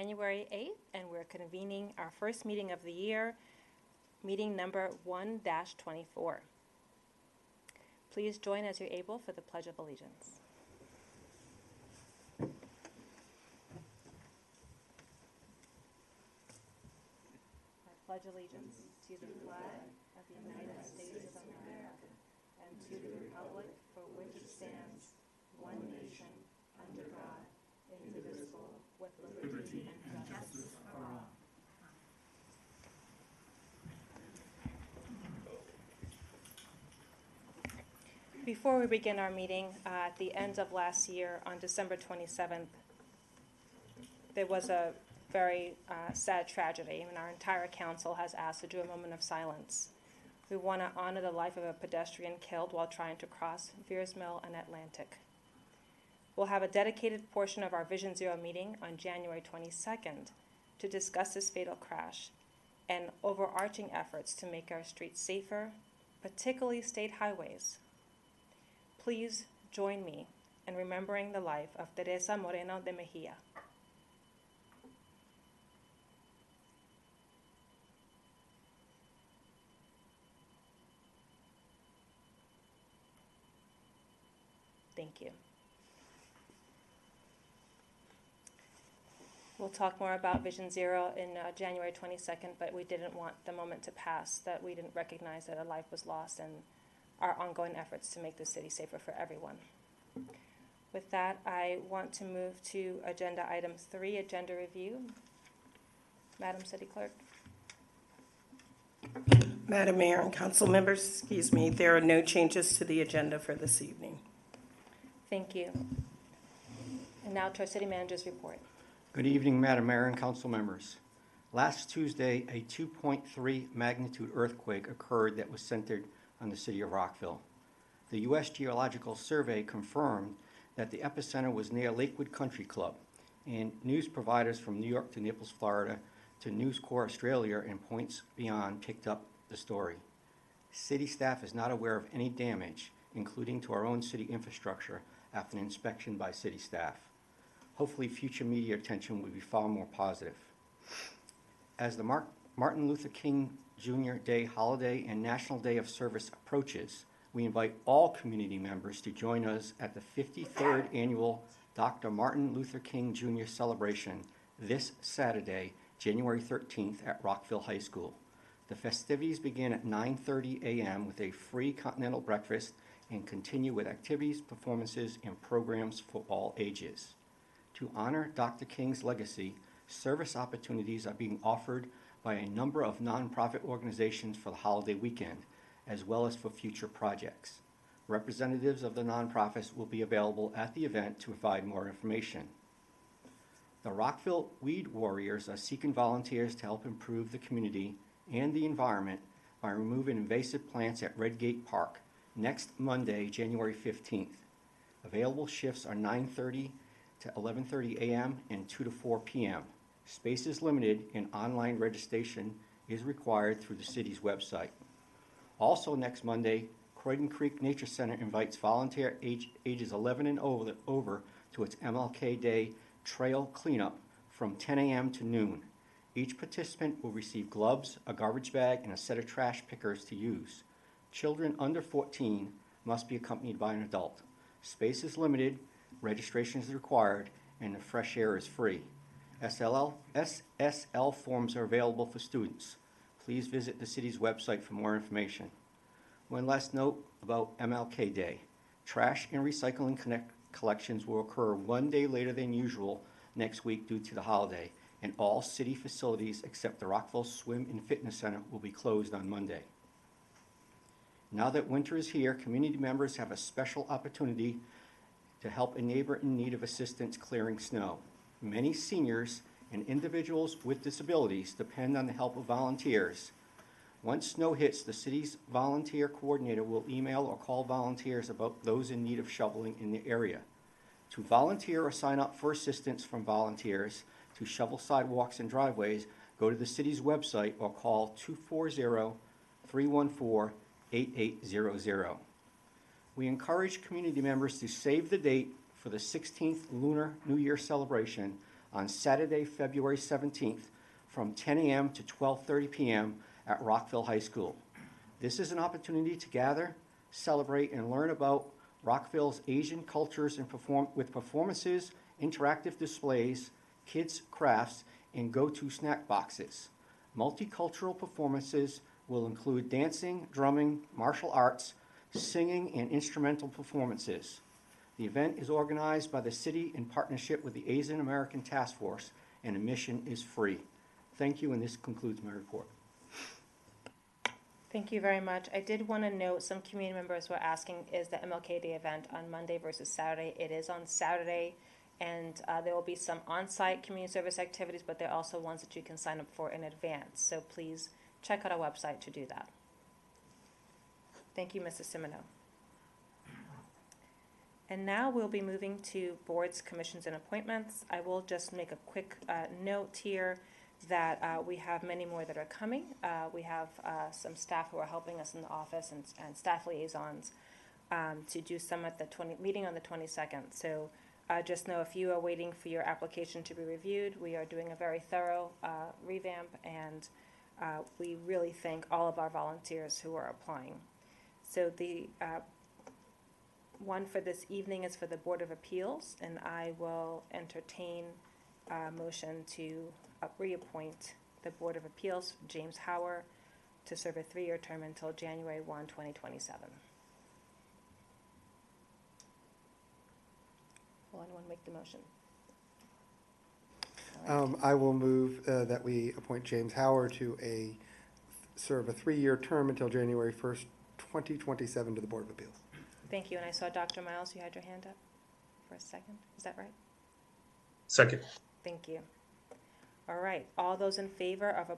January 8th, and we're convening our first meeting of the year, meeting number 1-24. Please join as you're able for the Pledge of Allegiance. I pledge allegiance to the flag of the United States of America and to the republic for which it stands, one nation, under God, indivisible, with liberty and justice for all. Before we begin our meeting, at the end of last year, on December 27th, there was a very sad tragedy, and our entire council has asked to do a moment of silence. We want to honor the life of a pedestrian killed while trying to cross Veers Mill and Atlantic. We'll have a dedicated portion of our Vision Zero meeting on January 22nd to discuss this fatal crash and overarching efforts to make our streets safer, particularly state highways. Please join me in remembering the life of Teresa Moreno de Mejia. Thank you. We'll talk more about Vision Zero in January 22nd, but we didn't want the moment to pass that we didn't recognize that a life was lost and our ongoing efforts to make the city safer for everyone. With that, I want to move to agenda item 3, agenda review. Madam City Clerk. Madam Mayor and council members, there are no changes to the agenda for this evening. Thank you. And now to our City Manager's report. Good evening, Madam Mayor and council members. Last Tuesday, a 2.3 magnitude earthquake occurred that was centered on the city of Rockville. The U.S. Geological Survey confirmed that the epicenter was near Lakewood Country Club, and news providers from New York to Naples, Florida, to News Corps Australia and points beyond picked up the story. City staff is not aware of any damage, including to our own city infrastructure, after an inspection by city staff. Hopefully future media attention will be far more positive. As the Martin Luther King Jr. Day holiday and National Day of Service approaches, we invite all community members to join us at the 53rd annual Dr. Martin Luther King Jr. celebration this Saturday, January 13th at Rockville High School. The festivities begin at 9:30 a.m. with a free continental breakfast and continue with activities, performances, and programs for all ages. To honor Dr. King's legacy, service opportunities are being offered by a number of nonprofit organizations for the holiday weekend, as well as for future projects. Representatives of the nonprofits will be available at the event to provide more information. The Rockville Weed Warriors are seeking volunteers to help improve the community and the environment by removing invasive plants at Redgate Park next Monday, January 15th. Available shifts are 9:30 to 11:30 a.m. and 2 to 4 p.m. Space is limited and online registration is required through the city's website. Also next Monday, Croydon Creek Nature Center invites volunteer ages 11 and over to its MLK Day trail cleanup from 10 a.m. to noon. Each participant will receive gloves, a garbage bag, and a set of trash pickers to use. Children under 14 must be accompanied by an adult. Space is limited, registration is required, and the fresh air is free. SSL forms are available for students. Please visit the city's website for more information. One last note about MLK Day. Trash and recycling collections will occur one day later than usual next week due to the holiday, and all city facilities except the Rockville Swim and Fitness Center will be closed on Monday. Now that winter is here, community members have a special opportunity to help a neighbor in need of assistance clearing snow. Many seniors and individuals with disabilities depend on the help of volunteers. Once snow hits, the city's volunteer coordinator will email or call volunteers about those in need of shoveling in the area. To volunteer or sign up for assistance from volunteers to shovel sidewalks and driveways, go to the city's website or call 240-314-8800. We encourage community members to save the date for the 16th Lunar New Year celebration on Saturday, February 17th from 10 a.m. to 12:30 p.m. at Rockville High School. This is an opportunity to gather, celebrate, and learn about Rockville's Asian cultures and with performances, interactive displays, kids' crafts, and go-to snack boxes. Multicultural performances will include dancing, drumming, martial arts, singing, and instrumental performances. The event is organized by the city in partnership with the Asian American Task Force, and admission is free. Thank you, and this concludes my report. Thank you very much. I did want to note, some community members were asking, is the MLK Day event on Monday versus Saturday? It is on Saturday, and there will be some on-site community service activities, but there are also ones that you can sign up for in advance. So please check out our website to do that. Thank you, Mrs. Simoneau. And now we'll be moving to boards, commissions, and appointments. I will just make a quick note here that we have many more that are coming. We have some staff who are helping us in the office and staff liaisons to do some at the meeting on the 22nd. So just know, if you are waiting for your application to be reviewed, we are doing a very thorough revamp, and we really thank all of our volunteers who are applying. So the one for this evening is for the Board of Appeals, and I will entertain a motion to reappoint the Board of Appeals, James Hauer, to serve a 3-year term until January 1, 2027. Will anyone make the motion? All right. I will move that we appoint James Hauer to serve a 3-year term until January 1st, 2027 to the Board of Appeals. Thank you. And I saw Dr. Miles, you had your hand up for a second. Is that right? Second. Thank you. All right. All those in favor of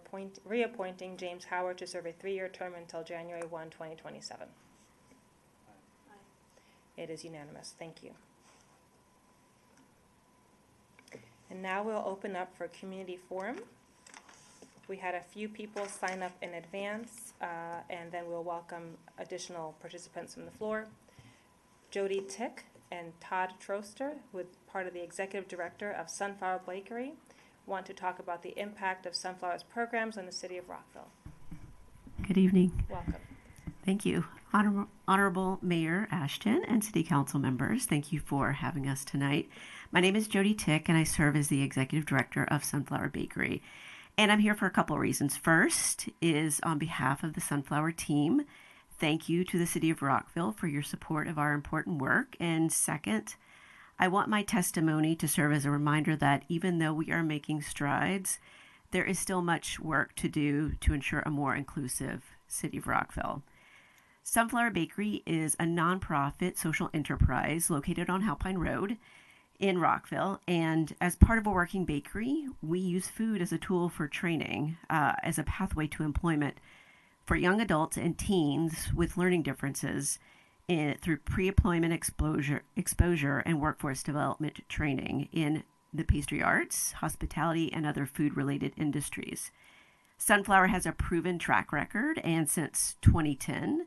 reappointing James Howard to serve a 3-year term until January 1, 2027? Aye. It is unanimous. Thank you. And now we'll open up for community forum. We had a few people sign up in advance, and then we'll welcome additional participants from the floor. Jody Tick and Todd Troster, who are part of the Executive Director of Sunflower Bakery, want to talk about the impact of Sunflower's programs on the city of Rockville. Good evening. Welcome. Thank you. Honorable Mayor Ashton and City Council members, thank you for having us tonight. My name is Jody Tick, and I serve as the Executive Director of Sunflower Bakery. And I'm here for a couple of reasons. First is on behalf of the Sunflower team, thank you to the City of Rockville for your support of our important work. And second, I want my testimony to serve as a reminder that even though we are making strides, there is still much work to do to ensure a more inclusive City of Rockville. Sunflower Bakery is a nonprofit social enterprise located on Halpine Road in Rockville, and as part of a working bakery, we use food as a tool for training, as a pathway to employment for young adults and teens with learning differences through pre-employment exposure and workforce development training in the pastry arts, hospitality, and other food-related industries. Sunflower has a proven track record, and since 2010,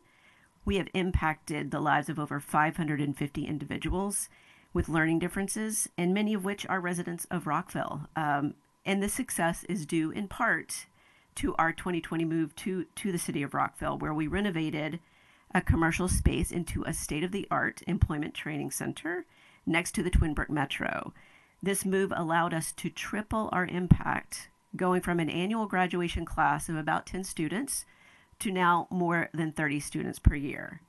we have impacted the lives of over 550 individuals with learning differences, and many of which are residents of Rockville. And this success is due in part to our 2020 move to the city of Rockville, where we renovated a commercial space into a state-of-the-art employment training center next to the Twin Brook Metro. This move allowed us to triple our impact, going from an annual graduation class of about 10 students to now more than 30 students per year.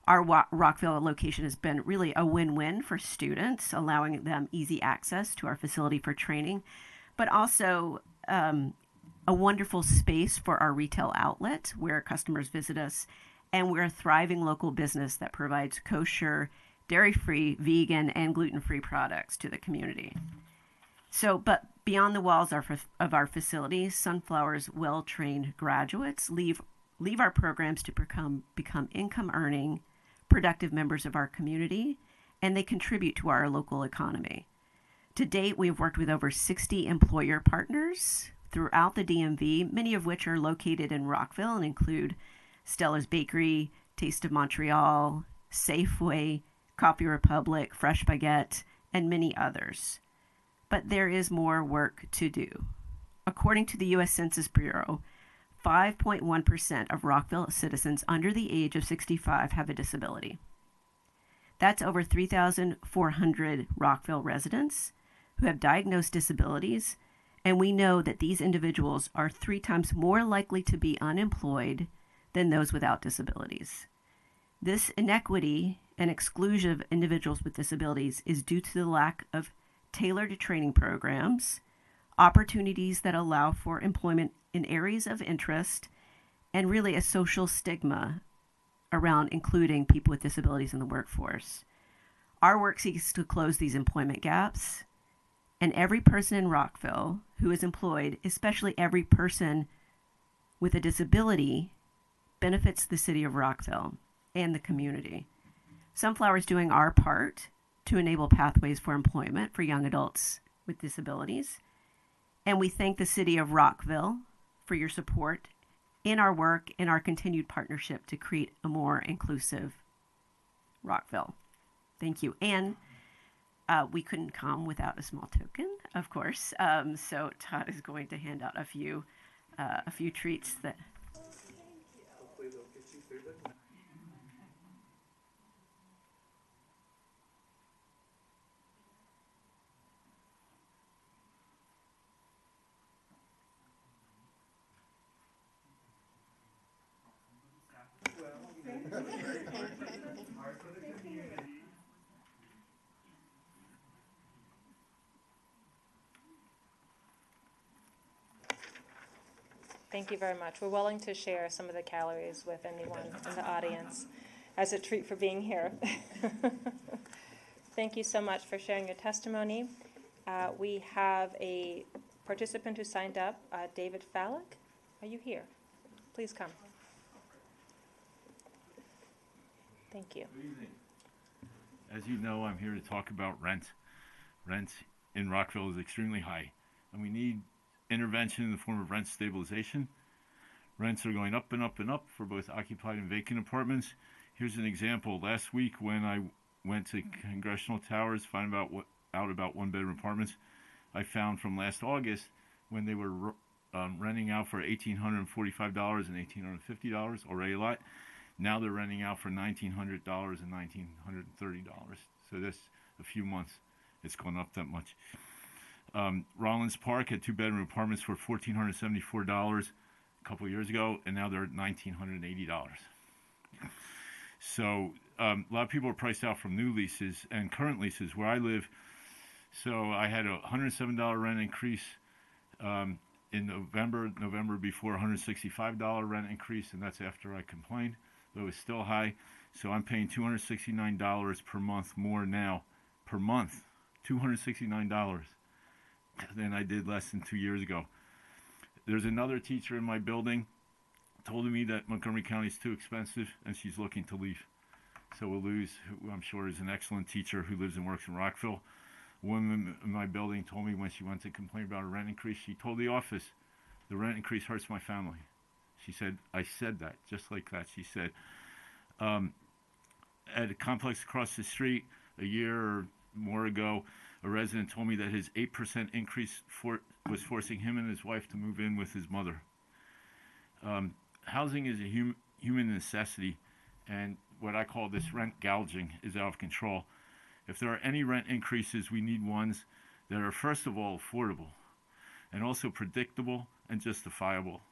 Our Rockville location has been really a win-win for students, allowing them easy access to our facility for training, but also a wonderful space for our retail outlet where customers visit us, and we're a thriving local business that provides kosher, dairy-free, vegan, and gluten-free products to the community. So, but beyond the walls of our facilities, Sunflower's well-trained graduates leave our programs to become income-earning, productive members of our community, and they contribute to our local economy. To date, we have worked with over 60 employer partners throughout the DMV, many of which are located in Rockville and include Stella's Bakery, Taste of Montreal, Safeway, Coffee Republic, Fresh Baguette, and many others. but there is more work to do. According to the U.S. Census Bureau, 5.1% of Rockville citizens under the age of 65 have a disability. That's over 3,400 Rockville residents who have diagnosed disabilities, and we know that these individuals are 3 times more likely to be unemployed than those without disabilities. This inequity and exclusion of individuals with disabilities is due to the lack of tailored training programs, opportunities that allow for employment in areas of interest, and really a social stigma around including people with disabilities in the workforce. Our work seeks to close these employment gaps, and every person in Rockville who is employed, especially every person with a disability, benefits the city of Rockville and the community. Sunflower is doing our part to enable pathways for employment for young adults with disabilities, and we thank the city of Rockville for your support in our work and our continued partnership to create a more inclusive Rockville. Thank you. And we couldn't come without a small token, of course. So Todd is going to hand out a few treats that. Thank you very much. We're willing to share some of the calories with anyone in the audience as a treat for being here. Thank you so much for sharing your testimony. We have a participant who signed up, David Fallick. Are you here? Please come. Thank you. Good evening. As you know, I'm here to talk about rent. Rent in Rockville is extremely high, and we need intervention in the form of rent stabilization. Rents are going up and up and up for both occupied and vacant apartments. Here's an example. Last week when I went to Congressional Towers, find out about one-bedroom apartments, I found from last August when they were renting out for $1,845 and $1,850, already a lot. Now they're renting out for $1,900 and $1,930. So this, a few months, it's gone up that much. Rollins Park had 2-bedroom apartments for $1,474 a couple of years ago, and now they're at $1,980. So a lot of people are priced out from new leases and current leases where I live. So I had a $107 rent increase in November before a $165 rent increase, and that's after I complained, though it's still high. So I'm paying $269 per month more now, per month, $269 than I did less than 2 years ago. There's another teacher in my building told me that Montgomery County is too expensive and she's looking to leave. So we'll lose, who I'm sure is an excellent teacher who lives and works in Rockville. A woman in my building told me when she went to complain about a rent increase, she told the office, the rent increase hurts my family. She said, I said that, just like that. She said, at a complex across the street a year or more ago, a resident told me that his 8% increase was forcing him and his wife to move in with his mother. Housing is a human necessity, and what I call this rent gouging is out of control. If there are any rent increases, we need ones that are, first of all, affordable, and also predictable and justifiable.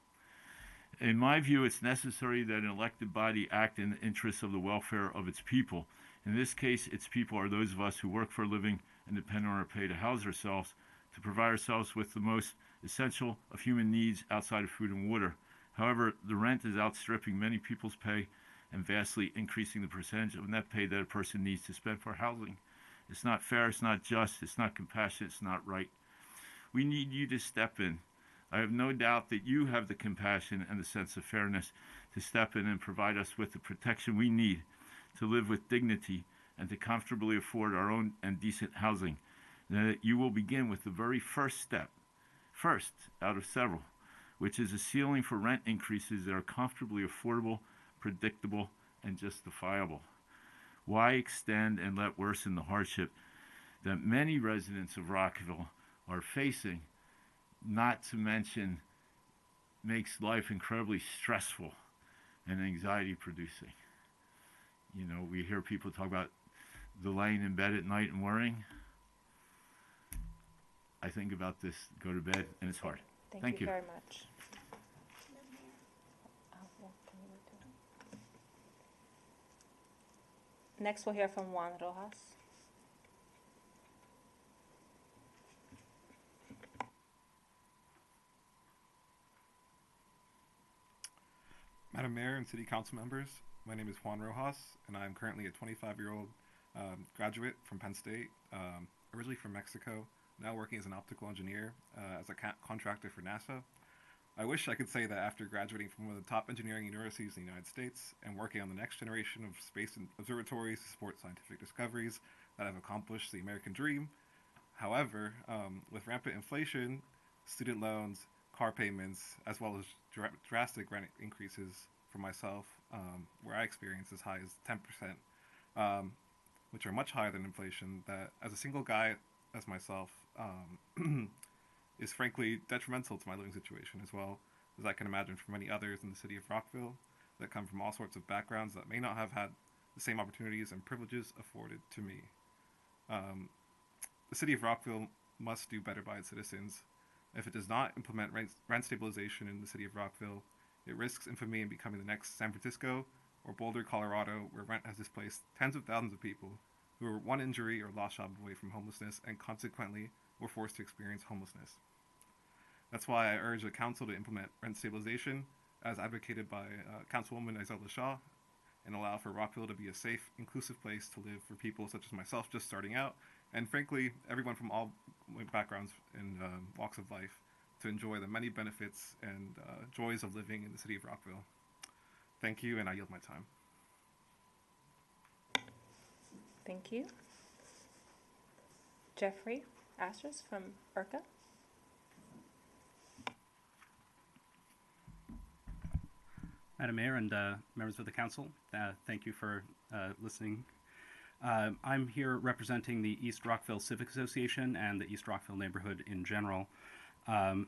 In my view, it's necessary that an elected body act in the interests of the welfare of its people. In this case, its people are those of us who work for a living and depend on our pay to house ourselves, to provide ourselves with the most essential of human needs outside of food and water. However, the rent is outstripping many people's pay and vastly increasing the percentage of net pay that a person needs to spend for housing. It's not fair, it's not just, it's not compassionate, it's not right. We need you to step in. I have no doubt that you have the compassion and the sense of fairness to step in and provide us with the protection we need to live with dignity and to comfortably afford our own and decent housing. And that you will begin with the very first step, first out of several, which is a ceiling for rent increases that are comfortably affordable, predictable, and justifiable. Why extend and let worsen the hardship that many residents of Rockville are facing, not to mention makes life incredibly stressful and anxiety producing. You know, we hear people talk about the laying in bed at night and worrying. I think about this, go to bed, and it's hard. Thank you very much. Next, we'll hear from Juan Rojas. Madam Mayor and City Council members, my name is Juan Rojas, and I'm currently a 25-year-old graduate from Penn State, originally from Mexico, now working as an optical engineer as a contractor for NASA. I wish I could say that after graduating from one of the top engineering universities in the United States and working on the next generation of space observatories to support scientific discoveries, that I've accomplished the American dream. However, with rampant inflation, student loans, car payments, as well as drastic rent increases for myself, where I experienced as high as 10%, which are much higher than inflation, that as a single guy as myself, is frankly detrimental to my living situation, as well as I can imagine for many others in the city of Rockville that come from all sorts of backgrounds that may not have had the same opportunities and privileges afforded to me. The city of Rockville must do better by its citizens. If it does not implement rent stabilization in the city of Rockville, it risks infamy in becoming the next San Francisco or Boulder, Colorado, where rent has displaced tens of thousands of people who were one injury or lost job away from homelessness and consequently were forced to experience homelessness. That's why I urge the council to implement rent stabilization as advocated by Councilwoman Isela Shaw and allow for Rockville to be a safe, inclusive place to live for people such as myself just starting out, and frankly, everyone from all backgrounds and walks of life to enjoy the many benefits and joys of living in the city of Rockville. Thank you, and I yield my time. Thank you. Jeffrey Astros from IRCA. Madam Mayor and members of the council, thank you for listening. I'm here representing the East Rockville Civic Association and the East Rockville neighborhood in general. An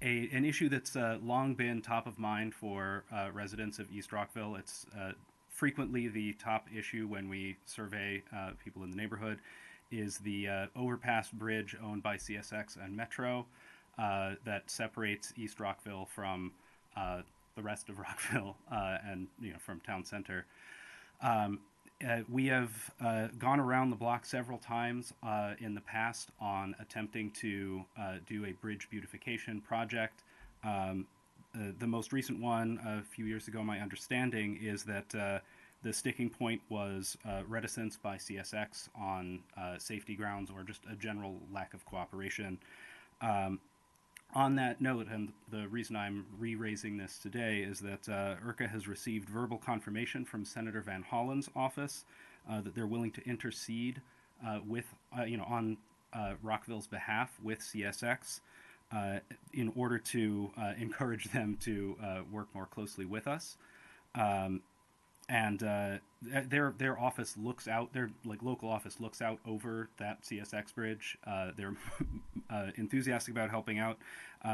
issue that's long been top of mind for residents of East Rockville. It's frequently the top issue when we survey people in the neighborhood is the overpass bridge owned by CSX and Metro that separates East Rockville from the rest of Rockville and from town center. We have gone around the block several times in the past on attempting to do a bridge beautification project. The most recent one a few years ago, my understanding, is that the sticking point was reticence by CSX on safety grounds or just a general lack of cooperation. On that note, and the reason I'm re-raising this today is that IRCA has received verbal confirmation from Senator Van Hollen's office that they're willing to intercede on Rockville's behalf with CSX in order to encourage them to work more closely with us. And their office looks out, their local office looks out over that CSX bridge. They're enthusiastic about helping out.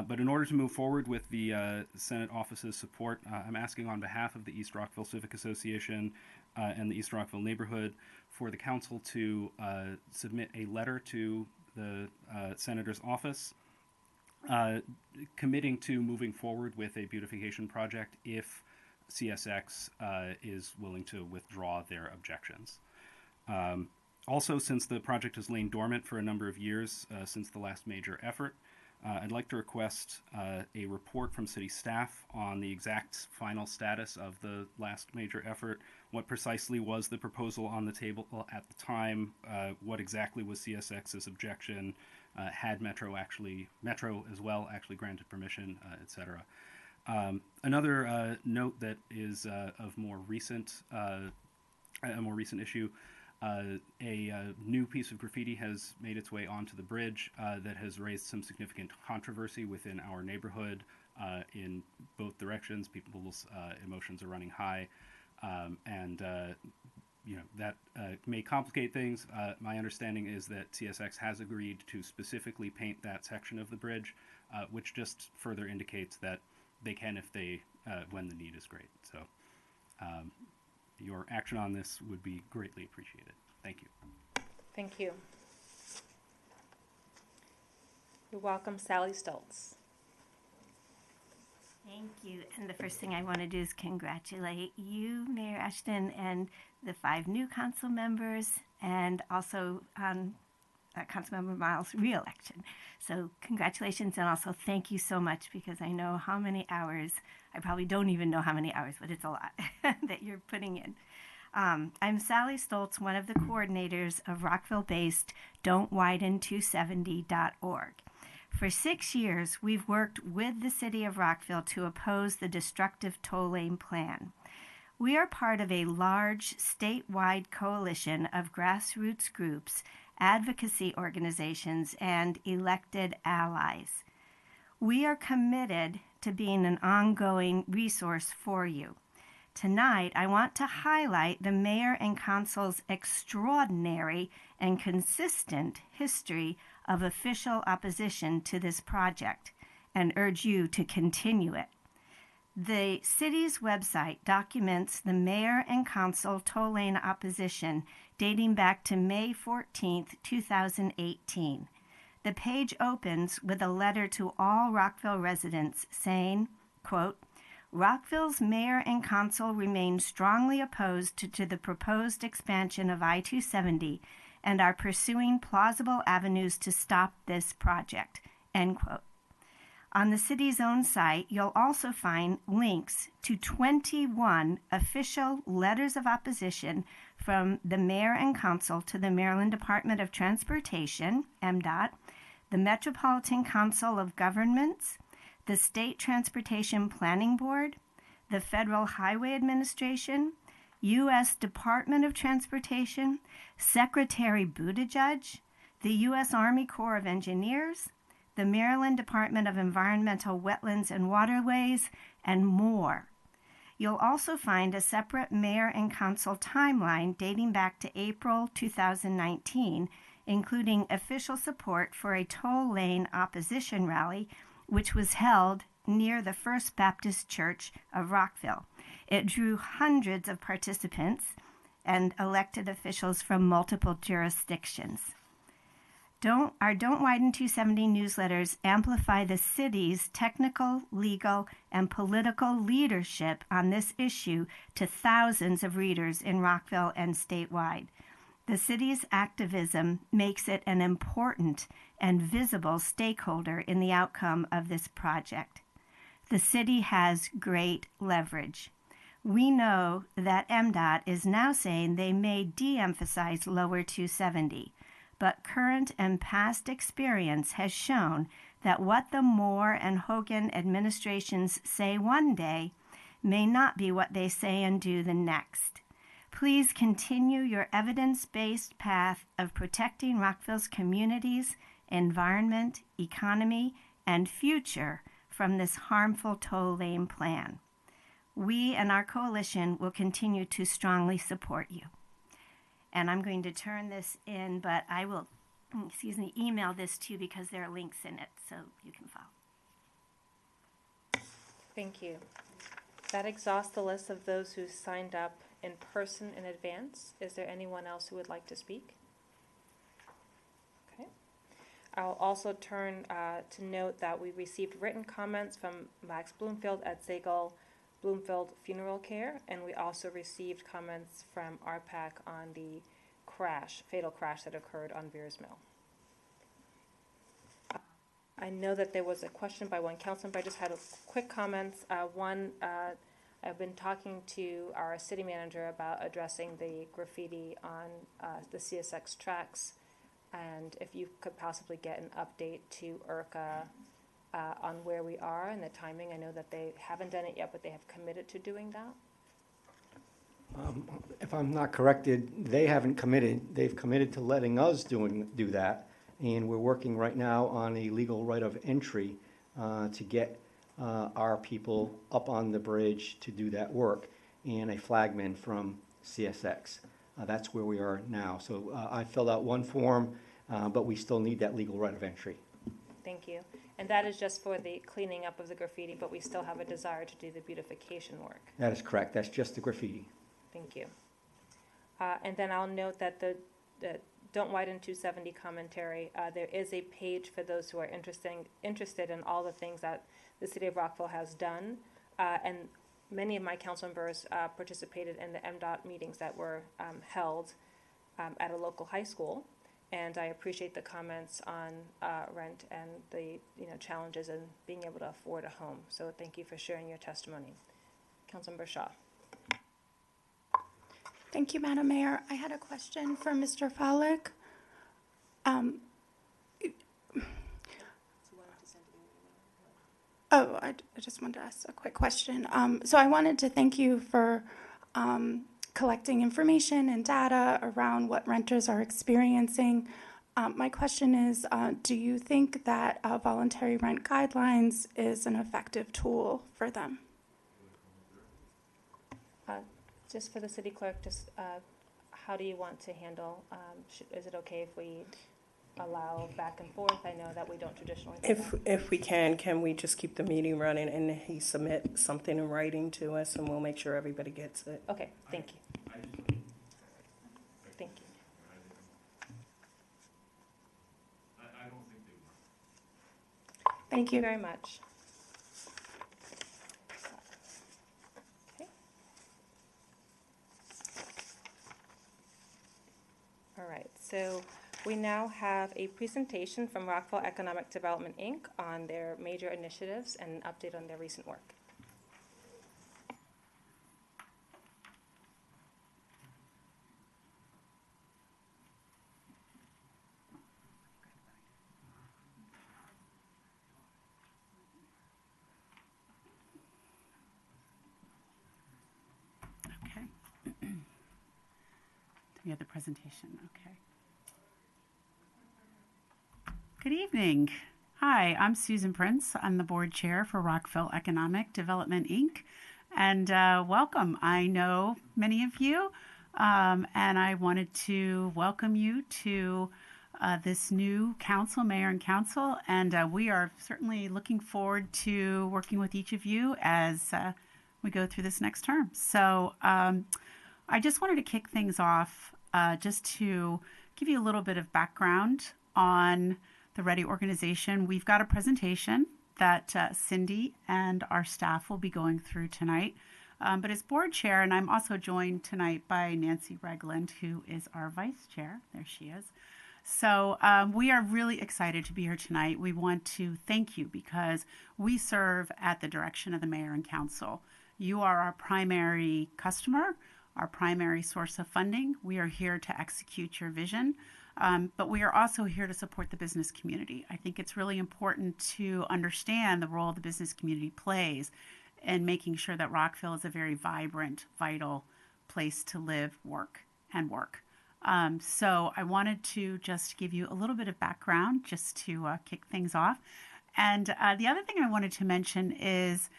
But in order to move forward with the Senate office's support, I'm asking on behalf of the East Rockville Civic Association and the East Rockville neighborhood for the council to submit a letter to the senator's office committing to moving forward with a beautification project if CSX is willing to withdraw their objections. Also, since the project has lain dormant for a number of years since the last major effort, I'd like to request a report from city staff on the exact final status of the last major effort. What precisely was the proposal on the table at the time? What exactly was CSX's objection? Had Metro as well actually granted permission, etc. Another note that is of a more recent issue. A new piece of graffiti has made its way onto the bridge that has raised some significant controversy within our neighborhood in both directions. People's emotions are running high, and that may complicate things. My understanding is that CSX has agreed to specifically paint that section of the bridge, which just further indicates that they can if they when the need is great. So your action on this would be greatly appreciated. Thank you. Thank you. You're welcome, Sally Stoltz. Thank you. And the first thing I want to do is congratulate you, Mayor Ashton, and the 5 new council members, and also Councilmember Miles' re-election. So congratulations, and also thank you so much, because I know how many hours, I probably don't even know how many hours, but it's a lot that you're putting in. I'm Sally Stoltz, one of the coordinators of Rockville-based Don'tWiden270.org. For 6 years, we've worked with the City of Rockville to oppose the destructive toll lane plan. We are part of a large statewide coalition of grassroots groups, advocacy organizations, and elected allies. We are committed to being an ongoing resource for you. Tonight, I want to highlight the Mayor and Council's extraordinary and consistent history of official opposition to this project and urge you to continue it. The city's website documents the Mayor and Council toll lane opposition dating back to May 14, 2018. The page opens with a letter to all Rockville residents saying, quote, Rockville's mayor and council remain strongly opposed to the proposed expansion of I-270 and are pursuing plausible avenues to stop this project, end quote. On the city's own site, you'll also find links to 21 official letters of opposition from the mayor and council to the Maryland Department of Transportation, MDOT, the Metropolitan Council of Governments, the State Transportation Planning Board, the Federal Highway Administration, U.S. Department of Transportation, Secretary Buttigieg, the U.S. Army Corps of Engineers, the Maryland Department of Environmental Wetlands and Waterways, and more. You'll also find a separate mayor and council timeline dating back to April 2019, including official support for a toll lane opposition rally, which was held near the First Baptist Church of Rockville. It drew hundreds of participants and elected officials from multiple jurisdictions. Our Don't Widen 270 newsletters amplify the city's technical, legal, and political leadership on this issue to thousands of readers in Rockville and statewide. The city's activism makes it an important and visible stakeholder in the outcome of this project. The city has great leverage. We know that MDOT is now saying they may de-emphasize lower 270, but current and past experience has shown that what the Moore and Hogan administrations say one day may not be what they say and do the next. Please continue your evidence-based path of protecting Rockville's communities, environment, economy, and future from this harmful toll lane plan. We and our coalition will continue to strongly support you. And I'm going to turn this in, but I will, email this to you because there are links in it, so you can follow. Thank you. That exhausts the list of those who signed up in person in advance. Is there anyone else who would like to speak? Okay. I'll also turn to note that we received written comments from Max Bloomfield at Zagel Bloomfield Funeral Care, and we also received comments from RPAC on the fatal crash that occurred on Veers Mill. I know that there was a question by one councilman, but I just had a quick comments. I've been talking to our city manager about addressing the graffiti on the CSX tracks, and if you could possibly get an update to IRCA on where we are and the timing. I know that they haven't done it yet, but they have committed to doing that. If I'm not corrected, they haven't committed. They've committed to letting us do that, and we're working right now on a legal right of entry to get our people up on the bridge to do that work, and a flagman from CSX. That's where we are now. So I filled out one form, but we still need that legal right of entry. Thank you. And that is just for the cleaning up of the graffiti, but we still have a desire to do the beautification work. That is correct. That's just the graffiti. Thank you. And then I'll note that the Don't Widen 270 commentary, there is a page for those who are interested in all the things that the City of Rockville has done. And many of my council members participated in the MDOT meetings that were held at a local high school. And I appreciate the comments on rent and the challenges in being able to afford a home. So thank you for sharing your testimony. Councilmember Shaw. Thank you, Madam Mayor. I had a question for Mr. Fowlick. I just wanted to ask a quick question. So I wanted to thank you for collecting information and data around what renters are experiencing. My question is, do you think that voluntary rent guidelines is an effective tool for them? Just for the city clerk, how do you want to handle, is it okay if we allow back and forth? I know that we don't traditionally do that. If we can we just keep the meeting running and he submit something in writing to us and we'll make sure everybody gets it. Okay, thank you. Thank you. I don't think they will. Thank you very much. Okay. All right, so we now have a presentation from Rockville Economic Development, Inc. on their major initiatives and an update on their recent work. Okay. Do we have the presentation? Okay. Good evening. Hi, I'm Susan Prince. I'm the board chair for Rockville Economic Development, Inc. And welcome. I know many of you, and I wanted to welcome you to this new council, mayor and council. And we are certainly looking forward to working with each of you as we go through this next term. So I just wanted to kick things off just to give you a little bit of background on the Ready organization. We've got a presentation that Cindy and our staff will be going through tonight. But as board chair, and I'm also joined tonight by Nancy Regland, who is our vice chair. There she is. So we are really excited to be here tonight. We want to thank you because we serve at the direction of the mayor and council. You are our primary customer, our primary source of funding. We are here to execute your vision. But we are also here to support the business community. I think it's really important to understand the role the business community plays in making sure that Rockville is a very vibrant, vital place to live, work. So I wanted to just give you a little bit of background just to kick things off. And the other thing I wanted to mention is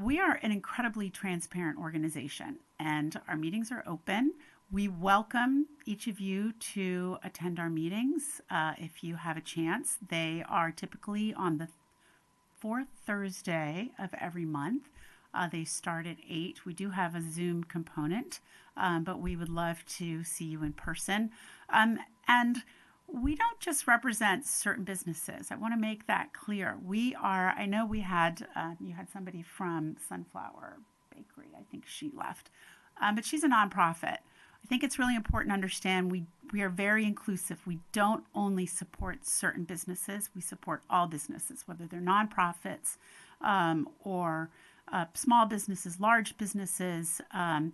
we are an incredibly transparent organization, and our meetings are open. We welcome each of you to attend our meetings if you have a chance. They are typically on the fourth Thursday of every month. They start at 8. We do have a Zoom component, but we would love to see you in person. And we don't just represent certain businesses. I want to make that clear. I know we had, you had somebody from Sunflower Bakery. I think she left. But she's a nonprofit. I think it's really important to understand we are very inclusive. We don't only support certain businesses, we support all businesses, whether they're nonprofits or small businesses, large businesses,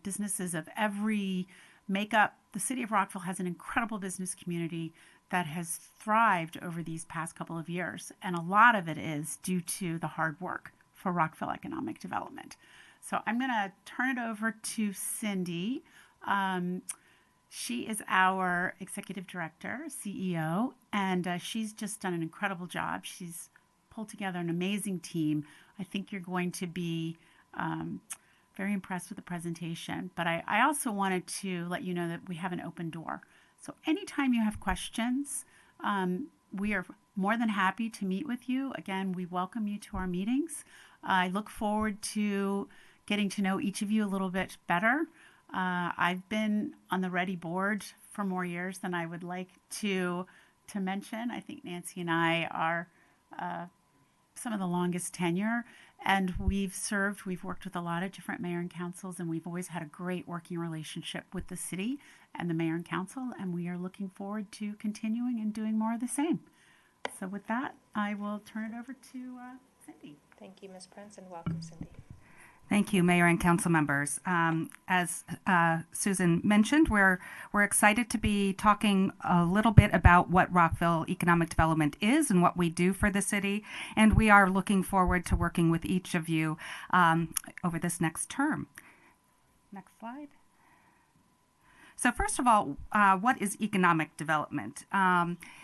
businesses of every makeup. The city of Rockville has an incredible business community that has thrived over these past couple of years. And a lot of it is due to the hard work for Rockville Economic Development. So I'm going to turn it over to Cindy. She is our executive director, CEO, and she's just done an incredible job. She's pulled together an amazing team. I think you're going to be very impressed with the presentation. But I also wanted to let you know that we have an open door. So anytime you have questions, we are more than happy to meet with you. Again, we welcome you to our meetings. I look forward to getting to know each of you a little bit better. I've been on the Ready board for more years than I would like to mention. I think Nancy and I are some of the longest tenure, and we've worked with a lot of different mayor and councils, and we've always had a great working relationship with the city and the mayor and council, and we are looking forward to continuing and doing more of the same. So with that, I will turn it over to Cindy. Thank you, Ms. Prince, and welcome, Cindy. Thank you, Mayor and Council members. As Susan mentioned, we're excited to be talking a little bit about what Rockville Economic Development is and what we do for the city, and we are looking forward to working with each of you over this next term. Next slide. So first of all, what is economic development?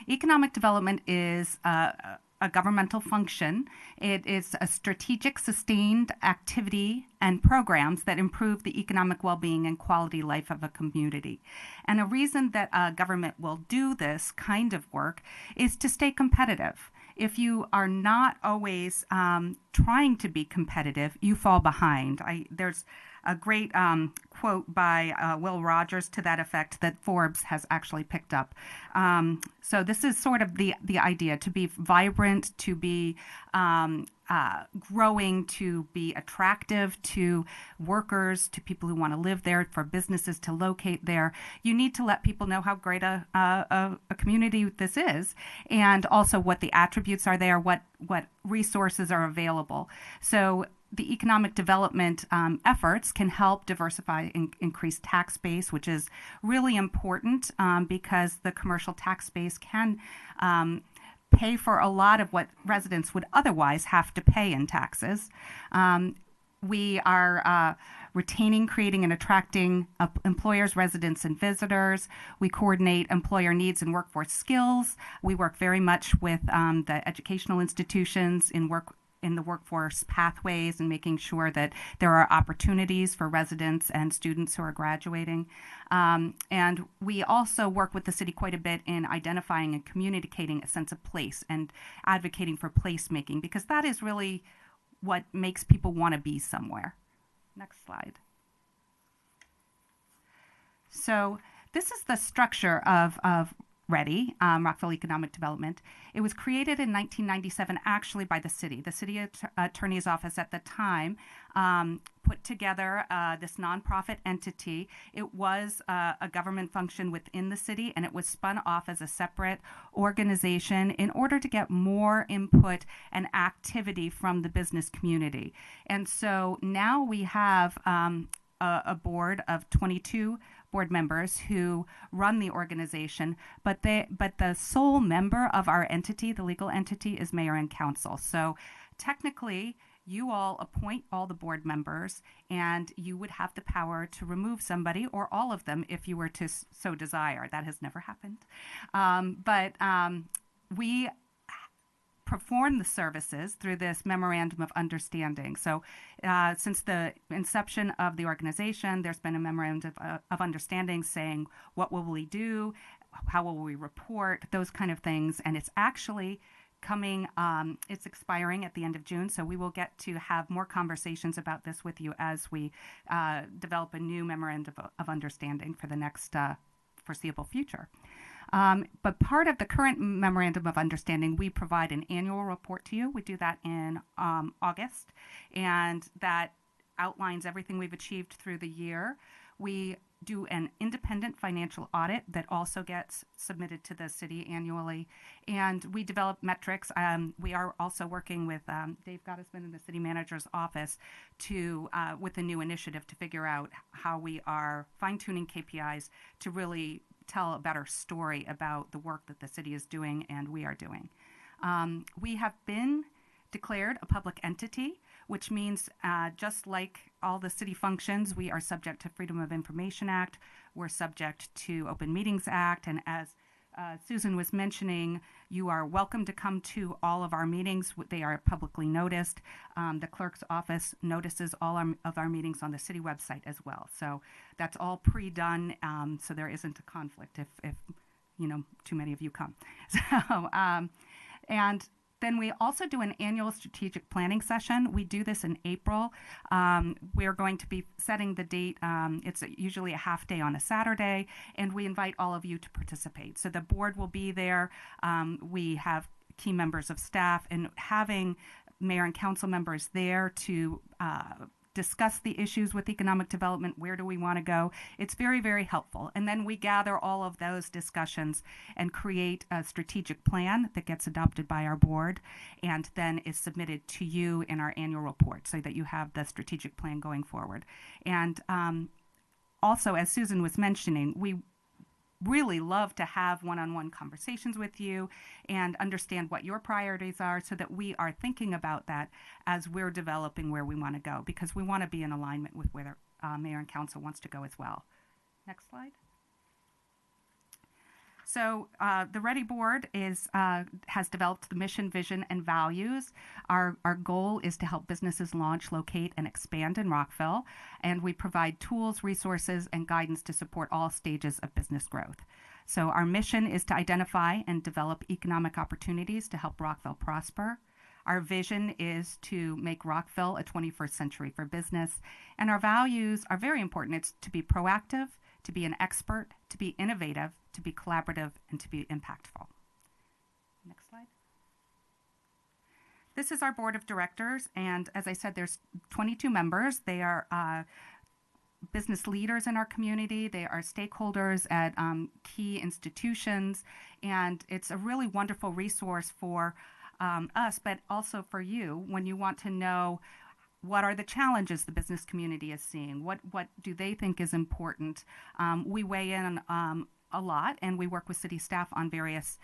Economic development is a governmental function. It is a strategic, sustained activity and programs that improve the economic well-being and quality life of a community. And a reason that government will do this kind of work is to stay competitive. If you are not always trying to be competitive, you fall behind. There's a great quote by Will Rogers to that effect that Forbes has actually picked up. So this is sort of the idea, to be vibrant, to be growing, to be attractive to workers, to people who want to live there, for businesses to locate there. You need to let people know how great a community this is, and also what the attributes are there, what resources are available. So the economic development efforts can help diversify and increase tax base, which is really important because the commercial tax base can pay for a lot of what residents would otherwise have to pay in taxes. We are retaining, creating, and attracting employers, residents, and visitors. We coordinate employer needs and workforce skills. We work very much with the educational institutions in the workforce pathways and making sure that there are opportunities for residents and students who are graduating. And we also work with the city quite a bit in identifying and communicating a sense of place and advocating for placemaking, because that is really what makes people want to be somewhere. Next slide. So this is the structure of Ready, Rockville Economic Development. It was created in 1997 actually by the city. The city attorney's office at the time put together this nonprofit entity. It was a government function within the city, and it was spun off as a separate organization in order to get more input and activity from the business community. And so now we have a board of 22 board members who run the organization, but the sole member of our entity, the legal entity, is mayor and council. So technically, you all appoint all the board members, and you would have the power to remove somebody or all of them if you were to so desire. That has never happened. But we perform the services through this memorandum of understanding. So since the inception of the organization, there's been a memorandum of understanding saying what will we do, how will we report, those kind of things. And it's actually coming, it's expiring at the end of June, so we will get to have more conversations about this with you as we develop a new memorandum of understanding for the next foreseeable future. But part of the current memorandum of understanding, we provide an annual report to you. We do that in August, and that outlines everything we've achieved through the year. We do an independent financial audit that also gets submitted to the city annually, and we develop metrics. We are also working with Dave Gottesman in the city manager's office with a new initiative to figure out how we are fine-tuning KPIs to really tell a better story about the work that the city is doing and we are doing. We have been declared a public entity, which means just like all the city functions, we are subject to Freedom of Information Act, we're subject to Open Meetings Act, and as Susan was mentioning, you are welcome to come to all of our meetings. They are publicly noticed. The clerk's office notices all of our meetings on the city website as well. So that's all pre-done, so there isn't a conflict if too many of you come. So, and then we also do an annual strategic planning session. We do this in April. We're going to be setting the date. It's usually a half day on a Saturday, and we invite all of you to participate. So the board will be there. We have key members of staff, and having mayor and council members there to discuss the issues with economic development, where do we want to go, it's very, very helpful. And then we gather all of those discussions and create a strategic plan that gets adopted by our board and then is submitted to you in our annual report so that you have the strategic plan going forward. And also, as Susan was mentioning, we really love to have one-on-one conversations with you and understand what your priorities are so that we are thinking about that as we're developing where we want to go, because we want to be in alignment with where mayor and council wants to go as well. Next slide. So the Ready Board has developed the mission, vision, and values. Our goal is to help businesses launch, locate, and expand in Rockville, and we provide tools, resources, and guidance to support all stages of business growth. So our mission is to identify and develop economic opportunities to help Rockville prosper. Our vision is to make Rockville a 21st century for business, and our values are very important. It's to be proactive, to be an expert, to be innovative, to be collaborative, and to be impactful. Next slide. This is our board of directors, and as I said, there's 22 members. They are business leaders in our community. They are stakeholders at key institutions, and it's a really wonderful resource for us, but also for you when you want to know what are the challenges the business community is seeing? What do they think is important? We weigh in a lot, and we work with city staff on various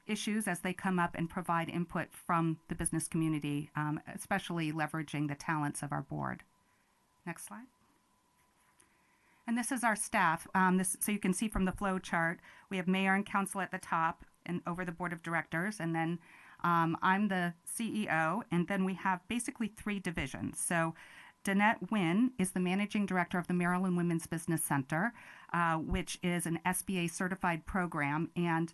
issues as they come up and provide input from the business community, especially leveraging the talents of our board. Next slide. And this is our staff. So you can see from the flow chart, we have mayor and council at the top and over the board of directors, and then I'm the CEO, and then we have basically 3 divisions. So Danette Wynn is the managing director of the Maryland Women's Business Center, which is an SBA certified program, and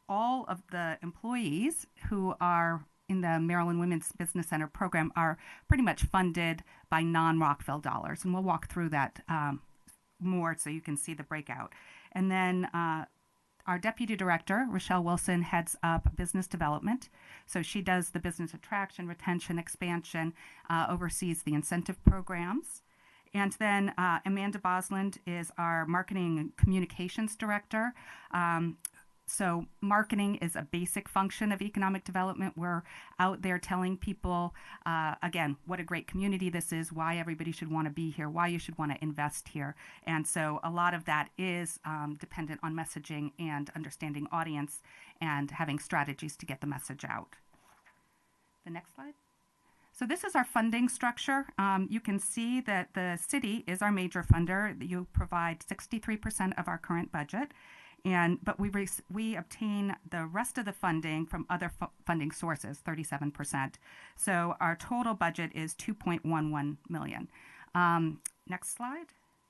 all of the employees who are in the Maryland Women's Business Center program are pretty much funded by non-Rockville dollars, and we'll walk through that more so you can see the breakout. And then our deputy director, Rochelle Wilson, heads up business development. So she does the business attraction, retention, expansion, oversees the incentive programs. And then Amanda Bosland is our marketing and communications director. So marketing is a basic function of economic development. We're out there telling people, again, what a great community this is, why everybody should want to be here, why you should want to invest here. And so a lot of that is dependent on messaging and understanding audience and having strategies to get the message out. The next slide. So this is our funding structure. You can see that the city is our major funder. You provide 63% of our current budget. But we obtain the rest of the funding from other funding sources, 37%. So our total budget is $2.11 million. Next slide.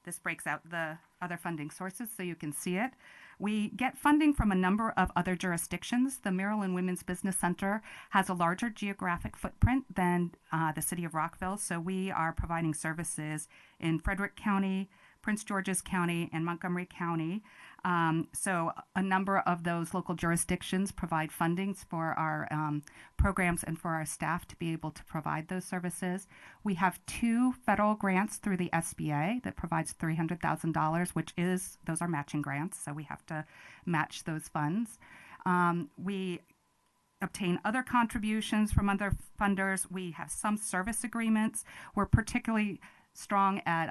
This breaks out the other funding sources so you can see it. We get funding from a number of other jurisdictions. The Maryland Women's Business Center has a larger geographic footprint than the city of Rockville. So we are providing services in Frederick County, Prince George's County, and Montgomery County. So a number of those local jurisdictions provide fundings for our programs and for our staff to be able to provide those services. We have 2 federal grants through the SBA that provides $300,000, those are matching grants, so we have to match those funds. We obtain other contributions from other funders. We have some service agreements. We're particularly strong at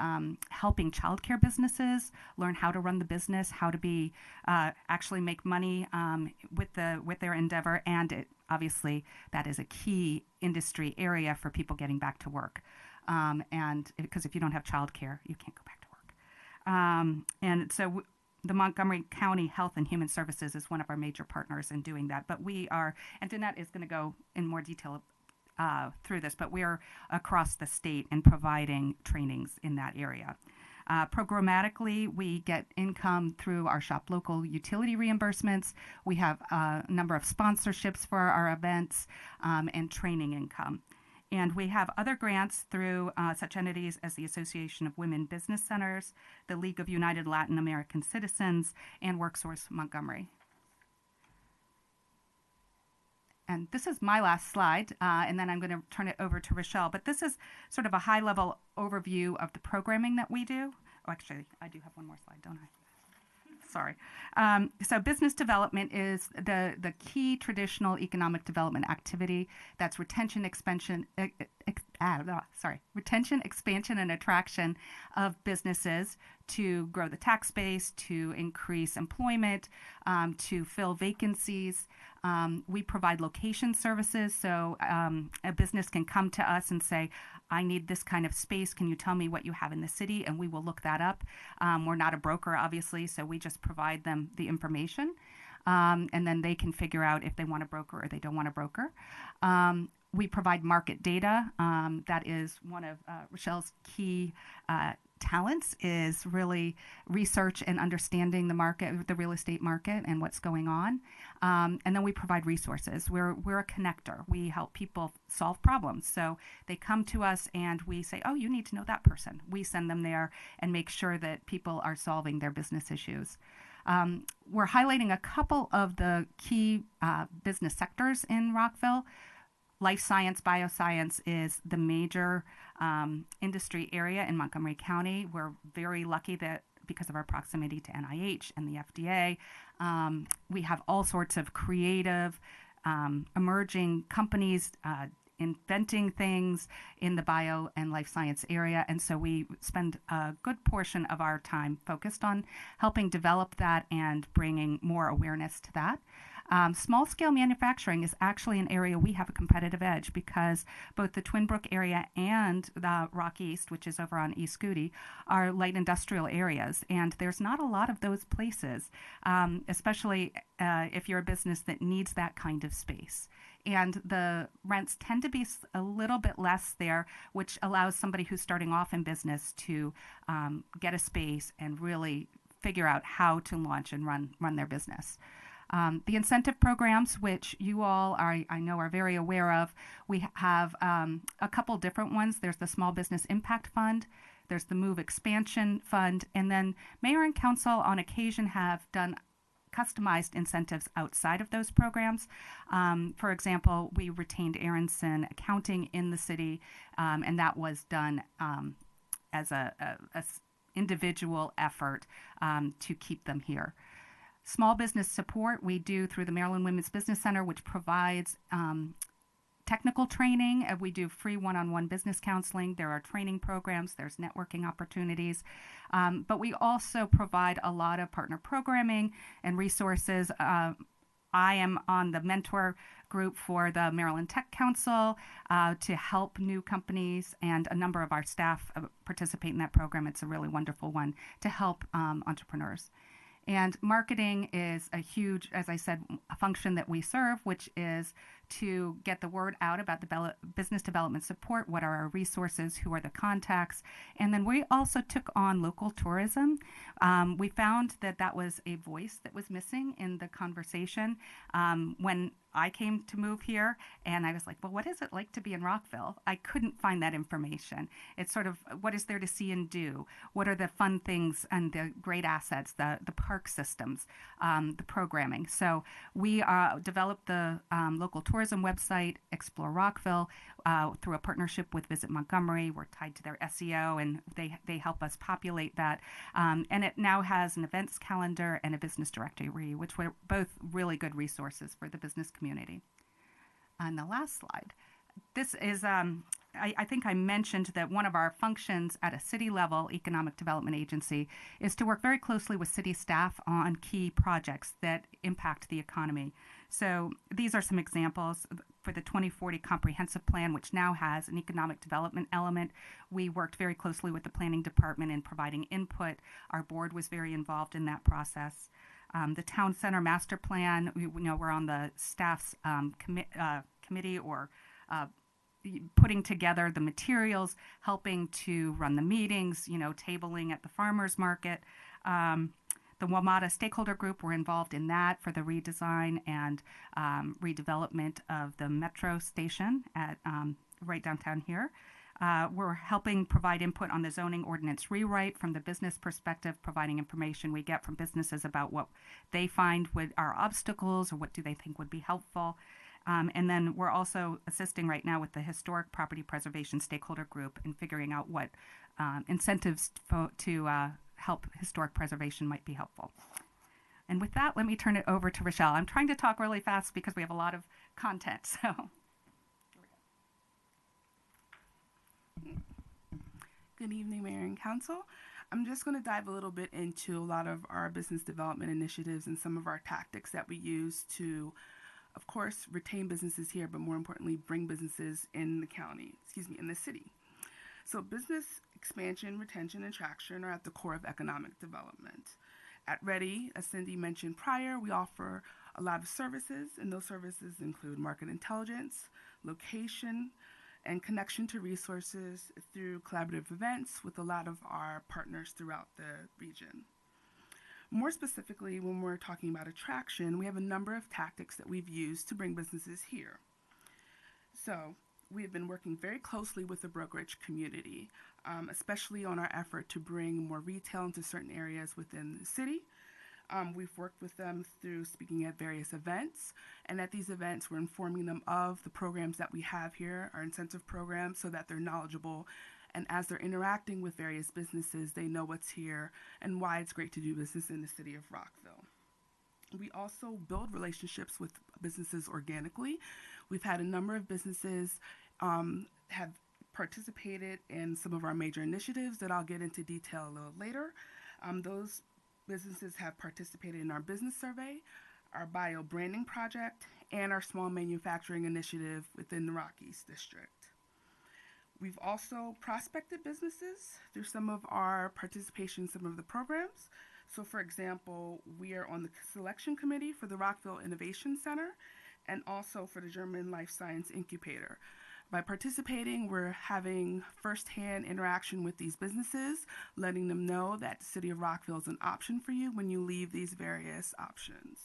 helping childcare businesses learn how to run the business, how to be actually make money with their endeavor, and obviously that is a key industry area for people getting back to work. And because if you don't have childcare, you can't go back to work. And so the Montgomery County Health and Human Services is one of our major partners in doing that. But we are, and Danette is going to go in more detail through this, but we are across the state and providing trainings in that area. Programmatically, we get income through our Shop Local utility reimbursements. We have a number of sponsorships for our events and training income. And we have other grants through such entities as the Association of Women Business Centers, the League of United Latin American Citizens, and WorkSource Montgomery. And this is my last slide, and then I'm going to turn it over to Rochelle. But this is sort of a high-level overview of the programming that we do. Oh, actually, I do have one more slide, don't I? Sorry. So business development is the key traditional economic development activity. That's retention, expansion, retention, expansion, and attraction of businesses to grow the tax base, to increase employment, to fill vacancies. We provide location services, so a business can come to us and say, I need this kind of space. Can you tell me what you have in the city? And we will look that up. We're not a broker, obviously, so we just provide them the information. And then they can figure out if they want a broker or they don't want a broker. We provide market data. That is one of Rochelle's key talents, is really research and understanding the market, the real estate market, and what's going on. And then we provide resources. We're a connector. We help people solve problems. So they come to us and we say, oh, you need to know that person. We send them there and make sure that people are solving their business issues. We're highlighting a couple of the key business sectors in Rockville. Life science, bioscience is the major industry area in Montgomery County. We're very lucky that because of our proximity to NIH and the FDA, we have all sorts of creative, emerging companies inventing things in the bio and life science area. And so we spend a good portion of our time focused on helping develop that and bringing more awareness to that. Small-scale manufacturing is actually an area we have a competitive edge because both the Twin Brook area and the Rock East, which is over on East Goody, are light industrial areas, and there's not a lot of those places, especially if you're a business that needs that kind of space. And the rents tend to be a little bit less there, which allows somebody who's starting off in business to get a space and really figure out how to launch and run their business. The incentive programs, which you all I know are very aware of, we have a couple different ones. There's the Small Business Impact Fund, there's the Move Expansion Fund, and then Mayor and Council on occasion have done customized incentives outside of those programs. For example, we retained Aronson Accounting in the city, and that was done as a individual effort to keep them here. Small business support we do through the Maryland Women's Business Center, which provides technical training. We do free one-on-one business counseling. There are training programs. There's networking opportunities. But we also provide a lot of partner programming and resources. I am on the mentor group for the Maryland Tech Council to help new companies, and a number of our staff participate in that program. It's a really wonderful one to help entrepreneurs. And marketing is a huge, as I said, a function that we serve, which is to get the word out about the business development support, what are our resources, who are the contacts. And then we also took on local tourism. We found that that was a voice that was missing in the conversation. When I came to move here and I was like, well, what is it like to be in Rockville? I couldn't find that information. It's sort of, what is there to see and do? What are the fun things and the great assets, the park systems, the programming? So we developed the local tourism website, Explore Rockville, through a partnership with Visit Montgomery. We're tied to their SEO, and they help us populate that. And it now has an events calendar and a business directory, which were both really good resources for the business community. On the last slide, this is, I think I mentioned that one of our functions at a city level economic development agency is to work very closely with city staff on key projects that impact the economy. So these are some examples. for the 2040 comprehensive plan, which now has an economic development element. We worked very closely with the planning department in providing input. Our board was very involved in that process. The town center master plan, we're on the staff's committee or putting together the materials, helping to run the meetings, tabling at the farmers market. The WMATA stakeholder group were involved in that for the redesign and redevelopment of the metro station at right downtown here. We're helping provide input on the zoning ordinance rewrite from the business perspective, providing information we get from businesses about what they find are obstacles or what do they think would be helpful. And then we're also assisting right now with the historic property preservation stakeholder group and figuring out what incentives to help historic preservation might be helpful. And with that, let me turn it over to Rochelle. I'm trying to talk really fast because we have a lot of content. So, good evening, Mayor and Council. I'm just going to dive a little bit into a lot of our business development initiatives and some of our tactics that we use to, of course, retain businesses here, but more importantly, bring businesses in the county, in the city. So business expansion, retention, and traction are at the core of economic development. At Ready, as Cindy mentioned prior, we offer a lot of services, and those services include market intelligence, location, and connection to resources through collaborative events with a lot of our partners throughout the region. More specifically, when we're talking about attraction, we have a number of tactics that we've used to bring businesses here. So we have been working very closely with the brokerage community, especially on our effort to bring more retail into certain areas within the city. We've worked with them through speaking at various events, and at these events we're informing them of the programs that we have here, our incentive programs, so that they're knowledgeable, and as they're interacting with various businesses, they know what's here and why it's great to do business in the city of Rockville. We also build relationships with businesses organically. We've had a number of businesses have participated in some of our major initiatives that I'll get into detail a little later. Those businesses have participated in our business survey, our bio branding project, and our small manufacturing initiative within the Rockies District. We've also prospected businesses through some of our participation in some of the programs. So for example, we are on the selection committee for the Rockville Innovation Center and also for the German Life Science Incubator. By participating, we're having firsthand interaction with these businesses, letting them know that the city of Rockville is an option for you when you leave these various options.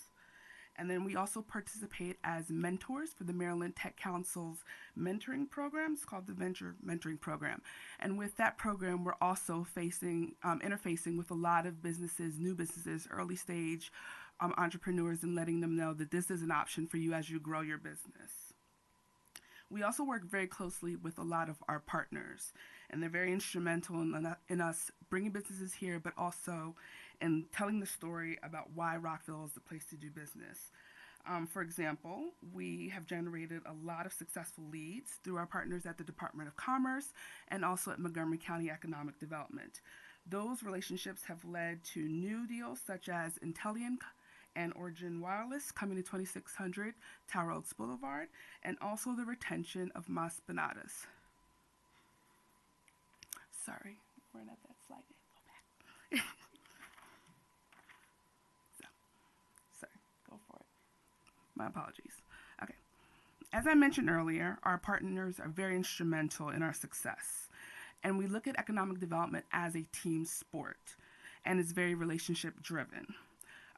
And then we also participate as mentors for the Maryland Tech Council's mentoring program. It's called the Venture Mentoring Program. And with that program, we're also interfacing with a lot of businesses, new businesses, early stage entrepreneurs, and letting them know that this is an option for you as you grow your business. We also work very closely with a lot of our partners, and they're very instrumental in us bringing businesses here, but also in telling the story about why Rockville is the place to do business. For example, we have generated a lot of successful leads through our partners at the Department of Commerce and also at Montgomery County Economic Development. Those relationships have led to new deals such as Intellian and Origin Wireless coming to 2600 Tower Oaks Boulevard, and also the retention of Mas Banadas. Sorry, we're not that slide. Go back. Sorry, go for it. My apologies. Okay. As I mentioned earlier, our partners are very instrumental in our success, and we look at economic development as a team sport, and it's very relationship driven.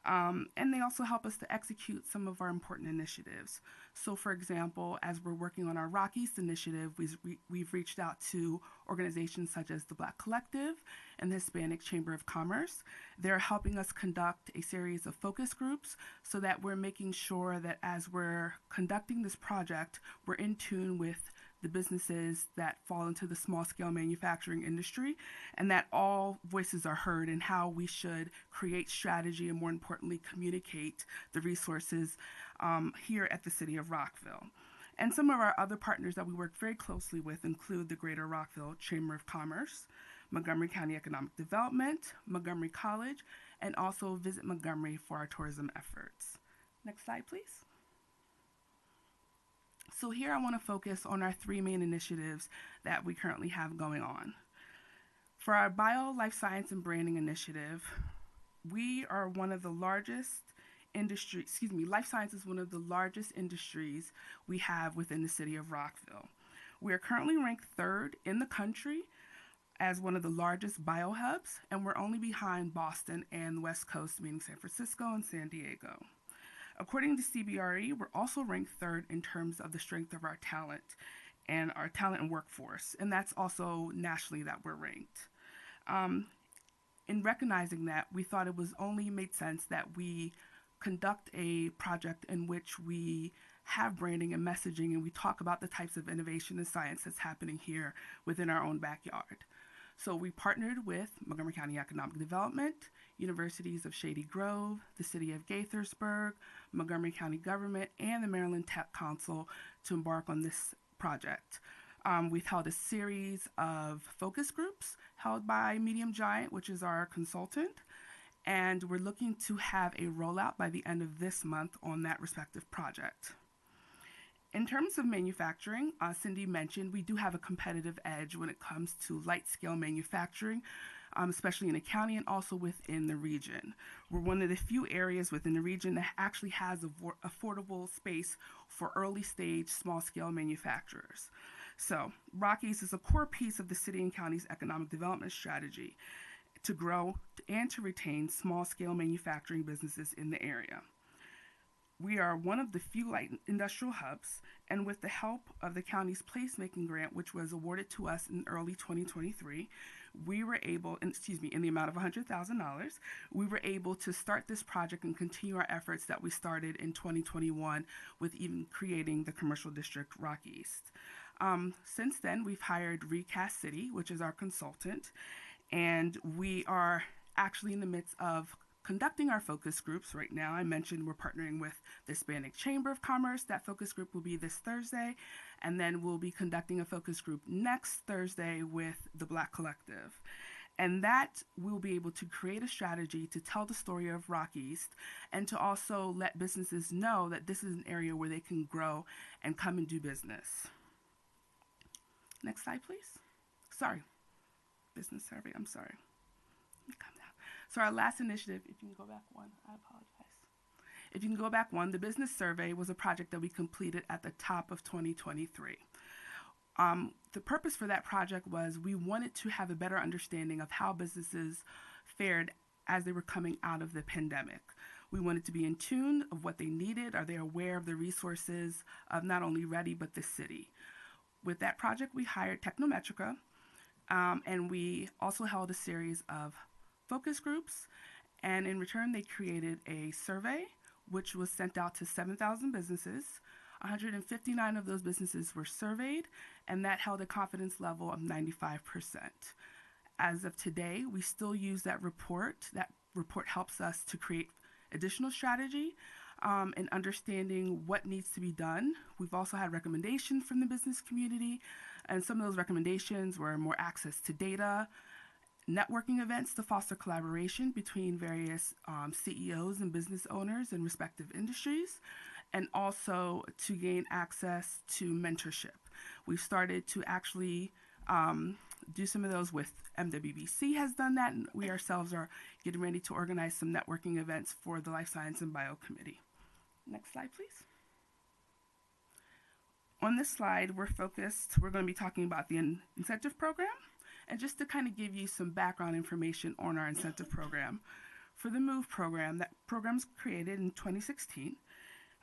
And they also help us to execute some of our important initiatives. So for example, as we're working on our Rockies initiative, we've reached out to organizations such as the Black Collective and the Hispanic Chamber of Commerce. They're helping us conduct a series of focus groups so that we're making sure that as we're conducting this project, we're in tune with the businesses that fall into the small-scale manufacturing industry, and that all voices are heard in how we should create strategy and, more importantly, communicate the resources here at the City of Rockville. And some of our other partners that we work very closely with include the Greater Rockville Chamber of Commerce, Montgomery County Economic Development, Montgomery College, and also Visit Montgomery for our tourism efforts. Next slide, please. So here I want to focus on our three main initiatives that we currently have going on. For our Bio, Life Science, and Branding initiative, we are one of the largest life science is one of the largest industries we have within the city of Rockville. We are currently ranked third in the country as one of the largest biohubs, and we're only behind Boston and the West Coast, meaning San Francisco and San Diego. According to CBRE, we're also ranked third in terms of the strength of our talent and workforce, and that's also nationally that we're ranked. In recognizing that, we thought it was only made sense that we conduct a project in which we have branding and messaging, and we talk about the types of innovation and science that's happening here within our own backyard. So we partnered with Montgomery County Economic Development, Universities of Shady Grove, the City of Gaithersburg, Montgomery County Government, and the Maryland Tech Council to embark on this project. We've held a series of focus groups held by Medium Giant, which is our consultant, and we're looking to have a rollout by the end of this month on that respective project. In terms of manufacturing, Cindy mentioned we do have a competitive edge when it comes to light-scale manufacturing, especially in the county and also within the region. We're one of the few areas within the region that actually has affordable space for early-stage, small-scale manufacturers. So Rockies is a core piece of the city and county's economic development strategy to grow and to retain small-scale manufacturing businesses in the area. We are one of the few light industrial hubs, and with the help of the county's placemaking grant, which was awarded to us in early 2023, we were able, in the amount of $100,000, we were able to start this project and continue our efforts that we started in 2021 with even creating the commercial district Rock East. Since then, we've hired Recast City, which is our consultant, and we are actually in the midst of conducting our focus groups right now. I mentioned we're partnering with the Hispanic Chamber of Commerce. That focus group will be this Thursday, and then we'll be conducting a focus group next Thursday with the Black Collective. And that we'll be able to create a strategy to tell the story of Rock East and to also let businesses know that this is an area where they can grow and come and do business. Next slide, please. Sorry. Business survey, I'm sorry. Let me come down. So our last initiative, if you can go back one, I apologize. If you can go back one, the business survey was a project that we completed at the top of 2023. The purpose for that project was we wanted to have a better understanding of how businesses fared as they were coming out of the pandemic. We wanted to be in tune of what they needed. Are they aware of the resources of not only Ready, but the city? With that project, we hired Technometrica, and we also held a series of focus groups, and in return, they created a survey, which was sent out to 7,000 businesses. 159 of those businesses were surveyed, and that held a confidence level of 95%. As of today, we still use that report. That report helps us to create additional strategy and understanding what needs to be done. We've also had recommendations from the business community, and some of those recommendations were more access to data, networking events to foster collaboration between various CEOs and business owners in respective industries, and also to gain access to mentorship. We've started to actually do some of those with MWBC has done that, and we ourselves are getting ready to organize some networking events for the Life Science and Bio Committee. Next slide, please. On this slide, we're going to be talking about the incentive program. And just to kind of give you some background information on our incentive program. For the MOVE program, that program's created in 2016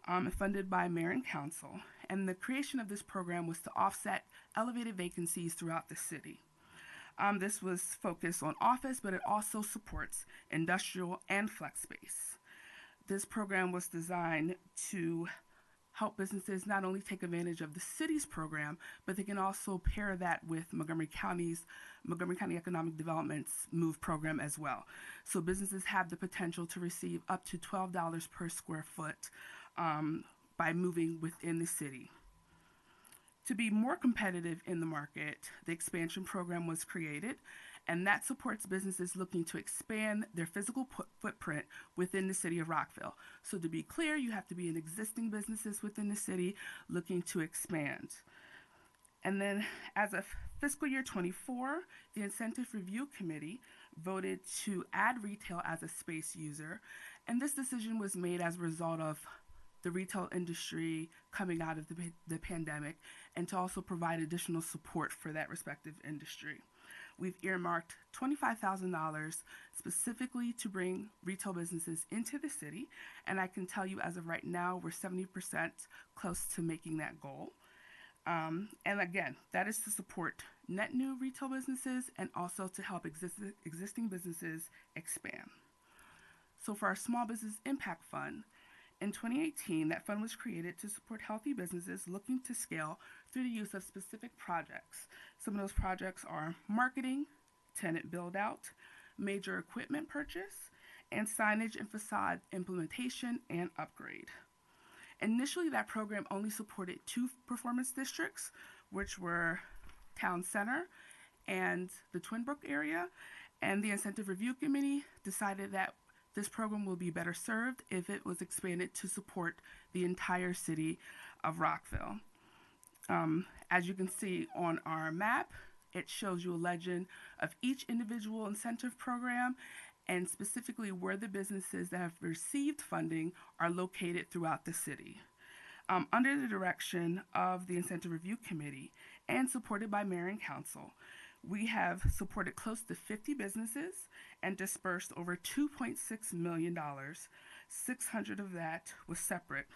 and funded by Mayor and Council. And the creation of this program was to offset elevated vacancies throughout the city. This was focused on office, but it also supports industrial and flex space. This program was designed to help businesses not only take advantage of the city's program, but they can also pair that with Montgomery County Economic Development's MOVE program as well. So businesses have the potential to receive up to $12 per square foot by moving within the city. To be more competitive in the market, the expansion program was created, and that supports businesses looking to expand their physical footprint within the city of Rockville. So to be clear, you have to be in existing businesses within the city looking to expand. And then as of fiscal year 24, the Incentive Review Committee voted to add retail as a space user, and this decision was made as a result of the retail industry coming out of the pandemic, and to also provide additional support for that respective industry. We've earmarked $25,000 specifically to bring retail businesses into the city, and I can tell you as of right now, we're 70% close to making that goal. And again, that is to support net new retail businesses and also to help existing businesses expand. So for our Small Business Impact Fund, in 2018, that fund was created to support healthy businesses looking to scale through the use of specific projects. Some of those projects are marketing, tenant build-out, major equipment purchase, and signage and facade implementation and upgrade. Initially, that program only supported 2 performance districts, which were Town Center and the Twin Brook area, and the Incentive Review Committee decided that this program will be better served if it was expanded to support the entire city of Rockville. As you can see on our map, it shows you a legend of each individual incentive program and specifically where the businesses that have received funding are located throughout the city. Under the direction of the Incentive Review Committee and supported by Mayor and Council, we have supported close to 50 businesses and dispersed over $2.6 million. 600 of that was separate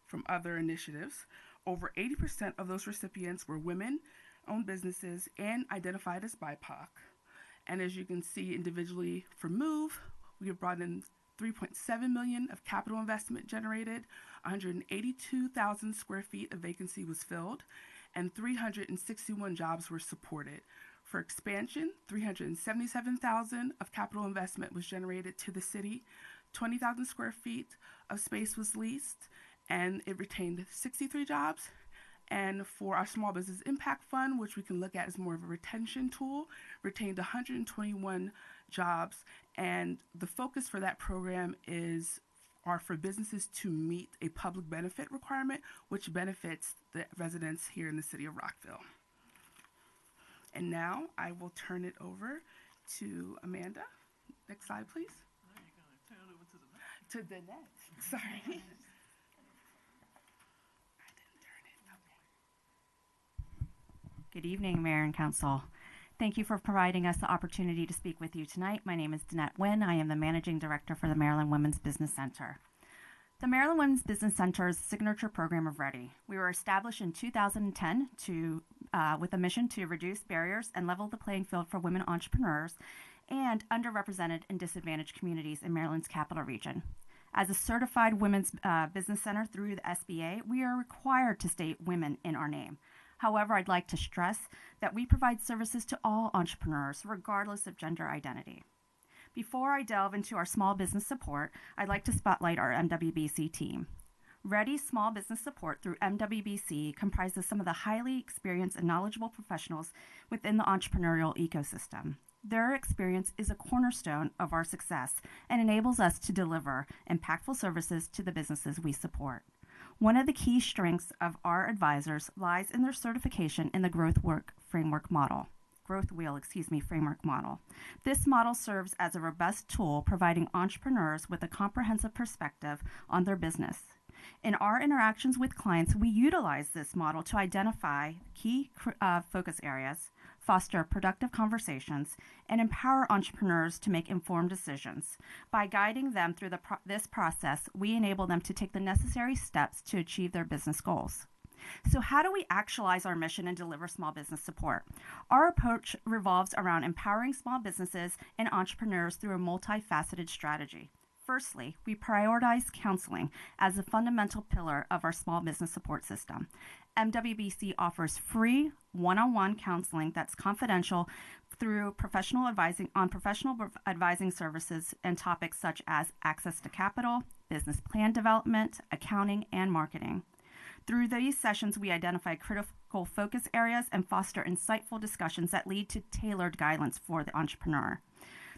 from other initiatives. Over 80% of those recipients were women-owned businesses and identified as BIPOC. And as you can see individually for MOVE, we have brought in $3.7 million of capital investment generated, 182,000 square feet of vacancy was filled, and 361 jobs were supported. For expansion, 377,000 of capital investment was generated to the city, 20,000 square feet of space was leased, and it retained 63 jobs. And for our Small Business Impact Fund, which we can look at as more of a retention tool, retained 121 jobs. And the focus for that program are for businesses to meet a public benefit requirement, which benefits the residents here in the city of Rockville. And now I will turn it over to Amanda. Next slide, please. Now you're going to turn it over to the next. To the next, sorry. I didn't turn it, okay. Good evening, Mayor and Council. Thank you for providing us the opportunity to speak with you tonight. My name is Danette Nguyen. I am the Managing Director for the Maryland Women's Business Center. The Maryland Women's Business Center's signature program of READY. We were established in 2010 with a mission to reduce barriers and level the playing field for women entrepreneurs and underrepresented and disadvantaged communities in Maryland's capital region. As a certified women's business center through the SBA, we are required to state women in our name. However, I'd like to stress that we provide services to all entrepreneurs, regardless of gender identity. Before I delve into our small business support, I'd like to spotlight our MWBC team. Ready Small Business Support through MWBC comprises some of the highly experienced and knowledgeable professionals within the entrepreneurial ecosystem. Their experience is a cornerstone of our success and enables us to deliver impactful services to the businesses we support. One of the key strengths of our advisors lies in their certification in the Growth Wheel framework model. This model serves as a robust tool providing entrepreneurs with a comprehensive perspective on their business. In our interactions with clients, we utilize this model to identify key focus areas, foster productive conversations, and empower entrepreneurs to make informed decisions. By guiding them through this process, we enable them to take the necessary steps to achieve their business goals. So how do we actualize our mission and deliver small business support? Our approach revolves around empowering small businesses and entrepreneurs through a multifaceted strategy. Firstly, we prioritize counseling as a fundamental pillar of our small business support system. MWBC offers free one-on-one counseling that's confidential through professional advising services and topics such as access to capital, business plan development, accounting, and marketing. Through these sessions, we identify technical focus areas and foster insightful discussions that lead to tailored guidelines for the entrepreneur.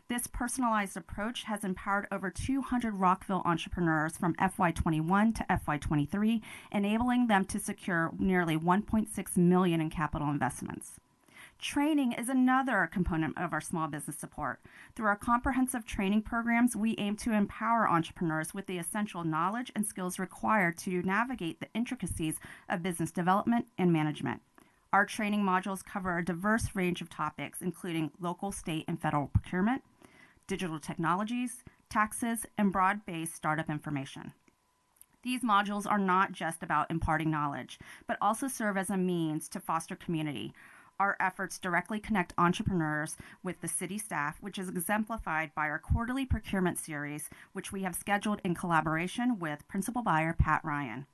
This personalized approach has empowered over 200 Rockville entrepreneurs from FY21 to FY23, enabling them to secure nearly $1.6 million in capital investments. Training is another component of our small business support. Through our comprehensive training programs, we aim to empower entrepreneurs with the essential knowledge and skills required to navigate the intricacies of business development and management. Our training modules cover a diverse range of topics, including local, state, and federal procurement, digital technologies, taxes, and broad-based startup information. These modules are not just about imparting knowledge, but also serve as a means to foster community. Our efforts directly connect entrepreneurs with the city staff, which is exemplified by our quarterly procurement series, which we have scheduled in collaboration with Principal Buyer Pat Ryan.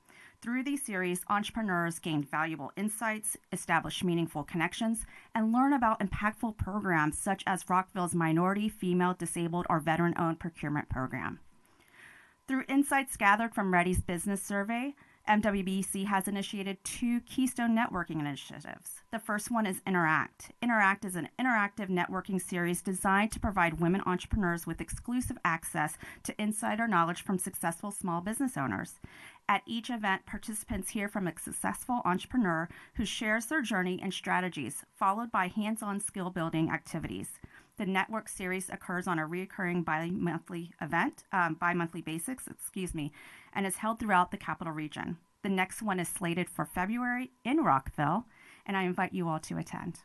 Through these series, entrepreneurs gain valuable insights, establish meaningful connections, and learn about impactful programs such as Rockville's Minority, Female, Disabled, or Veteran-Owned Procurement Program. Through insights gathered from Ready's business survey, MWBC has initiated 2 Keystone Networking initiatives. The first one is Interact. Interact is an interactive networking series designed to provide women entrepreneurs with exclusive access to insider knowledge from successful small business owners. At each event, participants hear from a successful entrepreneur who shares their journey and strategies, followed by hands-on skill-building activities. The network series occurs on a recurring bi-monthly basis, and is held throughout the capital region. The next one is slated for February in Rockville, and I invite you all to attend.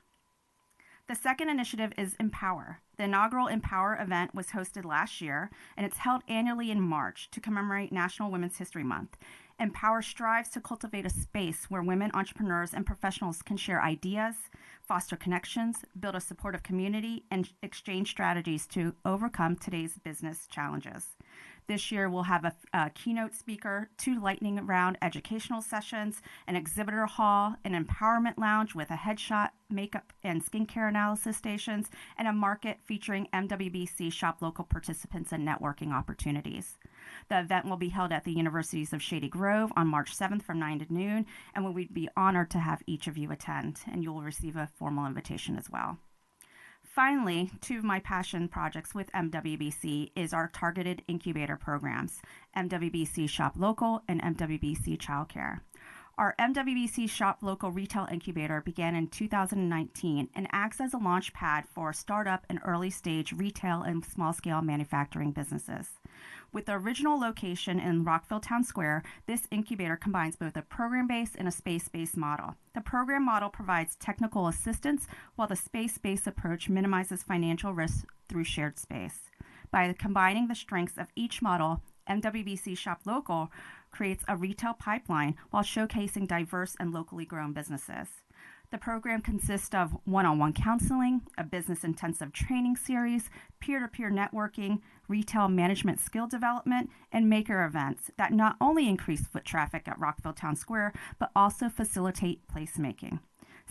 The second initiative is Empower. The inaugural Empower event was hosted last year, and it's held annually in March to commemorate National Women's History Month. Empower strives to cultivate a space where women entrepreneurs and professionals can share ideas, foster connections, build a supportive community, and exchange strategies to overcome today's business challenges. This year, we'll have a keynote speaker, 2 lightning round educational sessions, an exhibitor hall, an empowerment lounge with a headshot, makeup, and skincare analysis stations, and a market featuring MWBC Shop Local participants and networking opportunities. The event will be held at the Universities of Shady Grove on March 7th from 9 to noon, and we would be honored to have each of you attend, and you will receive a formal invitation as well. Finally, 2 of my passion projects with MWBC is our targeted incubator programs, MWBC Shop Local and MWBC Childcare. Our MWBC Shop Local Retail Incubator began in 2019 and acts as a launch pad for startup and early stage retail and small scale manufacturing businesses. With the original location in Rockville Town Square, this incubator combines both a program-based and a space-based model. The program model provides technical assistance, while the space-based approach minimizes financial risk through shared space. By combining the strengths of each model, MWBC Shop Local creates a retail pipeline while showcasing diverse and locally grown businesses. The program consists of one-on-one counseling, a business-intensive training series, peer-to-peer networking, retail management skill development, and maker events that not only increase foot traffic at Rockville Town Square, but also facilitate placemaking.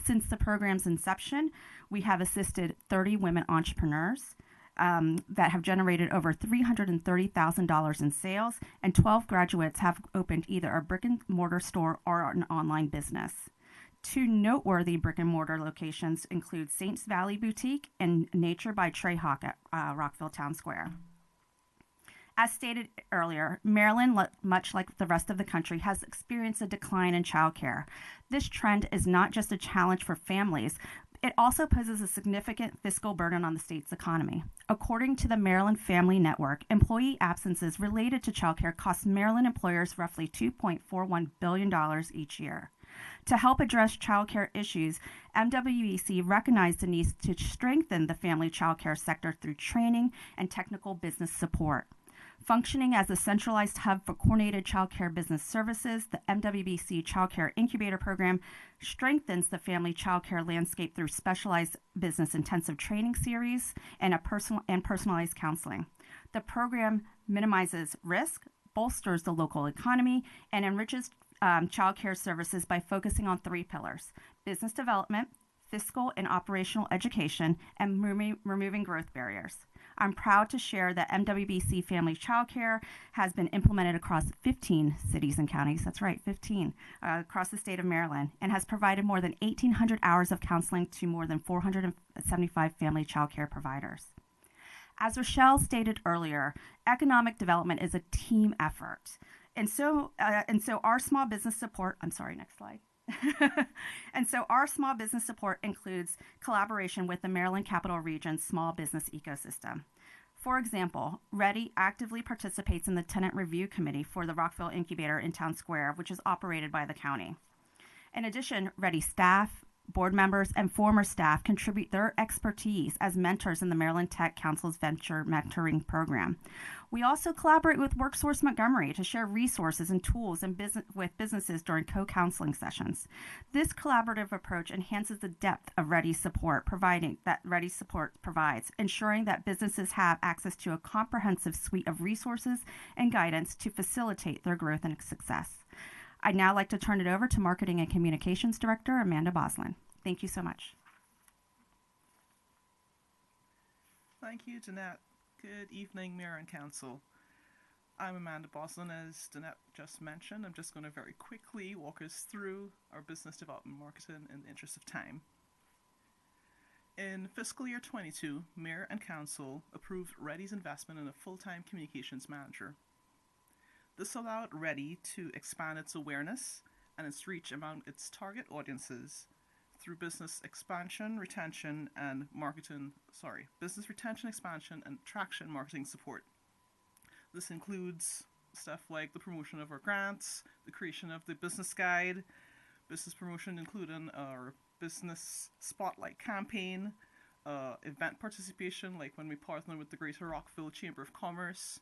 Since the program's inception, we have assisted 30 women entrepreneurs that have generated over $330,000 in sales, and 12 graduates have opened either a brick-and-mortar store or an online business. 2 noteworthy brick-and-mortar locations include Saints Valley Boutique and Nature by Treyhawk at Rockville Town Square. As stated earlier, Maryland, much like the rest of the country, has experienced a decline in childcare. This trend is not just a challenge for families, it also poses a significant fiscal burden on the state's economy. According to the Maryland Family Network, employee absences related to childcare cost Maryland employers roughly $2.41 billion each year. To help address childcare issues, MWBC recognized the need to strengthen the family childcare sector through training and technical business support. Functioning as a centralized hub for coordinated childcare business services, the MWBC Childcare Incubator Program strengthens the family childcare landscape through specialized business-intensive training series and personalized counseling. The program minimizes risk, bolsters the local economy, and enriches childcare services by focusing on 3 pillars: business development, fiscal and operational education, and removing growth barriers. I'm proud to share that MWBC Family Childcare has been implemented across 15 cities and counties, that's right, 15, across the state of Maryland, and has provided more than 1,800 hours of counseling to more than 475 family childcare providers. As Rochelle stated earlier, economic development is a team effort. And so our small business support, I'm sorry, next slide. And so our small business support includes collaboration with the Maryland Capital Region's small business ecosystem. For example, Ready actively participates in the tenant review committee for the Rockville Incubator in Town Square, which is operated by the county. In addition, Ready staff, board members, and former staff contribute their expertise as mentors in the Maryland Tech Council's Venture Mentoring Program. We also collaborate with WorkSource Montgomery to share resources and tools with businesses during co-counseling sessions. This collaborative approach enhances the depth of Ready support provides, ensuring that businesses have access to a comprehensive suite of resources and guidance to facilitate their growth and success. I'd now like to turn it over to Marketing and Communications Director Amanda Boslin. Thank you so much. Thank you, Danette. Good evening, Mayor and Council. I'm Amanda Boslin, as Danette just mentioned. I'm just going to very quickly walk us through our business development marketing in the interest of time. In fiscal year 22, Mayor and Council approved Ready's investment in a full-time communications manager. This allowed Ready to expand its awareness and its reach among its target audiences through business retention, expansion, and traction marketing support. This includes stuff like the promotion of our grants, the creation of the business guide, business promotion including our business spotlight campaign, event participation like when we partner with the Greater Rockville Chamber of Commerce,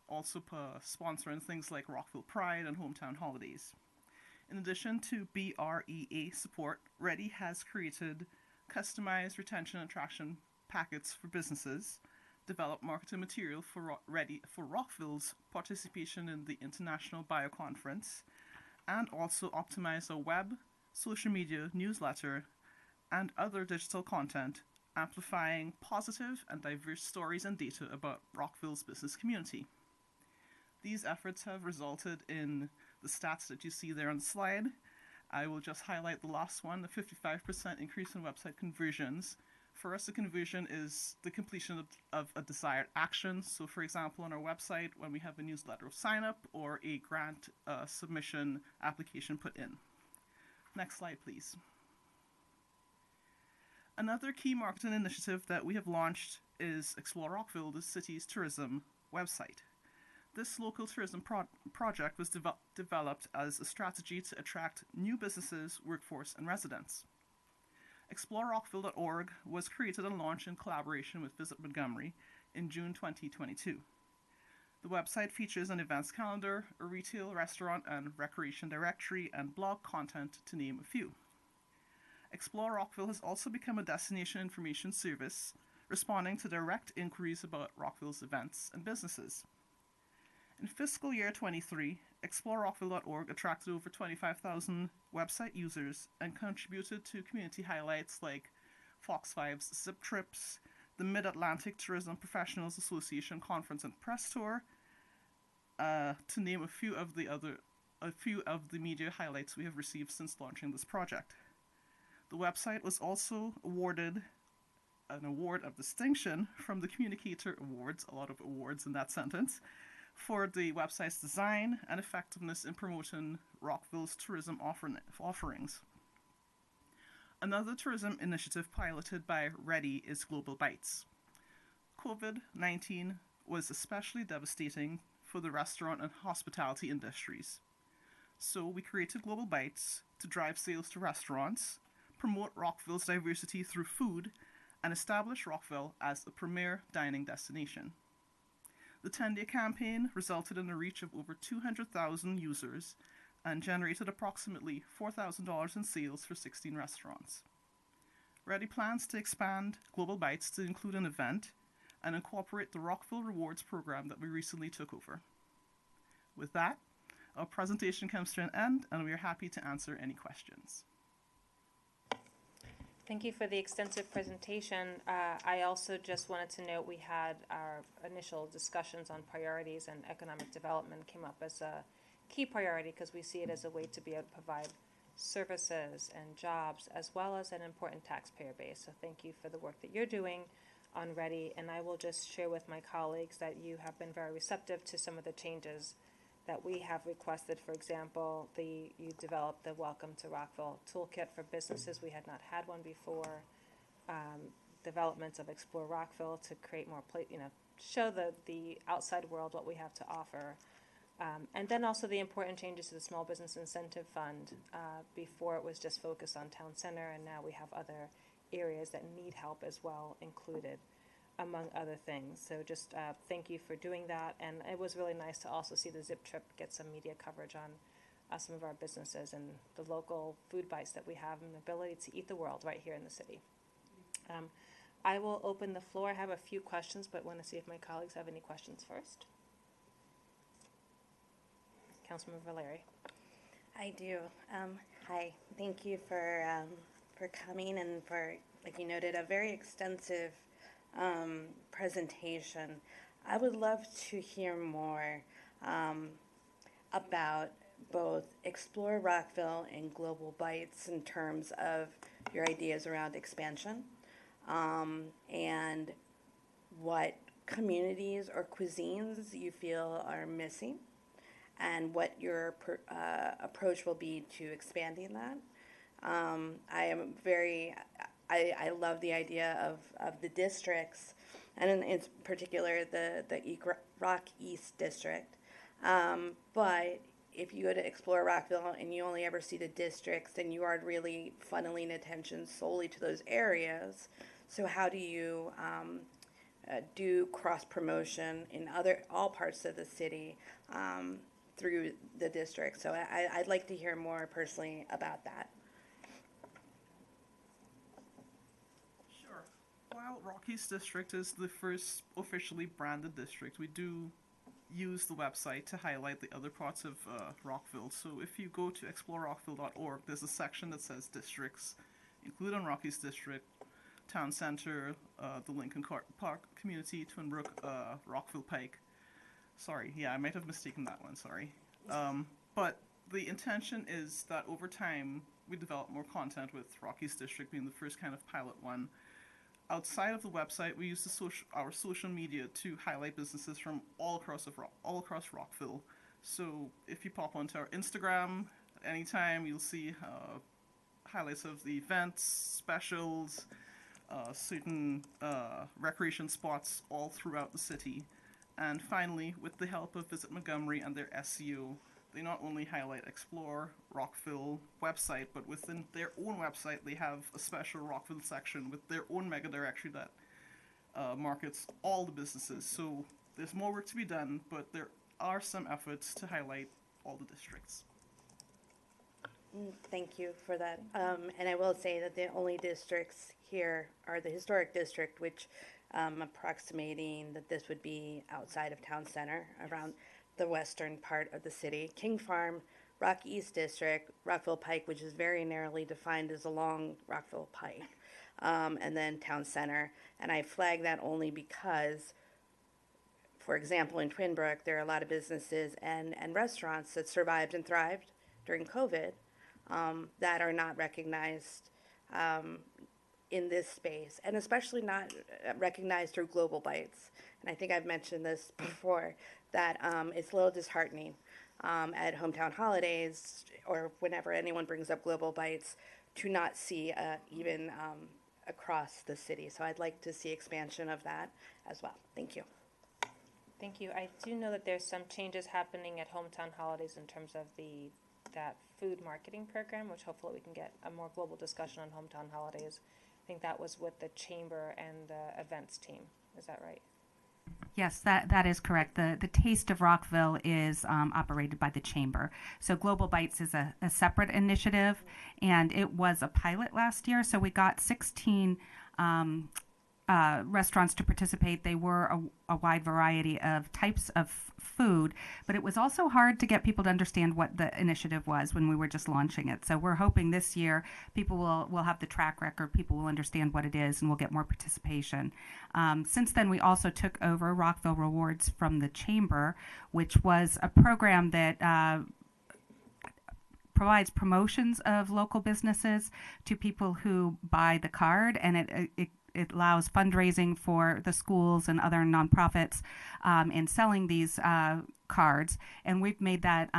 also sponsoring things like Rockville Pride and Hometown Holidays. In addition to BREA support, Ready has created customized retention and attraction packets for businesses, developed marketing material for Rockville's participation in the International Bio Conference, and also optimized a web, social media, newsletter, and other digital content, amplifying positive and diverse stories and data about Rockville's business community. These efforts have resulted in the stats that you see there on the slide. I will just highlight the last one, the 55% increase in website conversions. For us, a conversion is the completion of a desired action. So for example, on our website, when we have a newsletter sign up or a grant submission application put in. Next slide, please. Another key marketing initiative that we have launched is Explore Rockville, the city's tourism website. This local tourism project was developed as a strategy to attract new businesses, workforce, and residents. ExploreRockville.org was created and launched in collaboration with Visit Montgomery in June 2022. The website features an events calendar, a retail, restaurant, and recreation directory, and blog content, to name a few. Explore Rockville has also become a destination information service, responding to direct inquiries about Rockville's events and businesses. In fiscal year 23, ExploreRockville.org attracted over 25,000 website users and contributed to community highlights like Fox 5's Zip Trips, the Mid-Atlantic Tourism Professionals Association Conference and Press Tour, to name a few of the media highlights we have received since launching this project. The website was also awarded an award of distinction from the Communicator Awards, a lot of awards in that sentence, for the website's design and effectiveness in promoting Rockville's tourism offerings. Another tourism initiative piloted by Ready is Global Bites. COVID-19 was especially devastating for the restaurant and hospitality industries. So we created Global Bites to drive sales to restaurants, promote Rockville's diversity through food, and establish Rockville as a premier dining destination. The 10-day campaign resulted in a reach of over 200,000 users and generated approximately $4,000 in sales for 16 restaurants. Ready plans to expand Global Bites to include an event and incorporate the Rockville Rewards program that we recently took over. With that, our presentation comes to an end, and we are happy to answer any questions. Thank you for the extensive presentation. I also just wanted to note we had our initial discussions on priorities, and economic development came up as a key priority because we see it as a way to be able to provide services and jobs as well as an important taxpayer base. So thank you for the work that you're doing on READY, and I will just share with my colleagues that you have been very receptive to some of the changes that we have requested. For example, you developed the Welcome to Rockville toolkit for businesses. We had not had one before. Developments of Explore Rockville to create more, show the outside world what we have to offer. And then also the important changes to the Small Business Incentive Fund. Before it was just focused on Town Center, and now we have other areas that need help as well included, among other things. So just thank you for doing that. And it was really nice to also see the Zip Trip get some media coverage on some of our businesses and the local food bites that we have and the ability to eat the world right here in the city. I will open the floor. I have a few questions, but want to see if my colleagues have any questions first. Councilmember Valeri. I do. Hi. Thank you for coming and for, like you noted, a very extensive presentation. I would love to hear more about both Explore Rockville and Global Bites in terms of your ideas around expansion, and what communities or cuisines you feel are missing, and what your approach will be to expanding that. I love the idea of the districts, and in particular the Rock East District. But if you go to Explore Rockville and you only ever see the districts, then you are really funneling attention solely to those areas. So how do you do cross promotion in all parts of the city through the district? So I'd like to hear more personally about that. Sure. While Rockies District is the first officially branded district, we do use the website to highlight the other parts of Rockville. So if you go to explorerockville.org, there's a section that says districts, including Rockies District, Town Center, the Lincoln Park Community, Twinbrook, Rockville Pike. Sorry, yeah, I might have mistaken that one, sorry. But the intention is that over time, we develop more content, with Rockies District being the first kind of pilot one. Outside of the website, we use our social media to highlight businesses from all across Rockville. So if you pop onto our Instagram, anytime you'll see highlights of the events, specials, certain recreation spots all throughout the city. And finally, with the help of Visit Montgomery and their SEO, they not only highlight Explore Rockville website, but within their own website, they have a special Rockville section with their own mega directory that markets all the businesses. So there's more work to be done, but there are some efforts to highlight all the districts. Thank you for that. And I will say that the only districts here are the Historic District, which approximating that this would be outside of Town Center, around the western part of the city. King Farm, Rock East District, Rockville Pike, which is very narrowly defined as along Rockville Pike, and then Town Center. And I flag that only because, for example, in Twinbrook, there are a lot of businesses and restaurants that survived and thrived during COVID that are not recognized in this space, and especially not recognized through Global Bites. And I think I've mentioned this before, that it's a little disheartening at hometown holidays or whenever anyone brings up Global Bites to not see even across the city. So I'd like to see expansion of that as well. Thank you. Thank you. I do know that there's some changes happening at Hometown Holidays in terms of that food marketing program, which hopefully we can get a more global discussion on Hometown Holidays. I think that was with the chamber and the events team. Is that right? Yes, that is correct. The Taste of Rockville is operated by the Chamber. So Global Bites is a separate initiative, and it was a pilot last year. So we got 16 restaurants to participate. They were a wide variety of types of food, but it was also hard to get people to understand what the initiative was when we were just launching it. So we're hoping this year people will have the track record, people will understand what it is, and we'll get more participation. Since then, we also took over Rockville Rewards from the Chamber, which was a program that provides promotions of local businesses to people who buy the card, and it allows fundraising for the schools and other nonprofits in selling these cards. And we've made that,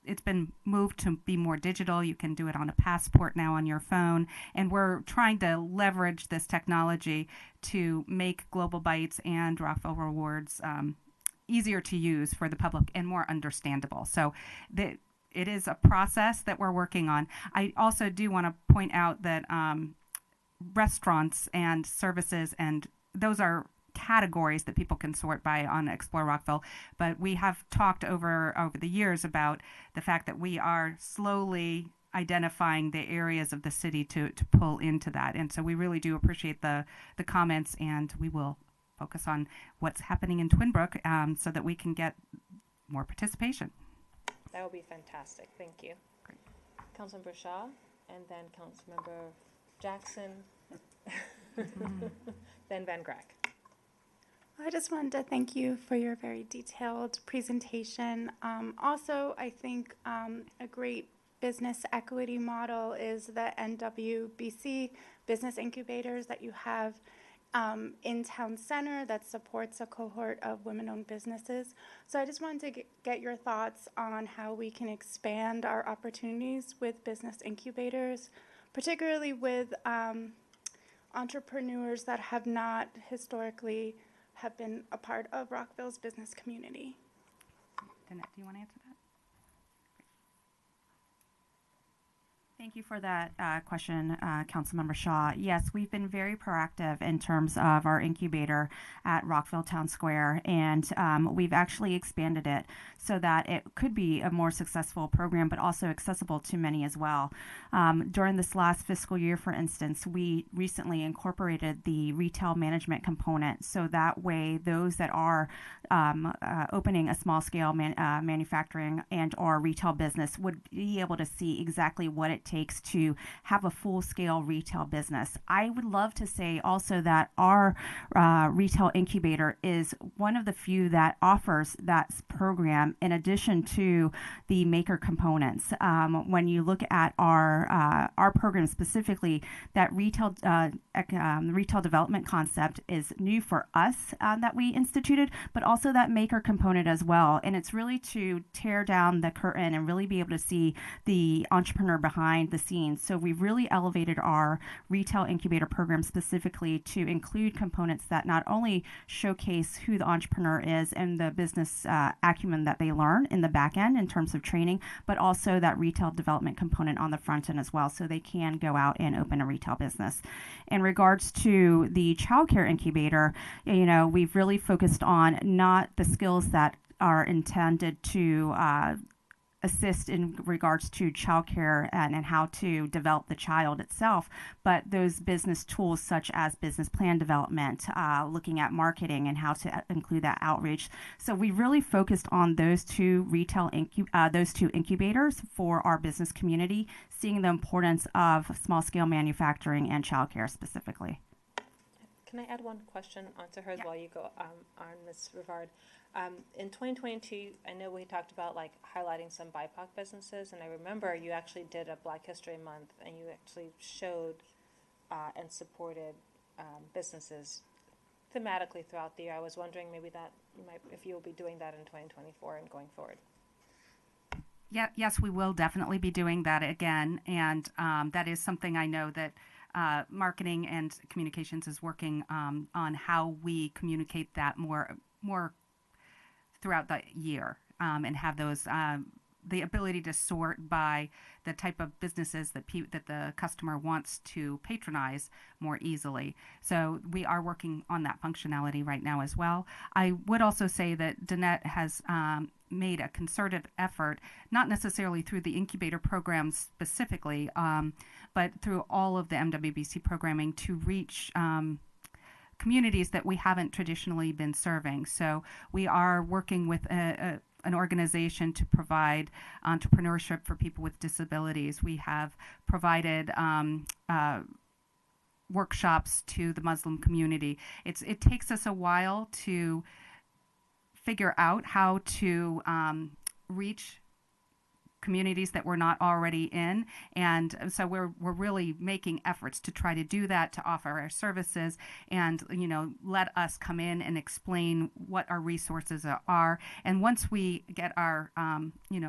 it's been moved to be more digital. You can do it on a passport now on your phone. And we're trying to leverage this technology to make Global Bites and Rockville Rewards easier to use for the public and more understandable. So it is a process that we're working on. I also do want to point out that restaurants and services, and those are categories that people can sort by on Explore Rockville. But we have talked over the years about the fact that we are slowly identifying the areas of the city to pull into that. And so we really do appreciate the comments, and we will focus on what's happening in Twin Brook so that we can get more participation. That would be fantastic. Thank you. Councilmember Shaw, and then Councilmember Jackson, then Van Grack. I just wanted to thank you for your very detailed presentation. Also, I think a great business equity model is the NWBC business incubators that you have in Town Center that supports a cohort of women-owned businesses. So I just wanted to get your thoughts on how we can expand our opportunities with business incubators, particularly with entrepreneurs that have not historically have been a part of Rockville's business community. Danette, do you want to answer that? Thank you for that question, Councilmember Shaw. Yes, we've been very proactive in terms of our incubator at Rockville Town Square, and we've actually expanded it so that it could be a more successful program, but also accessible to many as well. During this last fiscal year, for instance, we recently incorporated the retail management component, so that way those that are opening a small-scale manufacturing and or retail business would be able to see exactly what it takes to have a full-scale retail business. I would love to say also that our retail incubator is one of the few that offers that program in addition to the maker components. When you look at our program specifically, that retail development concept is new for us that we instituted, but also that maker component as well. And it's really to tear down the curtain and really be able to see the entrepreneur behind the scenes. So we've really elevated our retail incubator program specifically to include components that not only showcase who the entrepreneur is and the business acumen that they learn in the back end in terms of training, but also that retail development component on the front end as well, so they can go out and open a retail business. In regards to the childcare incubator, we've really focused on not the skills that are intended to assist in regards to childcare and how to develop the child itself, but those business tools such as business plan development, looking at marketing and how to include that outreach. So we really focused on those two incubators for our business community, seeing the importance of small-scale manufacturing and childcare specifically. Can I add one question onto hers while you go on Ms. Rivard? In 2022, I know we talked about highlighting some BIPOC businesses, and I remember you actually did a Black History Month, and you actually showed and supported businesses thematically throughout the year. I was wondering maybe that if you will be doing that in 2024 and going forward. Yeah, yes, we will definitely be doing that again, and that is something I know that marketing and communications is working on how we communicate that more throughout the year, and have those the ability to sort by the type of businesses that the customer wants to patronize more easily. So we are working on that functionality right now as well. I would also say that Danette has made a concerted effort, not necessarily through the incubator program specifically, but through all of the MWBC programming to reach communities that we haven't traditionally been serving. So we are working with an organization to provide entrepreneurship for people with disabilities. We have provided workshops to the Muslim community. It takes us a while to figure out how to reach communities that we're not already in, and so we're really making efforts to try to do that, to offer our services, and let us come in and explain what our resources are. And once we get our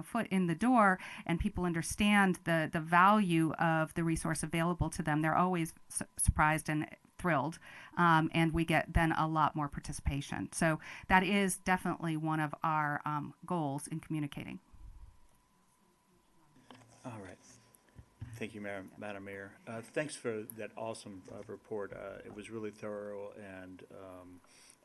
foot in the door and people understand the value of the resource available to them, they're always surprised and thrilled, and we get then a lot more participation. So that is definitely one of our goals in communicating. All right. Thank you, Madam Mayor. Thanks for that awesome report. It was really thorough, and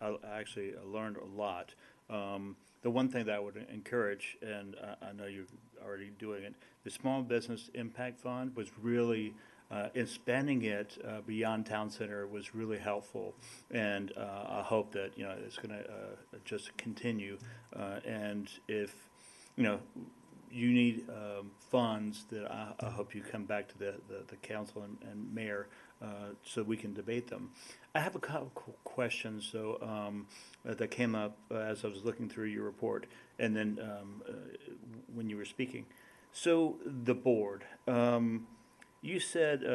I actually learned a lot. The one thing that I would encourage, and I know you're already doing it, the Small Business Impact Fund was really, in spending it beyond town center, was really helpful, and I hope that it's going to just continue. And if you need funds, that I hope you come back to the council and mayor so we can debate them. I have a couple questions that came up as I was looking through your report, and then when you were speaking. So the board, you said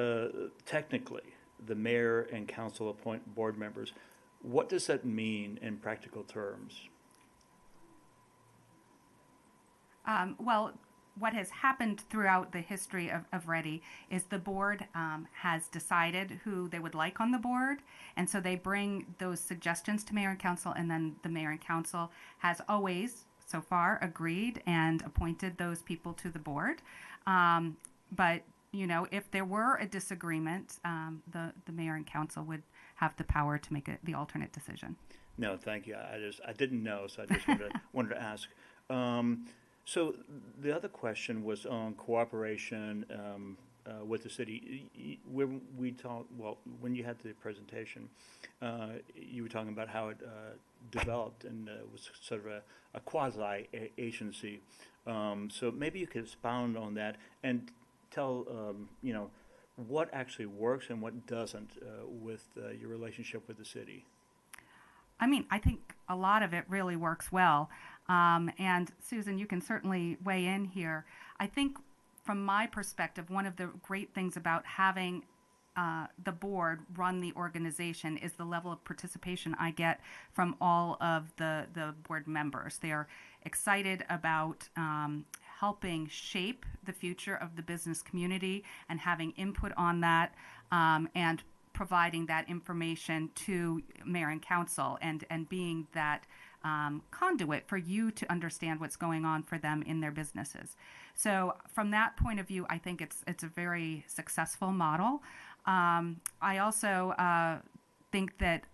technically the mayor and council appoint board members. What does that mean in practical terms? Well, what has happened throughout the history of Ready is the board has decided who they would like on the board, and so they bring those suggestions to mayor and council, and then the mayor and council has always, so far, agreed and appointed those people to the board. But if there were a disagreement, the mayor and council would have the power to make the alternate decision. No, thank you. I didn't know, so I just wanted to ask. So the other question was on cooperation with the city. When we talked, when you had the presentation, you were talking about how it developed and was sort of a quasi-agency. So maybe you could expound on that and tell what actually works and what doesn't with your relationship with the city. I think a lot of it really works well. And Susan, you can certainly weigh in here. I think from my perspective, one of the great things about having the board run the organization is the level of participation I get from all of the board members. They are excited about helping shape the future of the business community and having input on that, and providing that information to mayor and council, and being that conduit for you to understand what's going on for them in their businesses. So from that point of view, I think it's a very successful model. I also think that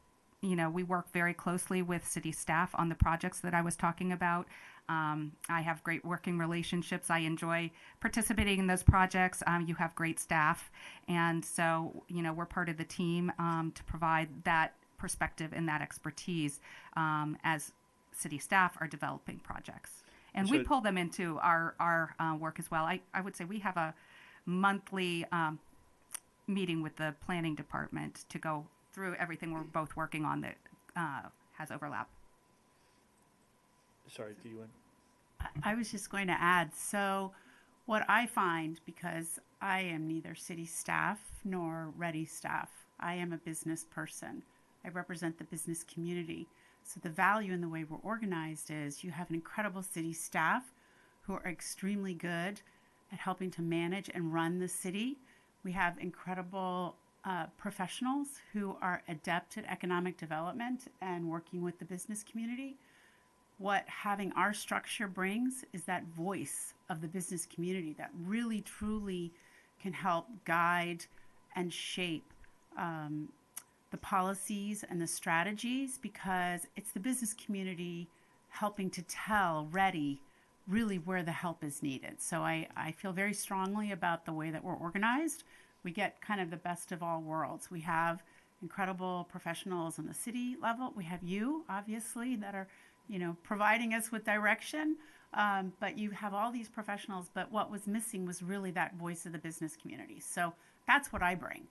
we work very closely with city staff on the projects that I was talking about. I have great working relationships. I enjoy participating in those projects. You have great staff, and so we're part of the team to provide that perspective and that expertise as city staff are developing projects. And we pull them into our work as well. I would say we have a monthly meeting with the planning department to go through everything we're both working on that has overlap. Sorry, do you want? I was just going to add, so what I find, because I am neither city staff nor Ready staff, I am a business person. I represent the business community. So the value in the way we're organized is you have an incredible city staff who are extremely good at helping to manage and run the city. We have incredible professionals who are adept at economic development and working with the business community. What having our structure brings is that voice of the business community that really, truly can help guide and shape the policies and the strategies, because it's the business community helping to tell Ready really where the help is needed. So I feel very strongly about the way that we're organized. We get kind of the best of all worlds. We have incredible professionals on the city level. We have you, obviously, that are, providing us with direction. But you have all these professionals, but what was missing was really that voice of the business community. So that's what I bring.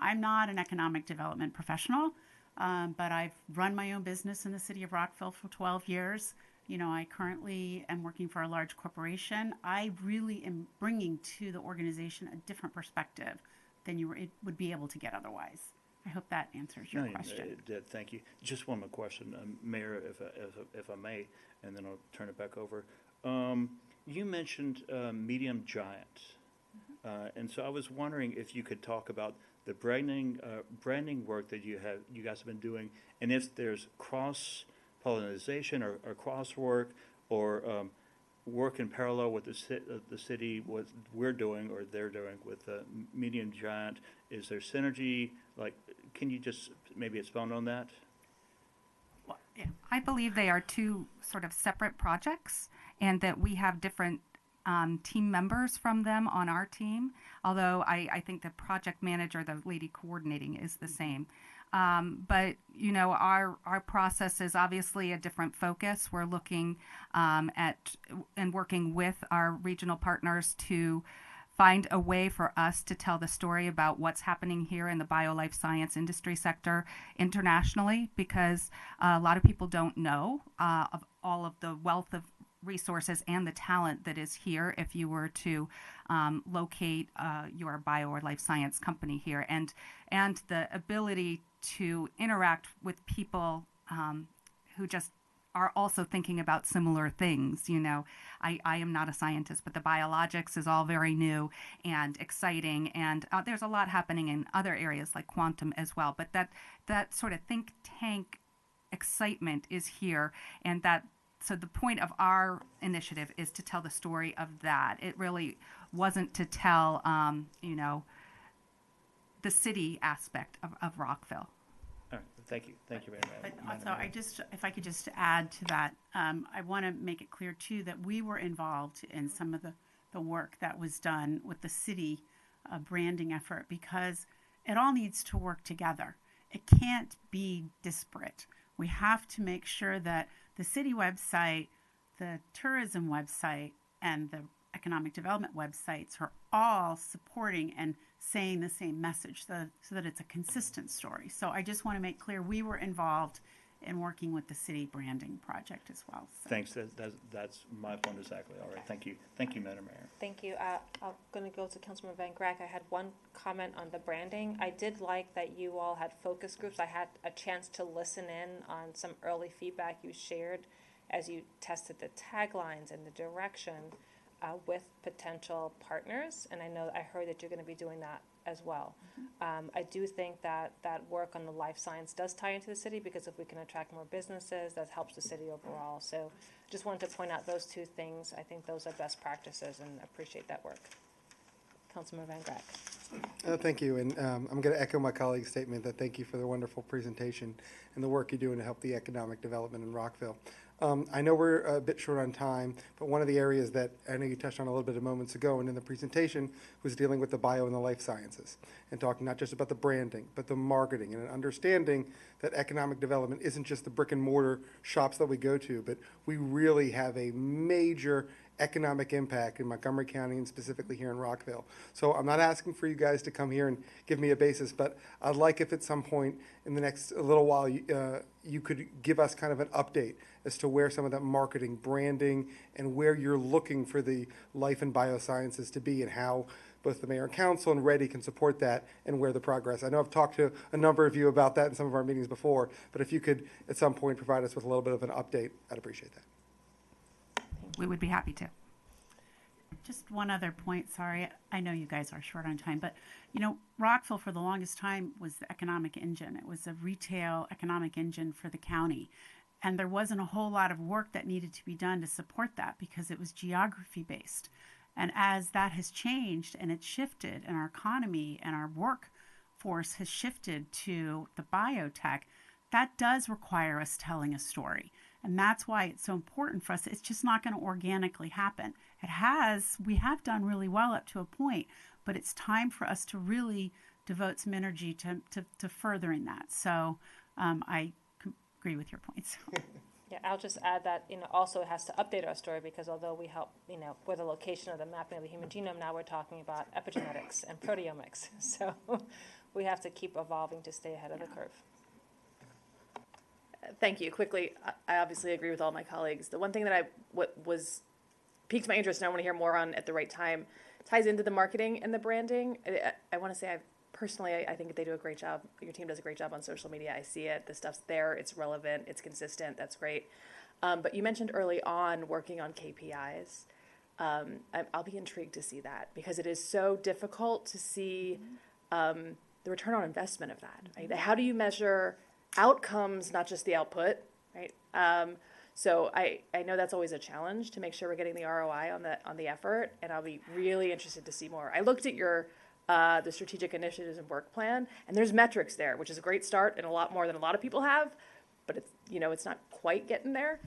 I'm not an economic development professional, but I've run my own business in the city of Rockville for 12 years. I currently am working for a large corporation. I really am bringing to the organization a different perspective than it would be able to get otherwise. I hope that answers your question. It did. Thank you. Just one more question, Mayor, if I may, and then I'll turn it back over. You mentioned medium giant, and so I was wondering if you could talk about the branding work that you guys have been doing, and if there's cross pollination or cross work or work in parallel with the city, what we're doing or they're doing with medium giant. Is there synergy? Like, can you just maybe expound on that? Well, yeah. I believe they are two sort of separate projects, and that we have different team members from them on our team, although I think the project manager, the lady coordinating, is the same. But our process is obviously a different focus. We're looking at and working with our regional partners to find a way for us to tell the story about what's happening here in the bio-life science industry sector internationally, because a lot of people don't know of all of the wealth of resources and the talent that is here if you were to locate your bio or life science company here, and the ability to interact with people who just are also thinking about similar things. I am not a scientist, but the biologics is all very new and exciting, and there's a lot happening in other areas like quantum as well, but that sort of think tank excitement is here, and so the point of our initiative is to tell the story of that. It really wasn't to tell, the city aspect of Rockville. All right, thank you, Madam. But also, if I could just add to that, I want to make it clear too that we were involved in some of the work that was done with the city branding effort, because it all needs to work together. It can't be disparate. We have to make sure that the city website, the tourism website, and the economic development websites are all supporting and saying the same message so that it's a consistent story. So I just want to make clear we were involved in working with the city branding project as well. So. Thanks. That's my point exactly. All right. Thank you, Madam Mayor. Thank you. I'm going to go to Councilman Van Grack. I had one comment on the branding. I did like that you all had focus groups. I had a chance to listen in on some early feedback you shared as you tested the taglines and the direction with potential partners. And I heard that you're going to be doing that as well. I do think that work on the life science does tie into the city, because if we can attract more businesses, that helps the city overall. So just wanted to point out those two things. I think those are best practices, and appreciate that work. Councilman Van Grack. Thank you, and I'm going to echo my colleague's statement that thank you for the wonderful presentation and the work you're doing to help the economic development in Rockville. I know we're a bit short on time, but one of the areas that I know you touched on a little bit of moments ago and in the presentation was dealing with the bio and the life sciences, and talking not just about the branding, but the marketing, and an understanding that economic development isn't just the brick and mortar shops that we go to, but we really have a major economic impact in Montgomery County and specifically here in Rockville. So I'm not asking for you guys to come here and give me a basis, but I'd like if at some point in the next little while you could give us kind of an update as to where some of that marketing, branding, and where you're looking for the life and biosciences to be, and how both the mayor and council and Reddy can support that, and where the progress. I know I've talked to a number of you about that in some of our meetings before, but if you could at some point provide us with a little bit of an update, I'd appreciate that. We would be happy to. Just one other point, sorry. I know you guys are short on time, but Rockville for the longest time was the economic engine. It was a retail economic engine for the county. And there wasn't a whole lot of work that needed to be done to support that, because it was geography based. And as that has changed and it's shifted, and our economy and our workforce has shifted to the biotech, that does require us telling a story. And that's why it's so important for us. It's just not going to organically happen. We have done really well up to a point, but it's time for us to really devote some energy to furthering that. So I agree with your points. Yeah, I'll just add that, also it has to update our story because although we help, with the location of the mapping of the human genome, now we're talking about epigenetics and proteomics. So we have to keep evolving to stay ahead of the curve. Thank you. Quickly, I obviously agree with all my colleagues. The one thing that piqued my interest and I want to hear more on at the right time ties into the marketing and the branding. I want to say I think they do a great job. Your team does a great job on social media. I see it. The stuff's there. It's relevant. It's consistent. That's great. But you mentioned early on working on KPIs. I'll be intrigued to see that because it is so difficult to see the return on investment of that. Right? How do you measure outcomes, not just the output, right? So I know that's always a challenge to make sure we're getting the ROI on the effort, and I'll be really interested to see more. I looked at your the strategic initiatives and work plan, and there's metrics there, which is a great start and a lot more than a lot of people have, but it's not quite getting there.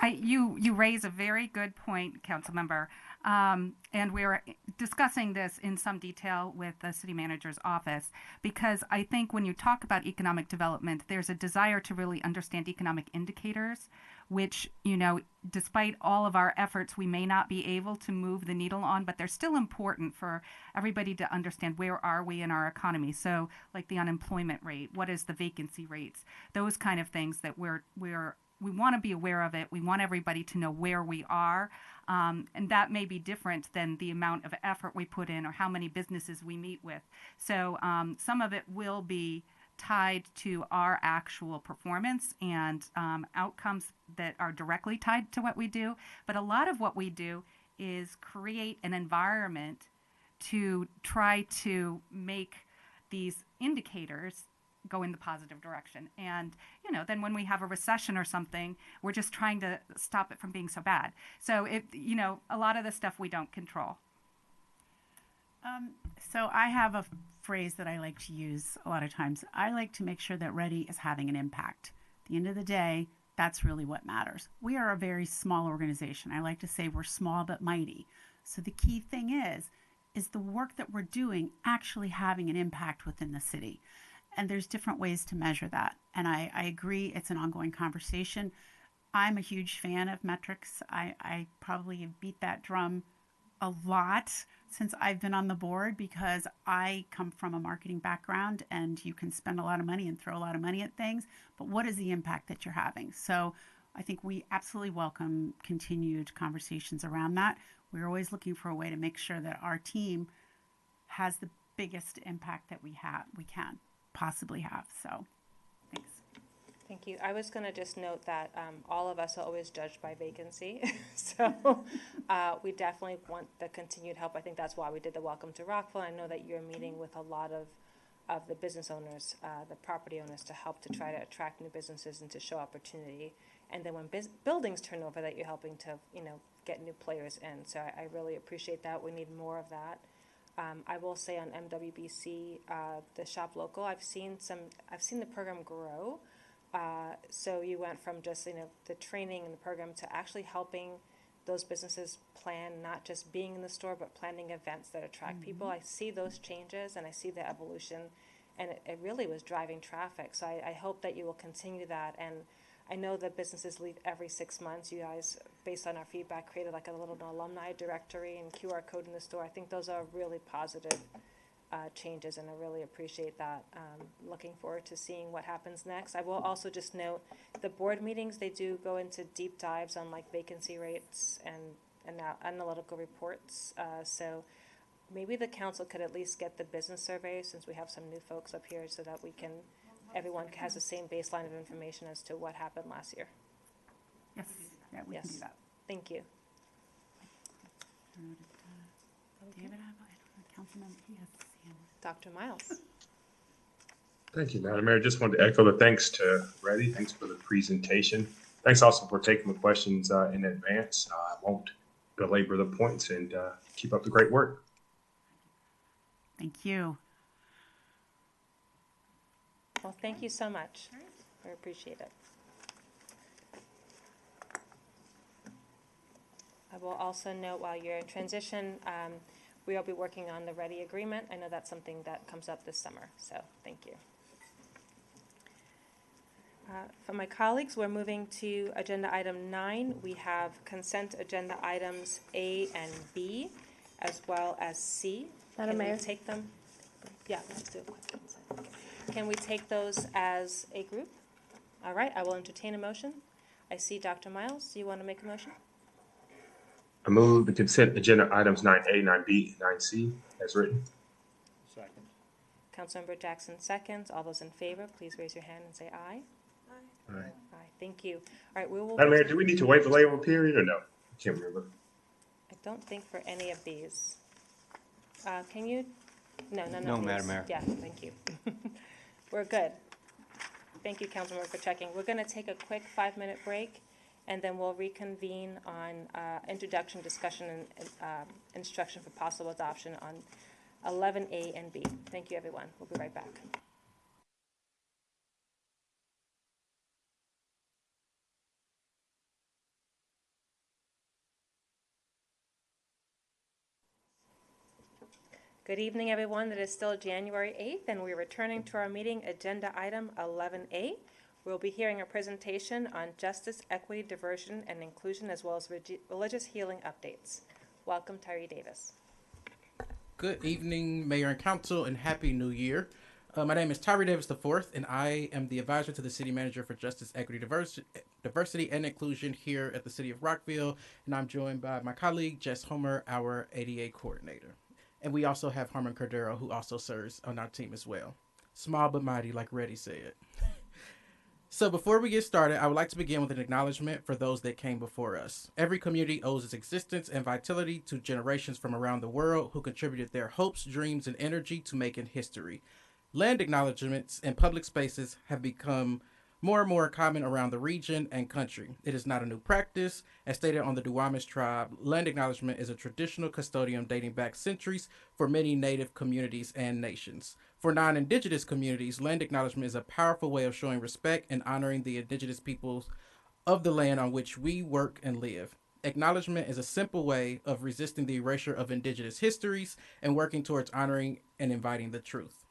You raise a very good point, Councilmember, and we're discussing this in some detail with the city manager's office because I think when you talk about economic development, there's a desire to really understand economic indicators, which, despite all of our efforts, we may not be able to move the needle on, but they're still important for everybody to understand where are we in our economy. So like the unemployment rate, what is the vacancy rates, those kind of things that we want to be aware of it. We want everybody to know where we are. And that may be different than the amount of effort we put in or how many businesses we meet with. So some of it will be tied to our actual performance and outcomes that are directly tied to what we do. But a lot of what we do is create an environment to try to make these indicators go in the positive direction. And, then when we have a recession or something, we're just trying to stop it from being so bad. So, a lot of the stuff we don't control. So I have a phrase that I like to use a lot of times. I like to make sure that Ready is having an impact. At the end of the day, that's really what matters. We are a very small organization. I like to say we're small but mighty. So the key thing is the work that we're doing actually having an impact within the city. And there's different ways to measure that. And I agree it's an ongoing conversation. I'm a huge fan of metrics. I probably have beat that drum a lot since I've been on the board because I come from a marketing background and you can spend a lot of money and throw a lot of money at things, but what is the impact that you're having? So I think we absolutely welcome continued conversations around that. We're always looking for a way to make sure that our team has the biggest impact that we can possibly have. So thanks. Thank you. I was going to just note that all of us are always judged by vacancy. So we definitely want the continued help. I think that's why we did the Welcome to Rockville. I know that you're meeting with a lot of the business owners, the property owners, to help to try to attract new businesses and to show opportunity. And then when buildings turn over, that you're helping to, get new players in. So I really appreciate that. We need more of that. I will say on MWBC, the Shop Local, I've seen the program grow. So you went from just, the training and the program to actually helping those businesses plan, not just being in the store, but planning events that attract people. I see those changes and I see the evolution, and it really was driving traffic. So I hope that you will continue that. And I know that businesses leave every 6 months. You guys, based on our feedback, created like a little alumni directory and QR code in the store. I think those are really positive changes, and I really appreciate that. Looking forward to seeing what happens next. I will also just note the board meetings, they do go into deep dives on like vacancy rates and analytical reports. So maybe the council could at least get the business survey, since we have some new folks up here, so that everyone has the same baseline of information as to what happened last year. Yes, yeah, we can do that. Thank you. David, Councilmember, he has his hand. Dr. Miles. Thank you, Madam Mayor. Just wanted to echo the thanks to Reddy. Thanks for the presentation. Thanks also for taking the questions in advance. I won't belabor the points, and keep up the great work. Thank you. Well, thank you so much. I appreciate it. I will also note, while you're in transition, We'll be working on the Ready Agreement. I know that's something that comes up this summer, so thank you. For my colleagues, we're moving to agenda item 9. We have consent agenda items A and B, as well as C. Madam Can Mayor? we take them? Yeah, let's do a quick consent. Okay. Can we take those as a group? All right, I will entertain a motion. I see Dr. Miles. Do you want to make a motion? I move the consent agenda items 9A, 9B, 9C as written. Second. Councilmember Jackson seconds. All those in favor, please raise your hand and say aye. Aye. Aye, thank you. All right, we will. Madam Mayor, do we need to wait for labor period or no? I can't remember. I don't think for any of these. Can you? No, none No, of these. Madam Mayor. Yeah, thank you. We're good. Thank you, Councilmember, for checking. We're going to take a quick 5-minute break, and then we'll reconvene on introduction, discussion, and instruction for possible adoption on 11A and B. Thank you, everyone. We'll be right back. Good evening, everyone. It is still January 8th, and we're returning to our meeting, agenda item 11A. We'll be hearing a presentation on justice, equity, diversion, and inclusion, as well as religious healing updates. Welcome, Tyree Davis. Good evening, Mayor and Council, and Happy New Year. My name is Tyree Davis IV, and I am the advisor to the City Manager for Justice, Equity, Diversity, and Inclusion here at the City of Rockville, and I'm joined by my colleague, Jess Homer, our ADA Coordinator. And we also have Harmon Cordero, who also serves on our team as well. Small but mighty, like Reddy said. So before we get started, I would like to begin with an acknowledgement for those that came before us. Every community owes its existence and vitality to generations from around the world who contributed their hopes, dreams, and energy to making history. Land acknowledgements in public spaces have become more and more common around the region and country. It is not a new practice. As stated on the Duwamish tribe, land acknowledgement is a traditional custodian dating back centuries for many native communities and nations. For non-indigenous communities, land acknowledgement is a powerful way of showing respect and honoring the indigenous peoples of the land on which we work and live. Acknowledgement is a simple way of resisting the erasure of indigenous histories and working towards honoring and inviting the truth.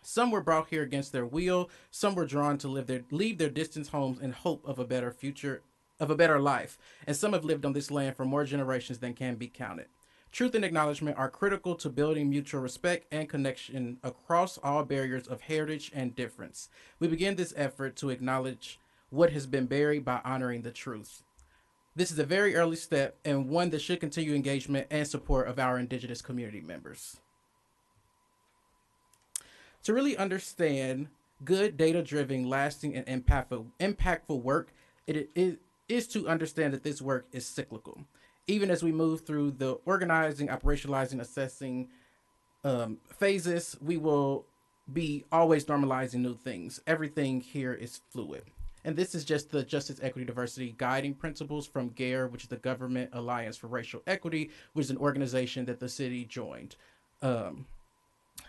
Some were brought here against their will. Some were drawn to leave their distant homes in hope of a better future, of a better life. And some have lived on this land for more generations than can be counted. Truth and acknowledgement are critical to building mutual respect and connection across all barriers of heritage and difference. We begin this effort to acknowledge what has been buried by honoring the truth. This is a very early step and one that should continue engagement and support of our Indigenous community members. To really understand good, data-driven, lasting, and impactful work, it is to understand that this work is cyclical. Even as we move through the organizing, operationalizing, assessing phases, we will be always normalizing new things. Everything here is fluid. And this is just the Justice, Equity, Diversity Guiding Principles from GARE, which is the Government Alliance for Racial Equity, which is an organization that the city joined.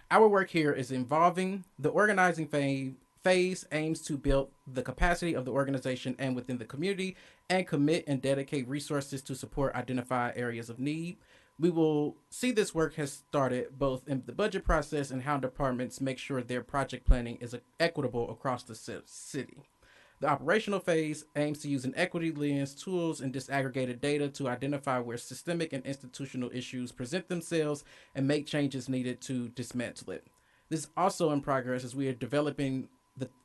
Our work here is involving the organizing phase aims to build the capacity of the organization and within the community and commit and dedicate resources to support identified areas of need. We will see this work has started both in the budget process and how departments make sure their project planning is equitable across the city. The operational phase aims to use an equity lens, tools, and disaggregated data to identify where systemic and institutional issues present themselves and make changes needed to dismantle it. This is also in progress as we are developing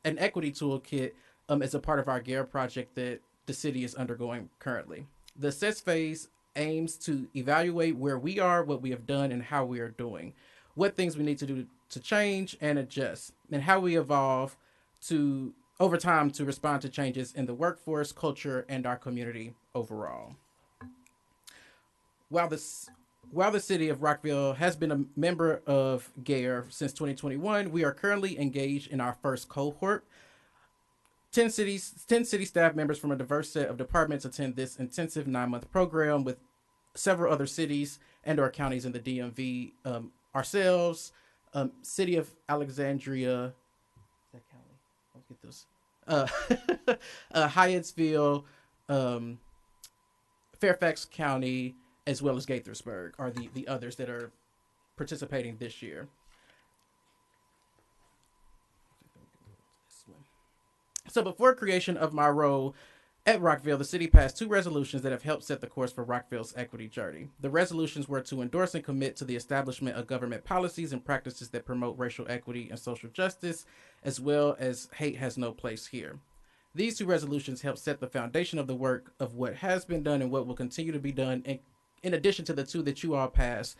an equity toolkit as a part of our GARE project that the city is undergoing currently. The assess phase aims to evaluate where we are, what we have done, and how we are doing, what things we need to do to change and adjust, and how we evolve over time to respond to changes in the workforce, culture, and our community overall. While the city of Rockville has been a member of GARE since 2021, we are currently engaged in our first cohort. 10 city staff members from a diverse set of departments attend this intensive 9-month program with several other cities and or counties in the DMV, ourselves, City of Alexandria, let's get this. Hyattsville, Fairfax County, as well as Gaithersburg are the others that are participating this year. So before creation of my role at Rockville, the city passed 2 resolutions that have helped set the course for Rockville's equity journey. The resolutions were to endorse and commit to the establishment of government policies and practices that promote racial equity and social justice, as well as hate has no place here. These 2 resolutions help set the foundation of the work of what has been done and what will continue to be done, in addition to the 2 that you all passed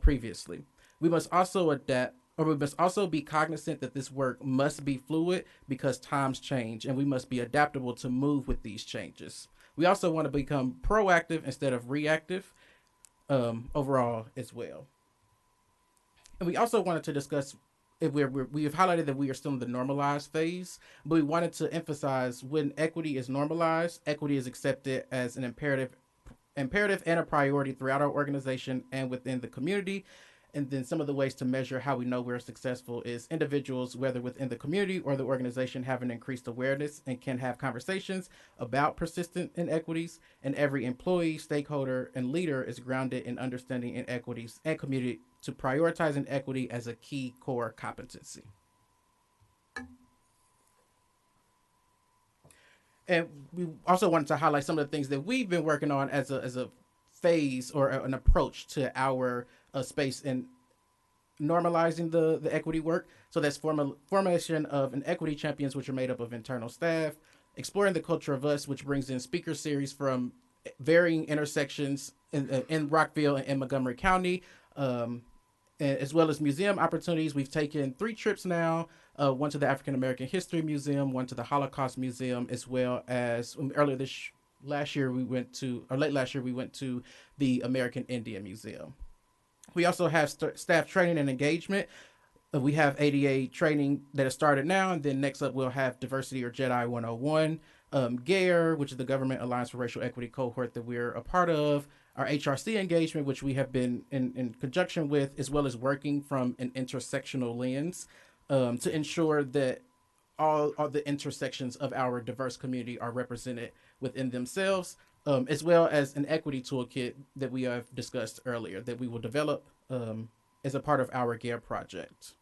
previously. We must also be cognizant that this work must be fluid because times change and we must be adaptable to move with these changes. We also want to become proactive instead of reactive overall as well. And we also wanted to discuss, we have highlighted that we are still in the normalized phase, but we wanted to emphasize when equity is normalized, equity is accepted as an imperative and a priority throughout our organization and within the community. And then some of the ways to measure how we know we're successful is individuals, whether within the community or the organization, have an increased awareness and can have conversations about persistent inequities. And every employee, stakeholder, and leader is grounded in understanding inequities and community to prioritizing equity as a key core competency. And we also wanted to highlight some of the things that we've been working on as a phase or an approach to our space in normalizing the equity work. So that's formation of an equity champions, which are made up of internal staff, exploring the culture of us, which brings in speaker series from varying intersections in Rockville and in Montgomery County, as well as museum opportunities. We've taken 3 trips now, one to the African American History Museum, one to the Holocaust Museum, as well as late last year we went to the American Indian Museum. We also have staff training and engagement. We have ADA training that has started now, and then next up we'll have Diversity or JEDI 101, GARE, which is the Government Alliance for Racial Equity cohort that we're a part of, our HRC engagement, which we have been in conjunction with, as well as working from an intersectional lens to ensure that all the intersections of our diverse community are represented within themselves, as well as an equity toolkit that we have discussed earlier that we will develop as a part of our GARE project.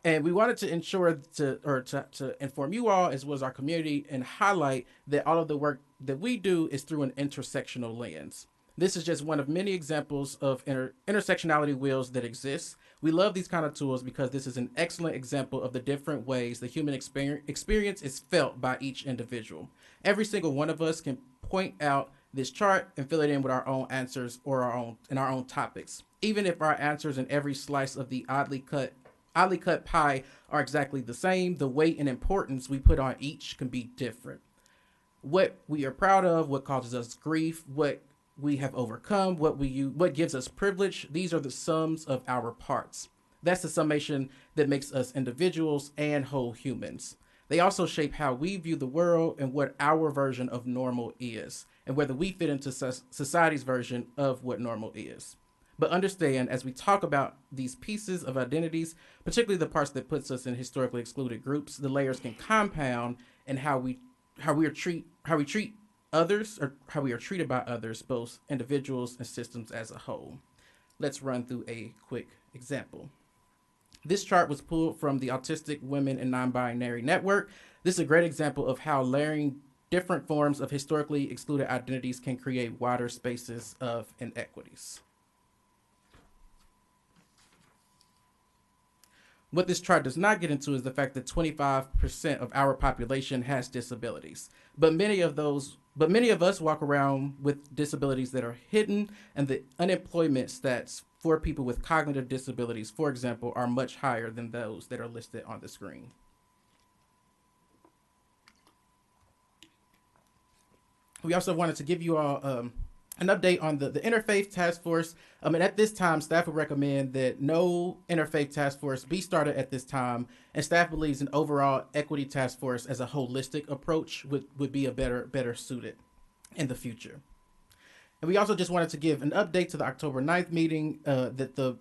And we wanted to ensure to inform you all, as well as our community, and highlight that all of the work that we do is through an intersectional lens. This is just one of many examples of intersectionality wheels that exist. We love these kind of tools because this is an excellent example of the different ways the human experience is felt by each individual. Every single one of us can point out this chart and fill it in with our own answers or our own topics. Even if our answers in every slice of the oddly cut pie are exactly the same, the weight and importance we put on each can be different. What we are proud of, what causes us grief, what we have overcome, what gives us privilege, these are the sums of our parts. That's the summation that makes us individuals and whole humans. They also shape how we view the world and what our version of normal is, and whether we fit into society's version of what normal is. But understand, as we talk about these pieces of identities, particularly the parts that puts us in historically excluded groups, the layers can compound in how we treat others, or how we are treated by others, both individuals and systems as a whole. Let's run through a quick example. This chart was pulled from the Autistic Women and Non-Binary Network. This is a great example of how layering different forms of historically excluded identities can create wider spaces of inequities. What this chart does not get into is the fact that 25% of our population has disabilities, but many of us walk around with disabilities that are hidden, and the unemployment stats for people with cognitive disabilities, for example, are much higher than those that are listed on the screen. We also wanted to give you all an update on the Interfaith Task Force. And at this time, staff would recommend that no Interfaith Task Force be started at this time, and staff believes an overall equity task force as a holistic approach would be a better suited in the future. And we also just wanted to give an update to the October 9th meeting that the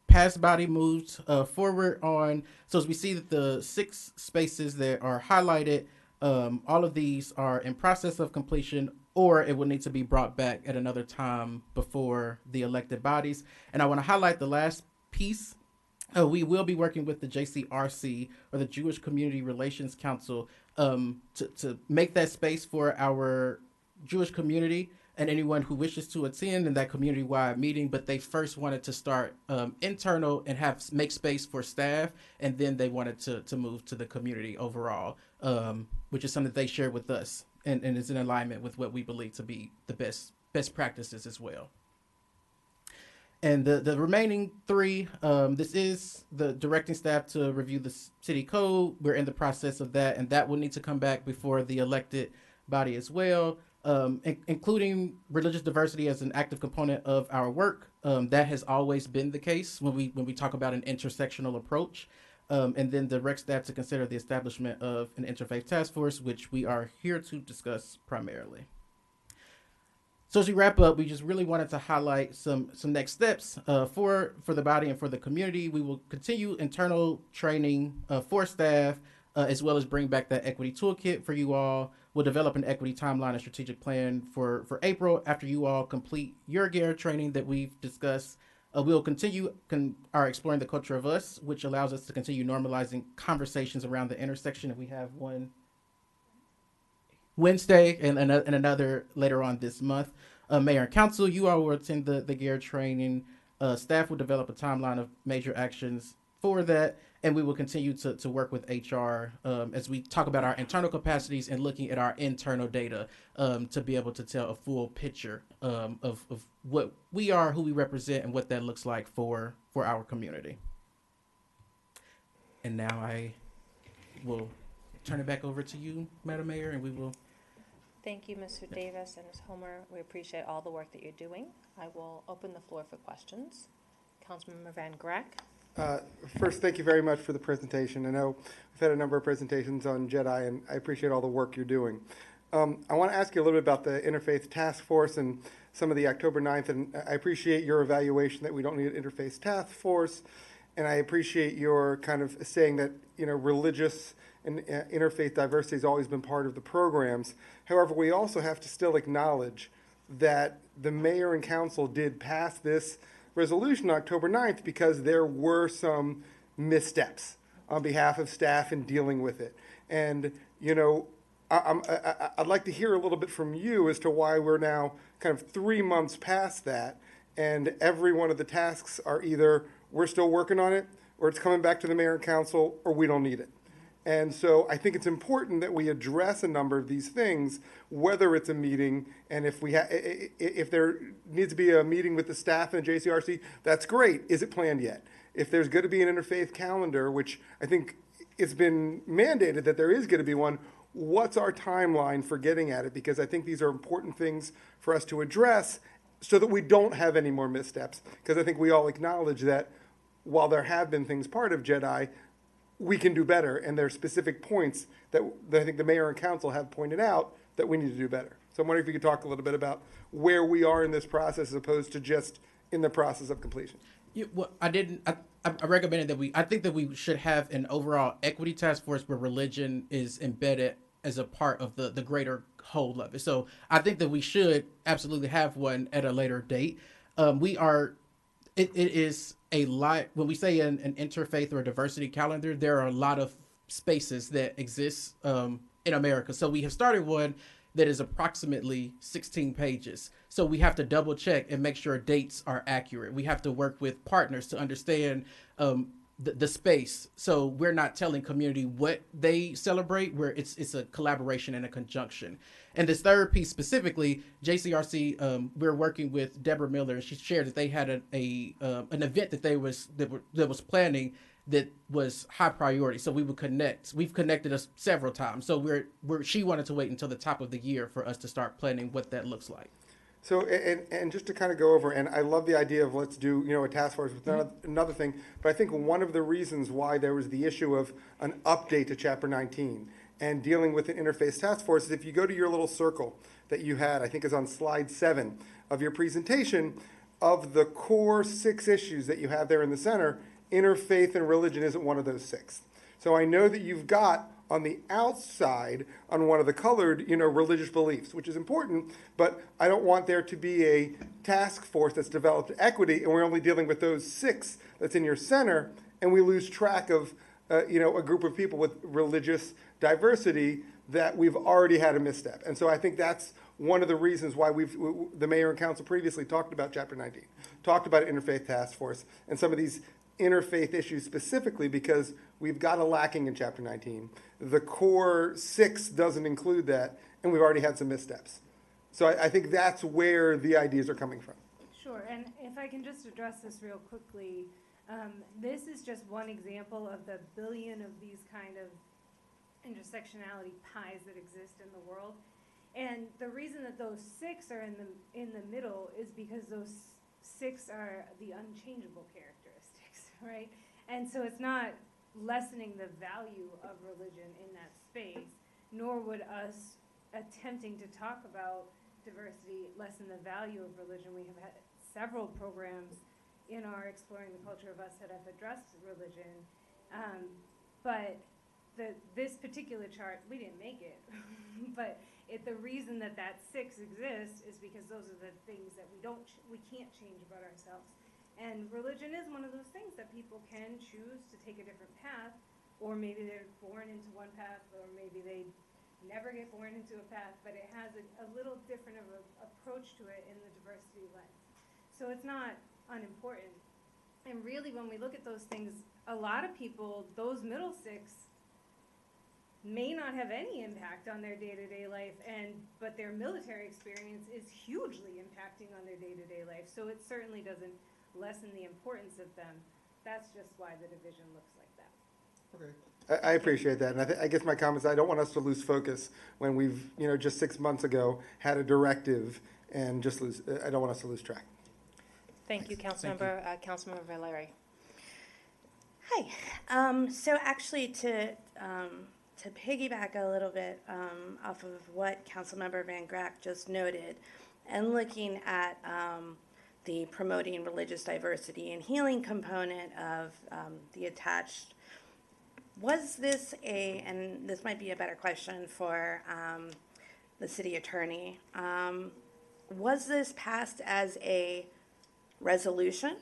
past body moved forward on. So as we see that the 6 spaces that are highlighted, all of these are in process of completion or it will need to be brought back at another time before the elected bodies. And I want to highlight the last piece. We will be working with the JCRC, or the Jewish Community Relations Council, to make that space for our Jewish community and anyone who wishes to attend in that community-wide meeting. But they first wanted to start internal and make space for staff, and then they wanted to move to the community overall, which is something they shared with us, and is in alignment with what we believe to be the best practices as well. And the remaining three, this is the directing staff to review the city code. We're in the process of that, and that will need to come back before the elected body as well, including religious diversity as an active component of our work. That has always been the case when we talk about an intersectional approach. And then direct staff to consider the establishment of an interfaith task force, which we are here to discuss primarily. So as we wrap up, we just really wanted to highlight some next steps for the body and for the community. We will continue internal training for staff, as well as bring back that equity toolkit for you all. We'll develop an equity timeline and strategic plan for April after you all complete your GARE training that we've discussed. We'll continue our Exploring the Culture of Us, which allows us to continue normalizing conversations around the intersection. And we have one Wednesday and another later on this month. Mayor and council, you all will attend the GARE training. Staff will develop a timeline of major actions for that, and we will continue to work with HR as we talk about our internal capacities and looking at our internal data to be able to tell a full picture of what we are, who we represent, and what that looks like for our community. And now I will turn it back over to you, Madam Mayor, and we will. Thank you, Mr. Davis and Ms. Homer. We appreciate all the work that you're doing. I will open the floor for questions. Councilmember Van Grack. First, thank you very much for the presentation. I know we've had a number of presentations on JEDI, and I appreciate all the work you're doing. I want to ask you a little bit about the Interfaith Task Force and some of the October 9th, and I appreciate your evaluation that we don't need an Interfaith Task Force, and I appreciate your kind of saying that, religious and interfaith diversity has always been part of the programs. However, we also have to still acknowledge that the mayor and council did pass this resolution on October 9th because there were some missteps on behalf of staff in dealing with it. And, I'd like to hear a little bit from you as to why we're now kind of 3 months past that, and every one of the tasks are either we're still working on it, or it's coming back to the mayor and council, or we don't need it. And so I think it's important that we address a number of these things, whether it's a meeting, and if there needs to be a meeting with the staff and JCRC, that's great. Is it planned yet? If there's going to be an interfaith calendar, which I think it's been mandated that there is going to be one, what's our timeline for getting at it? Because I think these are important things for us to address so that we don't have any more missteps. Because I think we all acknowledge that while there have been things part of JEDI, we can do better, and there are specific points that I think the mayor and council have pointed out that we need to do better. So I'm wondering if you could talk a little bit about where we are in this process as opposed to just in the process of completion. Yeah, well, I recommended that I think that we should have an overall equity task force where religion is embedded as a part of the greater whole of it. So I think that we should absolutely have one at a later date. It is a lot. When we say an interfaith or a diversity calendar, there are a lot of spaces that exist in America. So we have started one that is approximately 16 pages. So we have to double check and make sure dates are accurate. We have to work with partners to understand the space. So we're not telling community what they celebrate, where it's a collaboration and a conjunction. And this third piece specifically, JCRC, we're working with Deborah Miller, and she shared that they had an event that was planning that was high priority. So we would connect. We've connected us several times. So she wanted to wait until the top of the year for us to start planning what that looks like. So, and just to kind of go over, and I love the idea of let's do, a task force with another thing, but I think one of the reasons why there was the issue of an update to Chapter 19 and dealing with an interface task force is if you go to your little circle that you had, I think is on slide 7 of your presentation, of the core 6 issues that you have there in the center, interfaith and religion isn't one of those 6. So I know that you've got on the outside on one of the colored, religious beliefs, which is important, but I don't want there to be a task force that's developed equity and we're only dealing with those 6 that's in your center and we lose track of, a group of people with religious diversity that we've already had a misstep. And so I think that's one of the reasons why the mayor and council previously talked about Chapter 19, talked about an interfaith task force and some of these interfaith issues specifically because we've got a lacking in Chapter 19. The core 6 doesn't include that, and we've already had some missteps. So I think that's where the ideas are coming from. Sure, and if I can just address this real quickly, this is just one example of the billion of these kind of intersectionality pies that exist in the world. And the reason that those 6 are in the middle is because those 6 are the unchangeable characteristics, right? And so it's not lessening the value of religion in that space, nor would us attempting to talk about diversity lessen the value of religion. We have had several programs in our Exploring the Culture of Us that have addressed religion, but this particular chart, we didn't make it, but the reason that 6 exists is because those are the things that we can't change about ourselves. And religion is one of those things that people can choose to take a different path, or maybe they're born into one path, or maybe they never get born into a path, but it has a little different of an approach to it in the diversity lens. So it's not unimportant. And really, when we look at those things, a lot of people, those middle 6, may not have any impact on their day-to-day life, but their military experience is hugely impacting on their day-to-day life. So it certainly doesn't lessen the importance of them. That's just why the division looks like that. Okay. I appreciate that, and I guess my comments, I don't want us to lose focus when we've, just 6 months ago had a directive and I don't want us to lose track. Thank you, Councilmember. Councilmember Valeri. Hi. So actually to piggyback a little bit off of what Councilmember Van Grack just noted, and looking at the promoting religious diversity and healing component of the attached, was this and this might be a better question for the city attorney, was this passed as a resolution?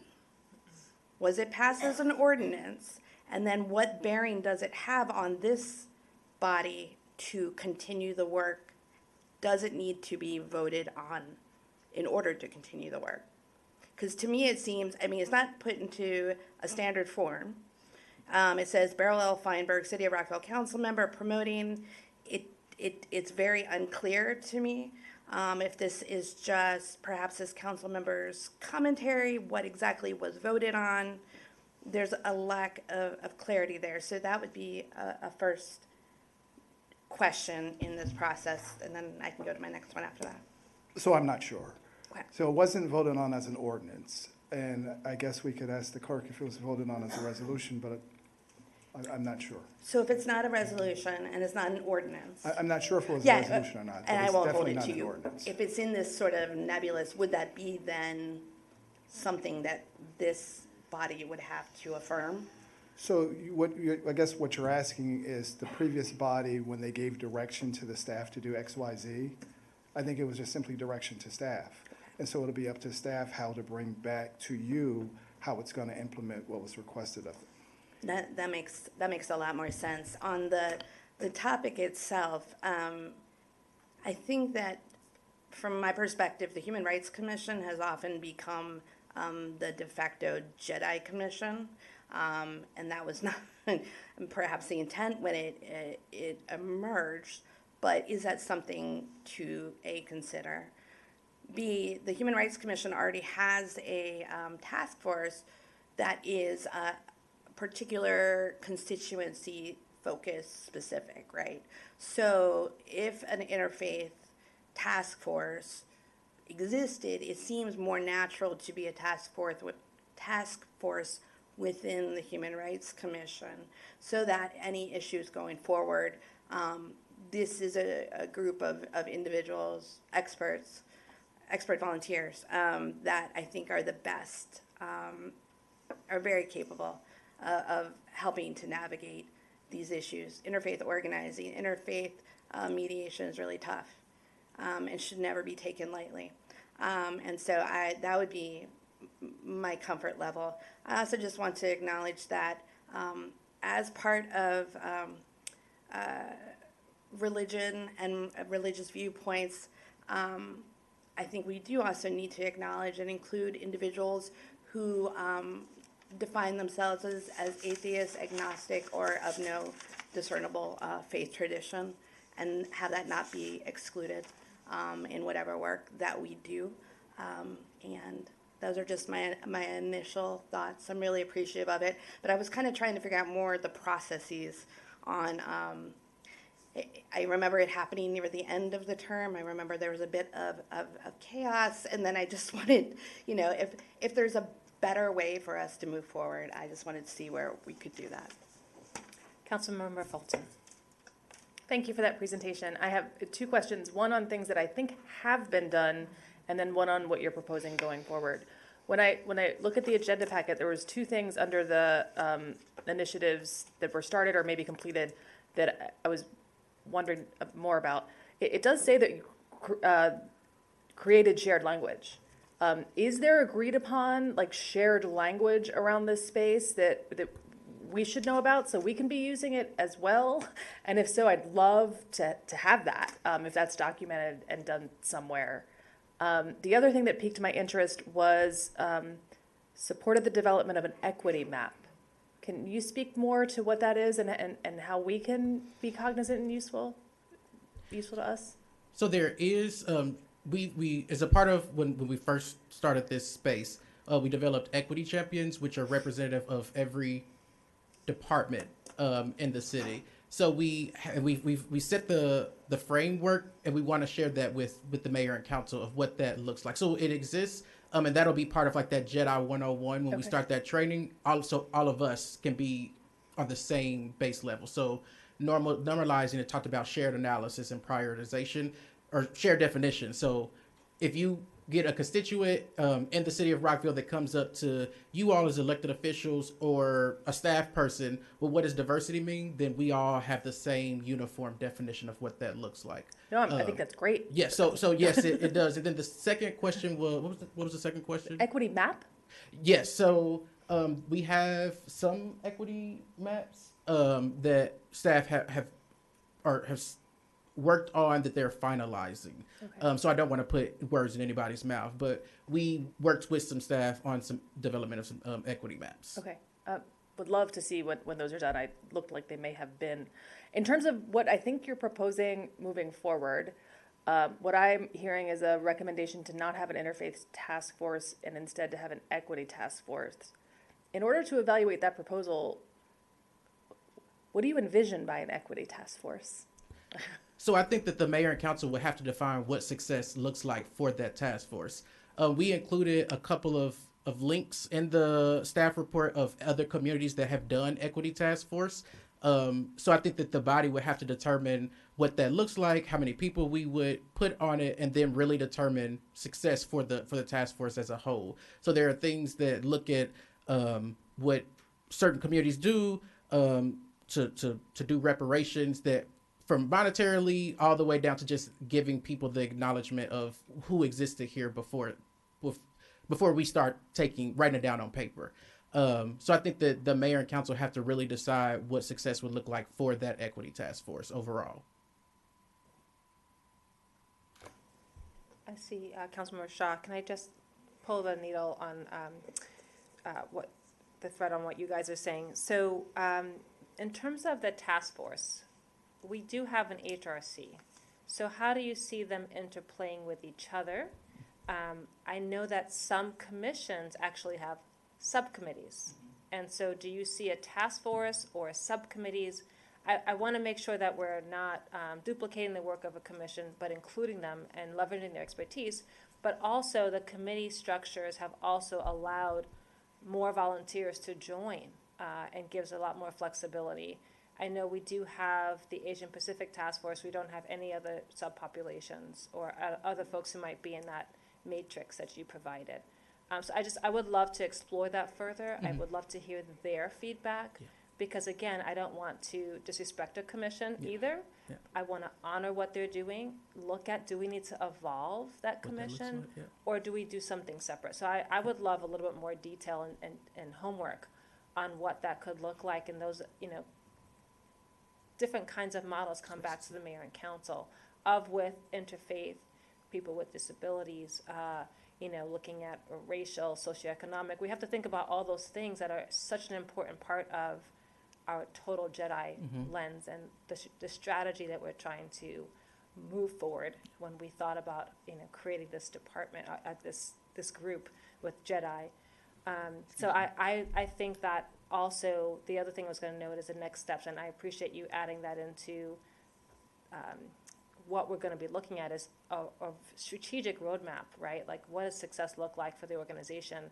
Was it passed as an ordinance? And then what bearing does it have on this body to continue the work? Does it need to be voted on in order to continue the work? Because to me it seems, it's not put into a standard form. It says Beryl L. Feinberg, City of Rockville Council Member, promoting. It's very unclear to me if this is just perhaps this council member's commentary, what exactly was voted on. There's a lack of clarity there. So that would be a first question in this process, and then I can go to my next one after that. So I'm not sure. Okay. So it wasn't voted on as an ordinance, and I guess we could ask the clerk if it was voted on as a resolution, but I'm not sure. So if it's not a resolution and it's not an ordinance. I'm not sure if it was a resolution or not, but and it's I won't definitely hold it not to an you. ordinance. If it's in this sort of nebulous, would that be then something that this body would have to affirm? So I guess what you're asking is the previous body, when they gave direction to the staff to do X, Y, Z, I think it was just simply direction to staff. And so it'll be up to staff how to bring back to you how it's going to implement what was requested of it. That makes a lot more sense. On the topic itself, I think that from my perspective, the Human Rights Commission has often become the de facto Jedi Commission, and that was not perhaps the intent when it emerged, but is that something to A, consider? B, the Human Rights Commission already has a task force that is particular constituency focus specific, right? So if an interfaith task force existed, it seems more natural to be a task force within the Human Rights Commission, so that any issues going forward, this is a group of individuals, expert volunteers that I think are the best, are very capable of helping to navigate these issues. Interfaith organizing, interfaith mediation is really tough and should never be taken lightly. And so that would be my comfort level. I also just want to acknowledge that as part of religion and religious viewpoints, I think we do also need to acknowledge and include individuals who define themselves as atheist, agnostic, or of no discernible faith tradition, and have that not be excluded in whatever work that we do. And those are just my initial thoughts. I'm really appreciative of it, but I was kind of trying to figure out more the processes on. I remember it happening near the end of the term. I remember there was a bit of chaos, and then I just wanted, if there's a better way for us to move forward, I just wanted to see where we could do that. Councilmember Fulton. Thank you for that presentation. I have two questions, one on things that I think have been done, and then one on what you're proposing going forward. When I look at the agenda packet, there was two things under the initiatives that were started or maybe completed that I was wondering more about. It does say that you created shared language. Is there agreed upon shared language around this space that we should know about so we can be using it as well? And if so, I'd love to have that if that's documented and done somewhere. The other thing that piqued my interest was supported the development of an equity map. Can you speak more to what that is and how we can be cognizant and useful to us? So there is, we as a part of when we first started this space, we developed equity champions, which are representative of every department in the city. So we set the framework, and we want to share that with the mayor and council of what that looks like. So it exists, and that'll be part of that Jedi 101 when we start that training. Also, all of us can be on the same base level. So normalizing, it talked about shared analysis and prioritization, or shared definition. So if you get a constituent in the city of Rockville that comes up to you all as elected officials or a staff person, well, what does diversity mean? Then we all have the same uniform definition of what that looks like. No, I think that's great. Yeah, so yes, it does. And then the second question was, what was the second question? Equity map? Yes, so we have some equity maps that staff have worked on that they're finalizing. Okay. So I don't want to put words in anybody's mouth, but we worked with some staff on some development of some equity maps. Okay. Would love to see when those are done. I looked like they may have been. In terms of what I think you're proposing moving forward, what I'm hearing is a recommendation to not have an interfaith task force and instead to have an equity task force. In order to evaluate that proposal, what do you envision by an equity task force? So I think that the mayor and council would have to define what success looks like for that task force. We included a couple of links in the staff report of other communities that have done equity task force. So I think that the body would have to determine what that looks like, how many people we would put on it, and then really determine success for the task force as a whole. So there are things that look at what certain communities do to do reparations, that from monetarily all the way down to just giving people the acknowledgement of who existed here before we start writing it down on paper. So I think that the mayor and council have to really decide what success would look like for that equity task force overall. I see Councilmember Shaw. Can I just pull the needle on what the thread on what you guys are saying? So in terms of the task force, we do have an HRC. So how do you see them interplaying with each other? I know that some commissions actually have subcommittees. And so do you see a task force or subcommittees? I want to make sure that we're not duplicating the work of a commission, but including them and leveraging their expertise. But also the committee structures have also allowed more volunteers to join and gives a lot more flexibility. I know we do have the Asian Pacific Task Force. We don't have any other subpopulations or other folks who might be in that matrix that you provided. So I would love to explore that further. Mm-hmm. I would love to hear their feedback. Yeah. because again, I don't want to disrespect a commission Yeah. either. Yeah. I want to honor what they're doing, look at, do we need to evolve that What that looks commission? like, yeah. Or do we do something separate? So I would love a little bit more detail and homework on what that could look like, and those, different kinds of models come back to the mayor and council of with interfaith, people with disabilities, looking at racial, socioeconomic. We have to think about all those things that are such an important part of our total Jedi lens and the strategy that we're trying to move forward when we thought about, creating this department, this group with Jedi. So I think that also, the other thing I was going to note is the next steps, and I appreciate you adding that into what we're going to be looking at is a strategic roadmap, right? Like, what does success look like for the organization?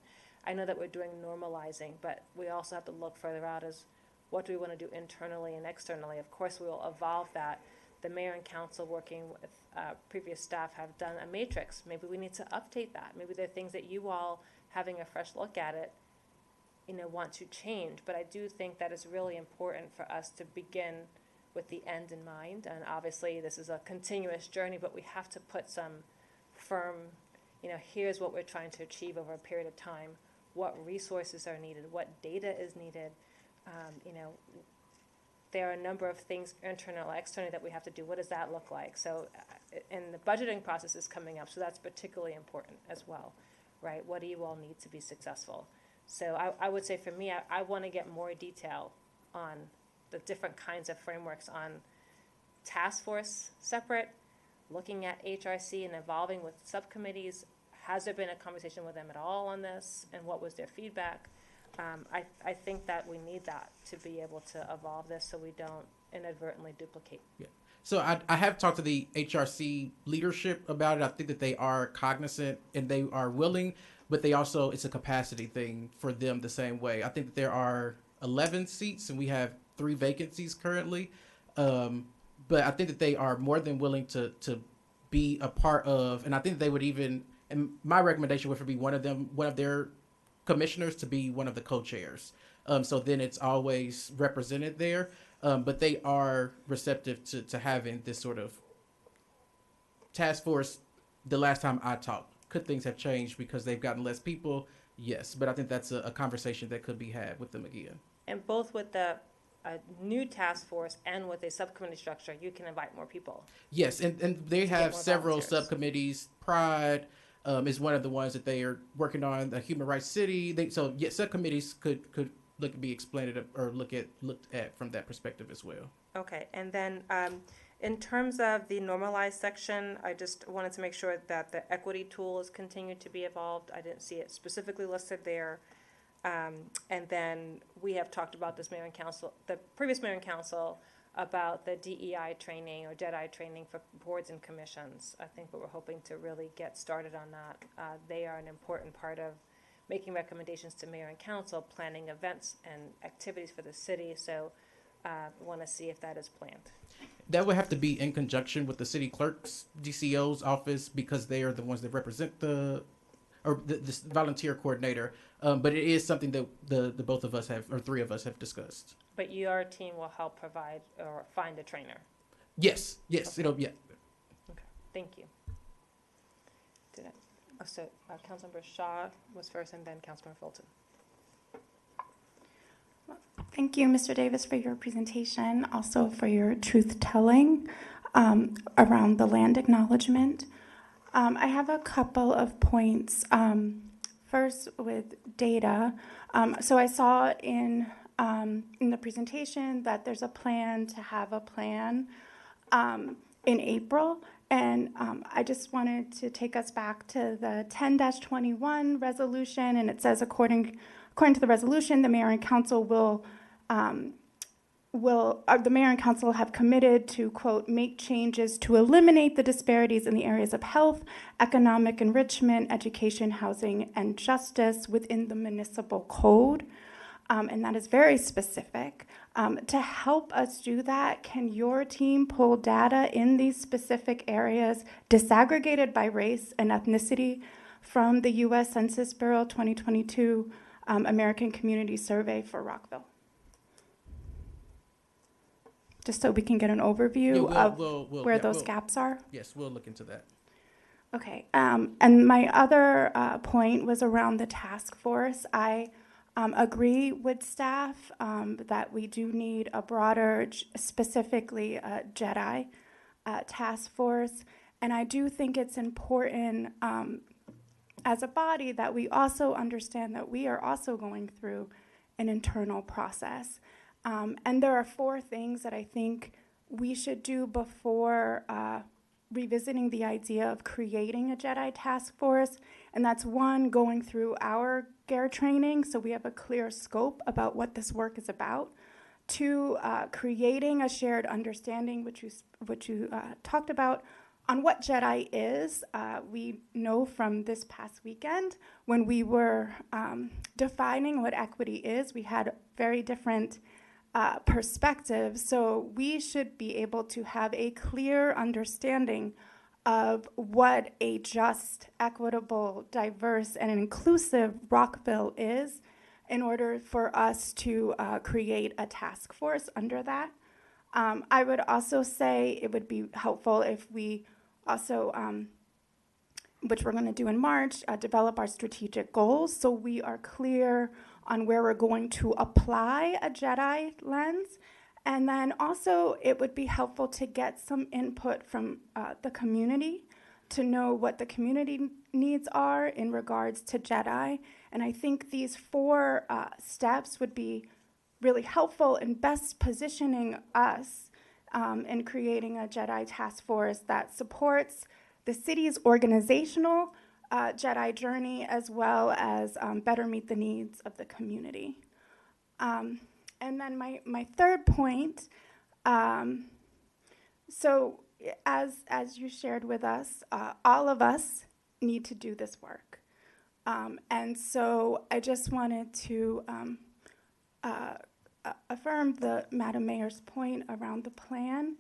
I know that we're doing normalizing, but we also have to look further out as what do we want to do internally and externally. Of course, we will evolve that. The mayor and council, working with previous staff, have done a matrix. Maybe we need to update that. Maybe there are things that you all, having a fresh look at it, want to change. But I do think that it's really important for us to begin with the end in mind. And obviously, this is a continuous journey, but we have to put some firm, here's what we're trying to achieve over a period of time, what resources are needed, what data is needed. There are a number of things, internal, external, that we have to do. What does that look like? So, and the budgeting process is coming up, so that's particularly important as well, right? What do you all need to be successful? So I would say for me, I want to get more detail on the different kinds of frameworks on task force separate, looking at HRC and evolving with subcommittees. Has there been a conversation with them at all on this, and what was their feedback? I think that we need that to be able to evolve this so we don't inadvertently duplicate. Yeah. So I have talked to the HRC leadership about it. I think that they are cognizant and they are willing, but they also, it's a capacity thing for them the same way. I think that there are 11 seats and we have 3 vacancies currently. But I think that they are more than willing to be a part of, and I think they would even, and my recommendation would be one of their commissioners to be one of the co-chairs. So then it's always represented there. But they are receptive to having this sort of task force. The last time I talked, could things have changed because they've gotten less people? Yes, but I think that's a conversation that could be had with them again. And both with the new task force and with a subcommittee structure, you can invite more people. Yes, and they have several volunteers. subcommittees. Pride is one of the ones that they are working on. The Human Rights City. Subcommittees could be explained or looked at from that perspective as well. Okay, and then in terms of the normalized section, I just wanted to make sure that the equity tool is continued to be evolved. I didn't see it specifically listed there. And then we have talked about this mayor and council, the previous mayor and council, about the DEI training or Jedi training for boards and commissions. I think we're hoping to really get started on that. They are an important part of making recommendations to mayor and council, planning events and activities for the city. So want to see if that is planned. That would have to be in conjunction with the city clerk's DCO's office because they are the ones that represent the volunteer coordinator. But it is something that the both of us have, or 3 of us have discussed. But your team will help provide or find a trainer. Yes, Okay. yeah. Okay, thank you. Councilmember Shaw was first, and then Councilmember Fulton. Thank you, Mr. Davis, for your presentation, also for your truth-telling around the land acknowledgement. I have a couple of points. First, with data. So I saw in the presentation that there's a plan to have a plan in April. And I just wanted to take us back to the 10-21 resolution. And it says, according to the resolution, the mayor and council the mayor and council have committed to, quote, make changes to eliminate the disparities in the areas of health, economic enrichment, education, housing, and justice within the municipal code. And that is very specific. To help us do that, can your team pull data in these specific areas disaggregated by race and ethnicity from the U.S. Census Bureau 2022 American Community Survey for Rockville? just so we can get an overview Yeah, of where those gaps are? Yes, we'll look into that. Okay, and my other point was around the task force. I agree with staff that we do need a broader, specifically JEDI task force, and I do think it's important as a body that we also understand that we are also going through an internal process. And there are 4 things that I think we should do before revisiting the idea of creating a JEDI task force. And that's 1, going through our GARE training so we have a clear scope about what this work is about. 2, creating a shared understanding, which you talked about, on what JEDI is. We know from this past weekend when we were defining what equity is, we had very different perspectives. So we should be able to have a clear understanding of what a just, equitable, diverse, and inclusive Rockville is in order for us to create a task force under that. I would also say it would be helpful if we also, which we're going to do in March, develop our strategic goals so we are clear on where we're going to apply a JEDI lens. And then also it would be helpful to get some input from the community to know what the community needs are in regards to JEDI. And I think these 4 steps would be really helpful in best positioning us in creating a JEDI task force that supports the city's organizational JEDI journey as well as better meet the needs of the community. And then my third point, so as you shared with us, all of us need to do this work. And so I just wanted to affirm Madam Mayor's point around the plan.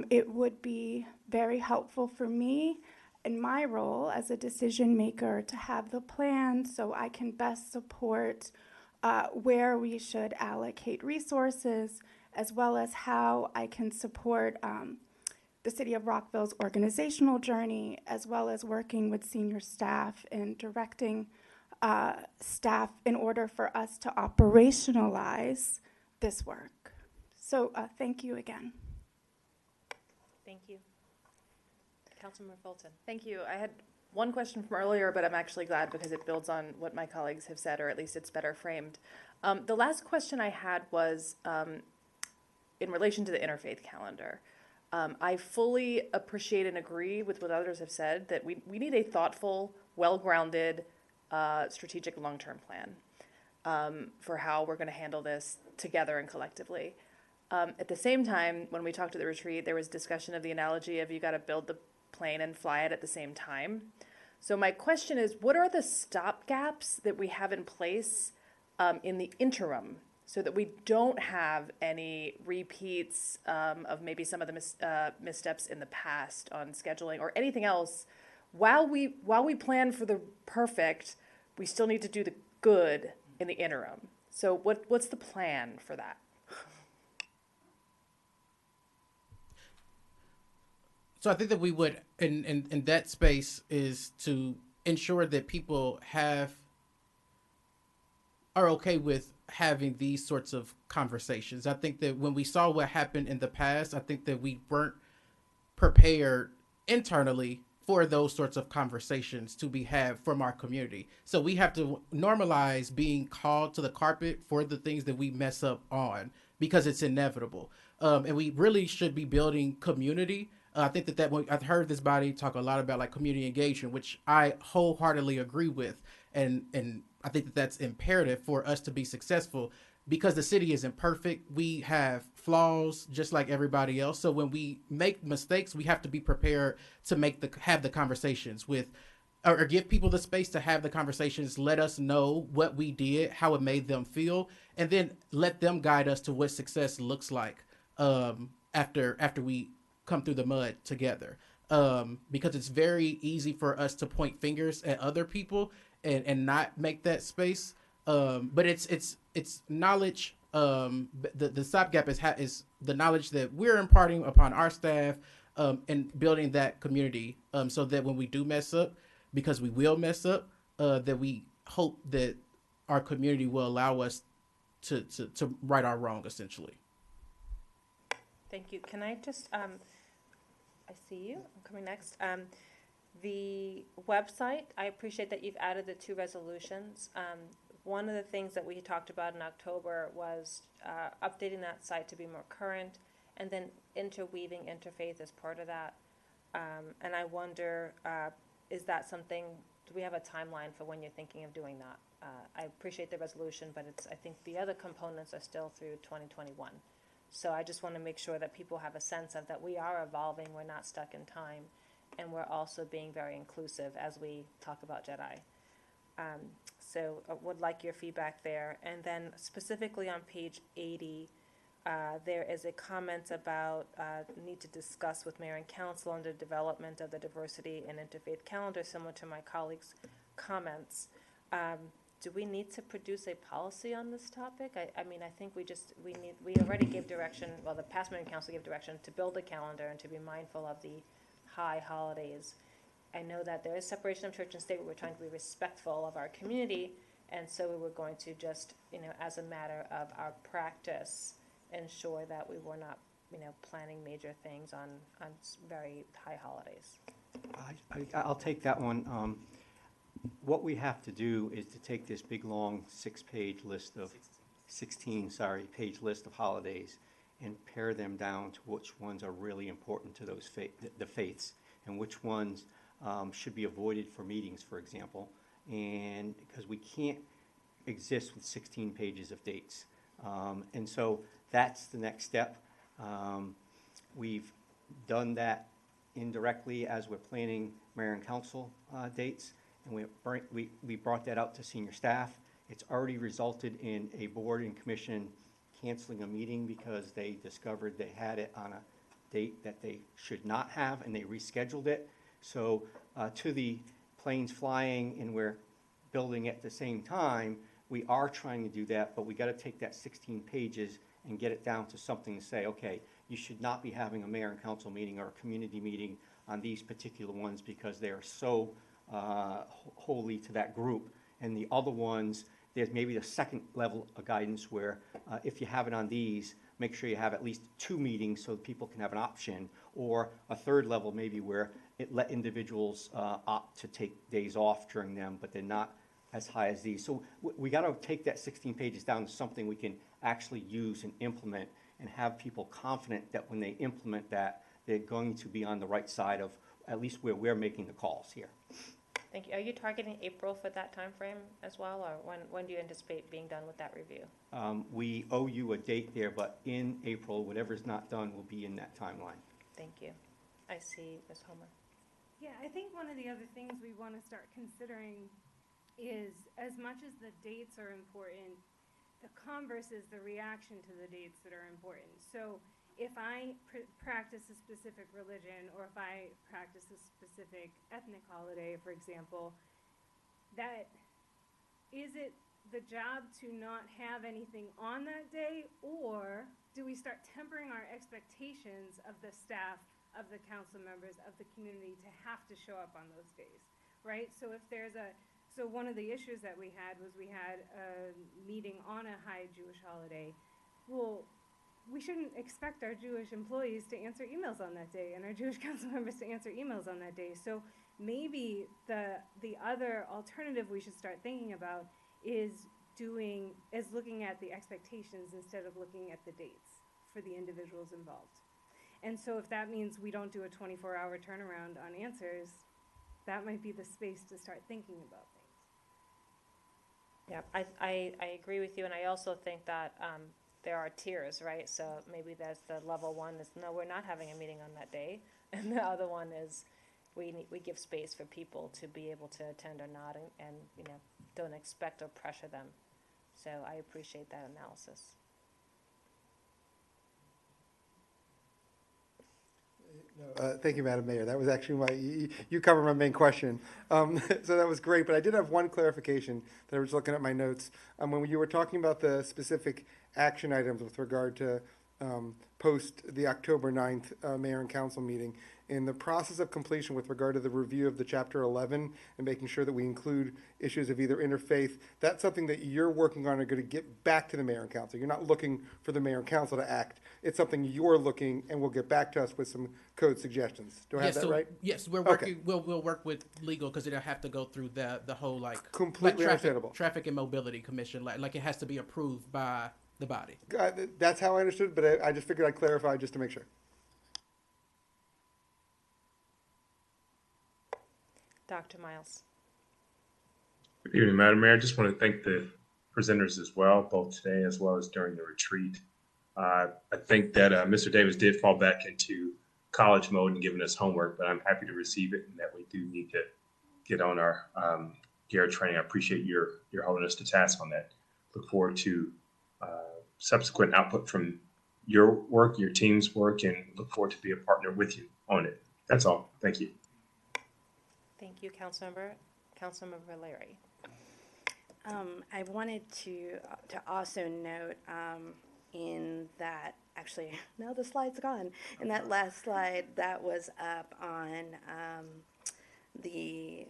It would be very helpful for me in my role as a decision maker to have the plan so I can best support where we should allocate resources, as well as how I can support the City of Rockville's organizational journey, as well as working with senior staff and directing staff in order for us to operationalize this work. So thank you again. Thank you. Councilmember Fulton. Thank you. I had one question from earlier, but I'm actually glad because it builds on what my colleagues have said, or at least it's better framed. The last question I had was in relation to the interfaith calendar. I fully appreciate and agree with what others have said that we need a thoughtful, well-grounded, strategic long-term plan for how we're going to handle this together and collectively. At the same time, when we talked at the retreat, there was discussion of the analogy of you got to build the plane and fly it at the same time. So my question is, what are the stopgaps that we have in place in the interim so that we don't have any repeats of maybe some of the missteps in the past on scheduling or anything else? While we plan for the perfect, we still need to do the good in the interim. So what's the plan for that? So I think that we would, in that space, is to ensure that people are okay with having these sorts of conversations. I think that when we saw what happened in the past, I think that we weren't prepared internally for those sorts of conversations to be had from our community. So we have to normalize being called to the carpet for the things that we mess up on, because it's inevitable. And we really should be building community. I think that I've heard this body talk a lot about like community engagement, which I wholeheartedly agree with. And I think that that's imperative for us to be successful, because the city isn't perfect. We have flaws just like everybody else. So when we make mistakes, we have to be prepared to have the conversations with, or give people the space to have the conversations, let us know what we did, how it made them feel, and then let them guide us to what success looks like after we come through the mud together. Because it's very easy for us to point fingers at other people and not make that space. But it's knowledge The stopgap is the knowledge that we're imparting upon our staff, and building that community, so that when we do mess up, because we will mess up, that we hope that our community will allow us to right our wrong, essentially. Thank you. Can I just, I see you, I'm coming next. The website, I appreciate that you've added the 2 resolutions. One of the things that we talked about in October was updating that site to be more current, and then interweaving interfaith as part of that. And I wonder, is that something, do we have a timeline for when you're thinking of doing that? I appreciate the resolution, but I think the other components are still through 2021. So I just want to make sure that people have a sense of that we are evolving, we're not stuck in time, and we're also being very inclusive as we talk about JEDI. So I would like your feedback there. And then specifically on page 80, there is a comment about need to discuss with mayor and council under development of the diversity and interfaith calendar, similar to my colleagues' comments. Do we need to produce a policy on this topic? I mean, I think we already gave direction, well, the past mayor and council gave direction to build a calendar and to be mindful of the high holidays. I know that there is separation of church and state. We're trying to be respectful of our community, and so we were going to just, as a matter of our practice, ensure that we were not, planning major things on very high holidays. I'll take that one. What we have to do is to take this big, long, 6-page list of, 16, page list of holidays and pare them down to which ones are really important to those the faiths, and which ones should be avoided for meetings, for example. And because we can't exist with 16 pages of dates. And so that's the next step. We've done that indirectly as we're planning mayor and council dates. And we brought that out to senior staff. It's already resulted in a board and commission canceling a meeting because they discovered they had it on a date that they should not have, and they rescheduled it. So to the planes flying and we're building at the same time, we are trying to do that, but we got to take that 16 pages and get it down to something to say, okay, you should not be having a mayor and council meeting or a community meeting on these particular ones because they are so holy to that group. And the other ones, there's maybe the second level of guidance where if you have it on these, make sure you have at least 2 meetings so that people can have an option, or a third level maybe where it let individuals opt to take days off during them, but they're not as high as these. So we got to take that 16 pages down to something we can actually use and implement, and have people confident that when they implement that, they're going to be on the right side of at least where we're making the calls here. Thank you. Are you targeting April for that time frame as well, or when do you anticipate being done with that review? We owe you a date there, but in April, whatever's not done will be in that timeline. Thank you. I see Ms. Homer. Yeah, I think one of the other things we want to start considering is, as much as the dates are important, the converse is the reaction to the dates that are important. So if I practice a specific religion, or if I practice a specific ethnic holiday, for example, is it the job to not have anything on that day, or do we start tempering our expectations of the staff, of the council members, of the community to have to show up on those days, right? So if there's so one of the issues that we had was we had a meeting on a high Jewish holiday. Well, we shouldn't expect our Jewish employees to answer emails on that day and our Jewish council members to answer emails on that day. So maybe the other alternative we should start thinking about is looking at the expectations instead of looking at the dates for the individuals involved. And so if that means we don't do a 24-hour turnaround on answers, that might be the space to start thinking about things. Yeah, I agree with you, and I also think that there are tiers, right? So maybe that's the level one is, no, we're not having a meeting on that day, and the other one is we give space for people to be able to attend or not, and don't expect or pressure them. So I appreciate that analysis. Thank you, Madam Mayor. That was actually you covered my main question. So that was great, but I did have one clarification that I was looking at my notes. When you were talking about the specific action items with regard to post the October 9th Mayor and Council meeting, in the process of completion with regard to the review of the Chapter 11 and making sure that we include issues of either interfaith, that's something that you're working on and going to get back to the Mayor and Council. You're not looking for the Mayor and Council to act. It's something you're looking and will get back to us with some code suggestions. Do I have that right? Yes, we're Okay. working. We'll work with legal because it'll have to go through the whole Completely understandable. Traffic and Mobility Commission. Like it has to be approved by the body. That's how I understood, but I just figured I'd clarify just to make sure. Dr. Miles. Good evening, Madam Mayor. I just want to thank the presenters as well, both today as well as during the retreat. I think that Mr. Davis did fall back into college mode and giving us homework, but I'm happy to receive it and that we do need to get on our gear training. I appreciate your holding us to task on that. Look forward to subsequent output from your work, your team's work, and look forward to be a partner with you on it. That's all. Thank you. Thank you, Councilmember Larry. I wanted to also note in that, actually, now the slide's gone. In that last slide that was up on the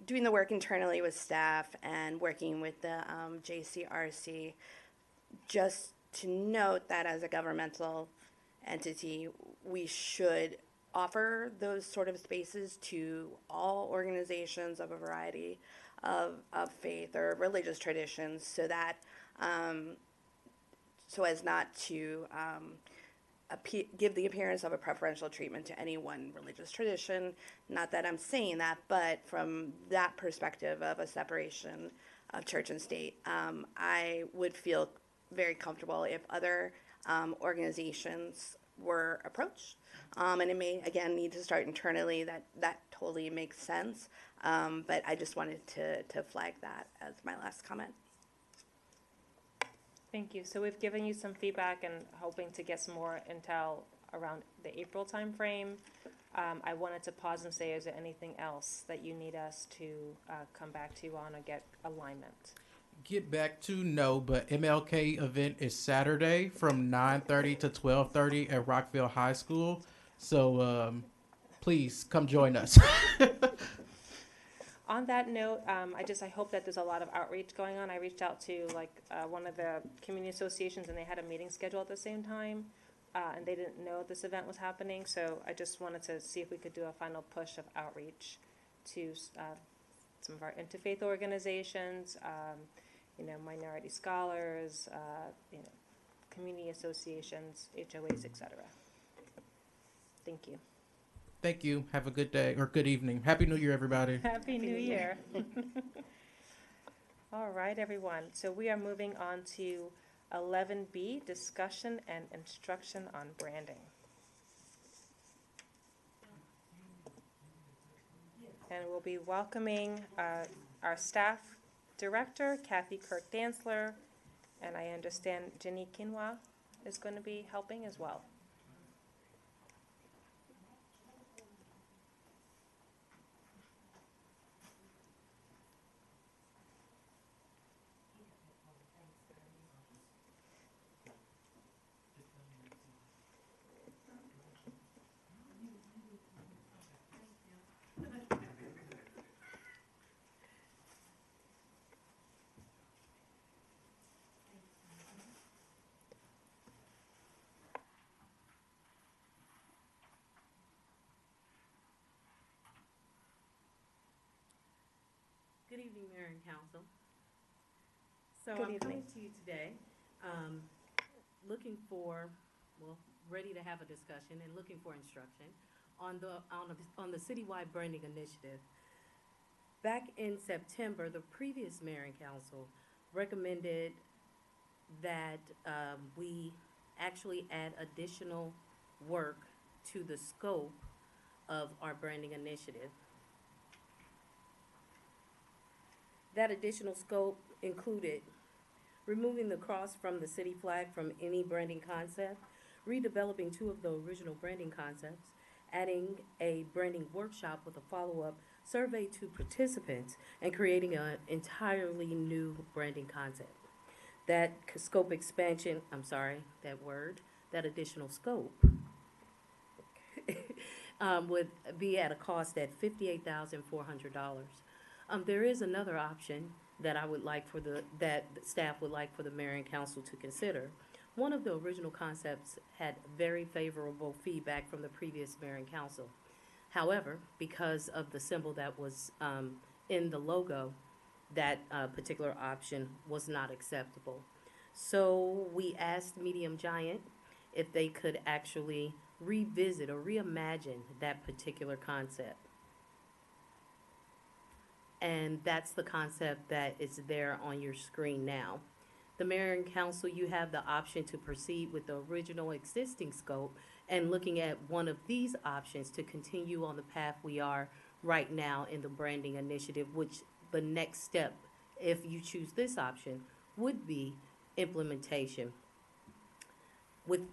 doing the work internally with staff and working with the JCRC, just to note that as a governmental entity, we should offer those sort of spaces to all organizations of a variety of faith or religious traditions, so that so as not to give the appearance of a preferential treatment to any one religious tradition. Not that I'm saying that, but from that perspective of a separation of church and state, I would feel very comfortable if other organizations were approached. And it may, again, need to start internally. That totally makes sense. But I just wanted to flag that as my last comment. Thank you. So we've given you some feedback and hoping to get some more intel around the April timeframe. I wanted to pause and say, is there anything else that you need us to come back to you on or get alignment? Get back to no, but MLK event is Saturday from 9:30 to 12:30 at Rockville High School. So please come join us. On that note, I hope that there's a lot of outreach going on. I reached out to one of the community associations and they had a meeting scheduled at the same time, and they didn't know this event was happening. So I just wanted to see if we could do a final push of outreach to some of our interfaith organizations, minority scholars, community associations, HOAs, etc. Thank you. Thank you. Have a good day or good evening. Happy New Year, everybody. Happy New Year. All right, everyone. So we are moving on to 11B, discussion and instruction on branding. And we'll be welcoming our staff director, Kathy Kirk-Dantzler, and I understand Jenny Quinoa is going to be helping as well. Good evening, Mayor and Council. So Good I'm evening. coming to you today, looking for, ready to have a discussion and looking for instruction on the citywide branding initiative. Back in September, the previous Mayor and Council recommended that we actually add additional work to the scope of our branding initiative. That additional scope included removing the cross from the city flag from any branding concept, redeveloping 2 of the original branding concepts, adding a branding workshop with a follow-up survey to participants, and creating an entirely new branding concept. That scope expansion, that additional scope would be at a cost at $58,400. There is another option that that staff would like for the mayor and council to consider. One of the original concepts had very favorable feedback from the previous mayor and council. However, because of the symbol that was in the logo, that particular option was not acceptable. So we asked Medium Giant if they could actually revisit or reimagine that particular concept. And that's the concept that is there on your screen now. The mayor and council, you have the option to proceed with the original existing scope and looking at one of these options to continue on the path we are right now in the branding initiative, which the next step, if you choose this option, would be implementation.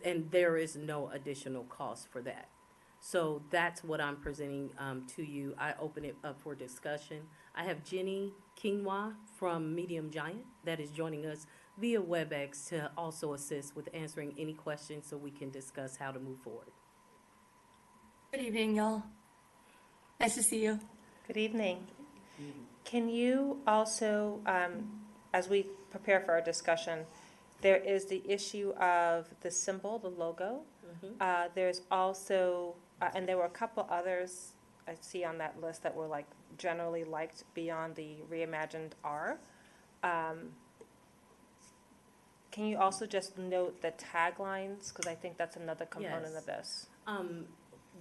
And there is no additional cost for that. So that's what I'm presenting to you. I open it up for discussion. I have Jenny Quinoa from Medium Giant that is joining us via WebEx to also assist with answering any questions so we can discuss how to move forward. Good evening, y'all. Nice to see you. Good evening. Can you also, as we prepare for our discussion, there is the issue of the symbol, the logo. There's also, and there were a couple others I see on that list that were like generally liked beyond the reimagined R. Can you also just note the taglines? Because I think that's another component of this.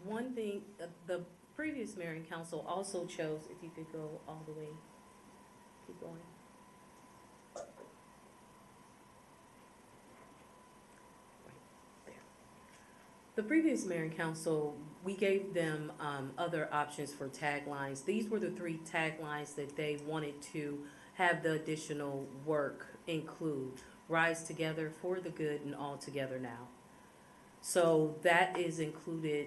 One thing, the previous mayor and council also chose, if you could go all the way, keep going. The previous mayor and council, we gave them other options for taglines. These were the 3 taglines that they wanted to have the additional work include. Rise together for the good and all together now. So that is included,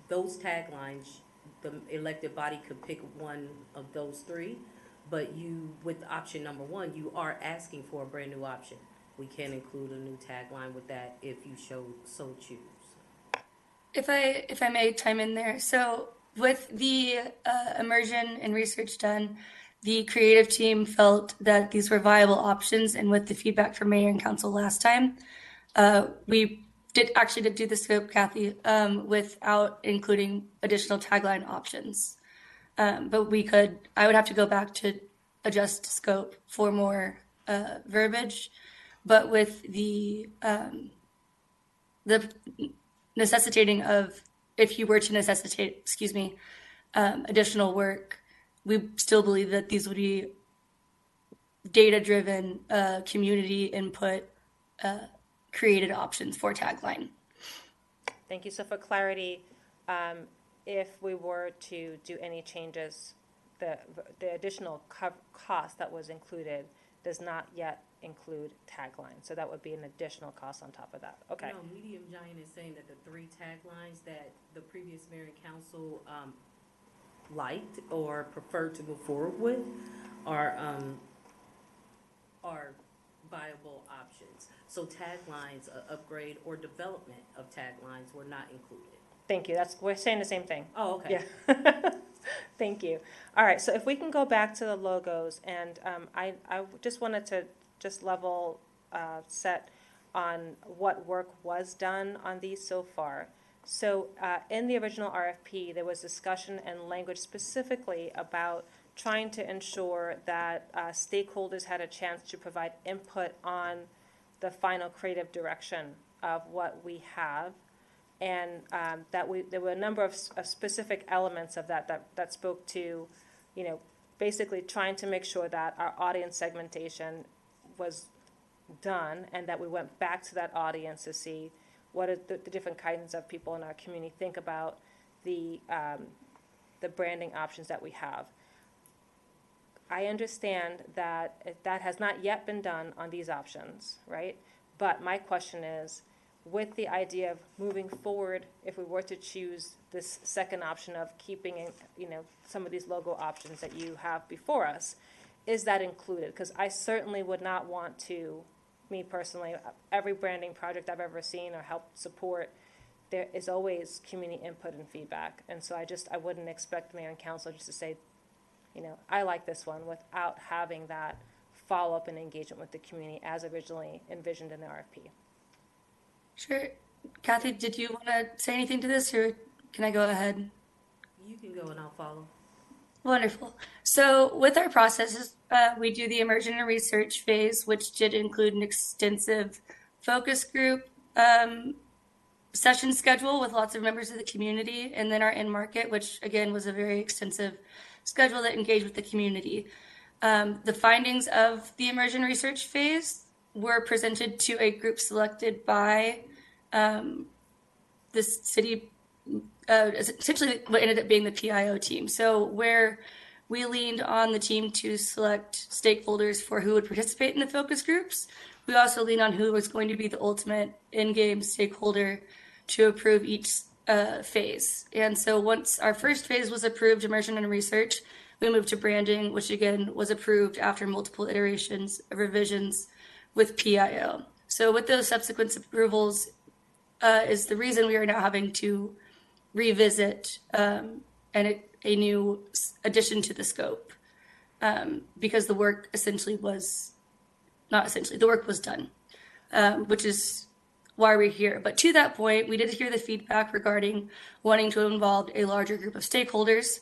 those taglines, the elected body could pick one of those 3, but you, with option number 1, you are asking for a brand new option. We can include a new tagline with that if you so choose. If I may chime in there. So with the immersion and research done, the creative team felt that these were viable options, and with the feedback from mayor and council last time, we did do the scope, Kathy, without including additional tagline options. But I would have to go back to adjust scope for more verbiage, but with the necessitating of, if you were to necessitate, additional work, we still believe that these would be data-driven, community input, created options for tagline. Thank you. So for clarity, if we were to do any changes, the additional cost that was included does not yet include tagline. So that would be an additional cost on top of that. Okay. No, Medium Giant is saying that the 3 taglines that the previous mayor and council liked or preferred to move forward with are viable options. So taglines, upgrade or development of taglines were not included. Thank you. We're saying the same thing. Oh, okay. Yeah. Thank you. All right. So if we can go back to the logos, and I just wanted to just level set on what work was done on these so far. So in the original RFP, there was discussion and language specifically about trying to ensure that stakeholders had a chance to provide input on the final creative direction of what we have, and there were a number of specific elements of that spoke to, basically trying to make sure that our audience segmentation was done, and that we went back to that audience to see what are the different kinds of people in our community think about the branding options that we have. I understand that that has not yet been done on these options, right? But my question is, with the idea of moving forward, if we were to choose this second option of keeping, some of these logo options that you have before us, is that included? Because I certainly would not want to, me personally, every branding project I've ever seen or helped support, there is always community input and feedback. And so I wouldn't expect the mayor and council just to say, I like this one without having that follow-up and engagement with the community as originally envisioned in the RFP. Sure. Kathy, did you want to say anything to this, or can I go ahead? You can go and I'll follow. Wonderful. So with our processes, we do the immersion and research phase, which did include an extensive focus group session schedule with lots of members of the community, and then our in-market, which again was a very extensive schedule that engaged with the community. The findings of the immersion research phase were presented to a group selected by the city, essentially what ended up being the PIO team. So where we leaned on the team to select stakeholders for who would participate in the focus groups, we also leaned on who was going to be the ultimate in-game stakeholder to approve each phase. And so once our first phase was approved, immersion and research, we moved to branding, which again was approved after multiple iterations of revisions with PIO. So with those subsequent approvals is the reason we are now having to revisit a new addition to the scope, because the work the work was done, which is why we're here. But to that point, we did hear the feedback regarding wanting to involve a larger group of stakeholders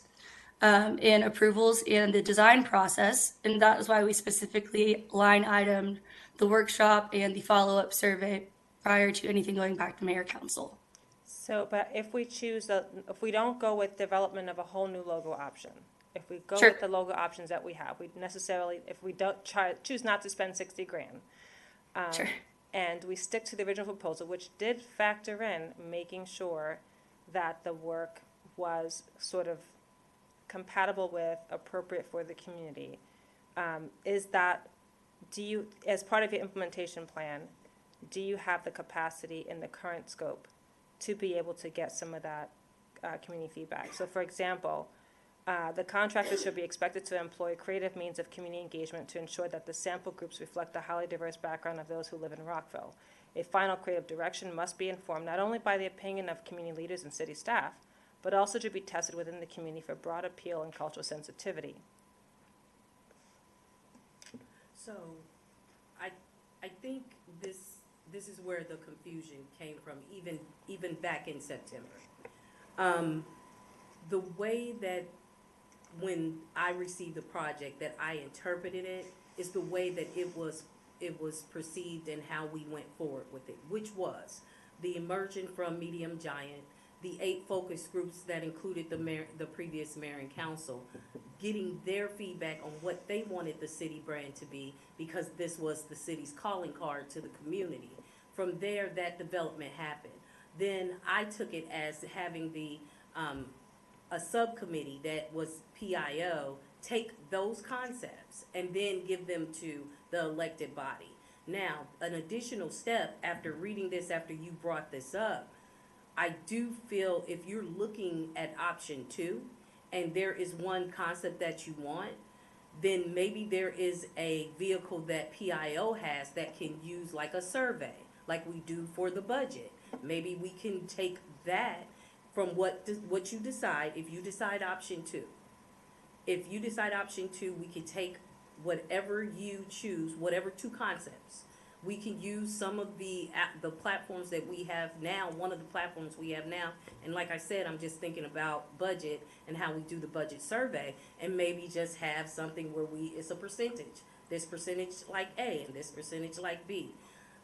in approvals and the design process, and that is why we specifically line itemed the workshop and the follow-up survey prior to anything going back to mayor council. So, but if we don't go with development of a whole new logo option, if we go Sure. with the logo options that we have, if we don't choose not to spend $60,000, Sure. and we stick to the original proposal, which did factor in making sure that the work was sort of compatible with, appropriate for the community, as part of your implementation plan, do you have the capacity in the current scope to be able to get some of that community feedback? So for example, the contractor should be expected to employ creative means of community engagement to ensure that the sample groups reflect the highly diverse background of those who live in Rockville. A final creative direction must be informed not only by the opinion of community leaders and city staff, but also to be tested within the community for broad appeal and cultural sensitivity. So, I think this is where the confusion came from, even back in September. The way that when I received the project that I interpreted it is the way that it was perceived and how we went forward with it, which was the emerging from medium giant, the 8 focus groups that included the previous mayor and council, getting their feedback on what they wanted the city brand to be, because this was the city's calling card to the community. From there, that development happened. Then I took it as having a subcommittee that was PIO take those concepts and then give them to the elected body. Now, an additional step after reading this, after you brought this up, I do feel if you're looking at option 2 and there is one concept that you want, then maybe there is a vehicle that PIO has that can use, like a survey, like we do for the budget. Maybe we can take that from what you decide. If you decide option 2, we can take whatever you choose, whatever 2 concepts. We can use some of the platforms that we have now, one of the platforms we have now. And like I said, I'm just thinking about budget and how we do the budget survey, and maybe just have something where it's a percentage. This percentage like A and this percentage like B.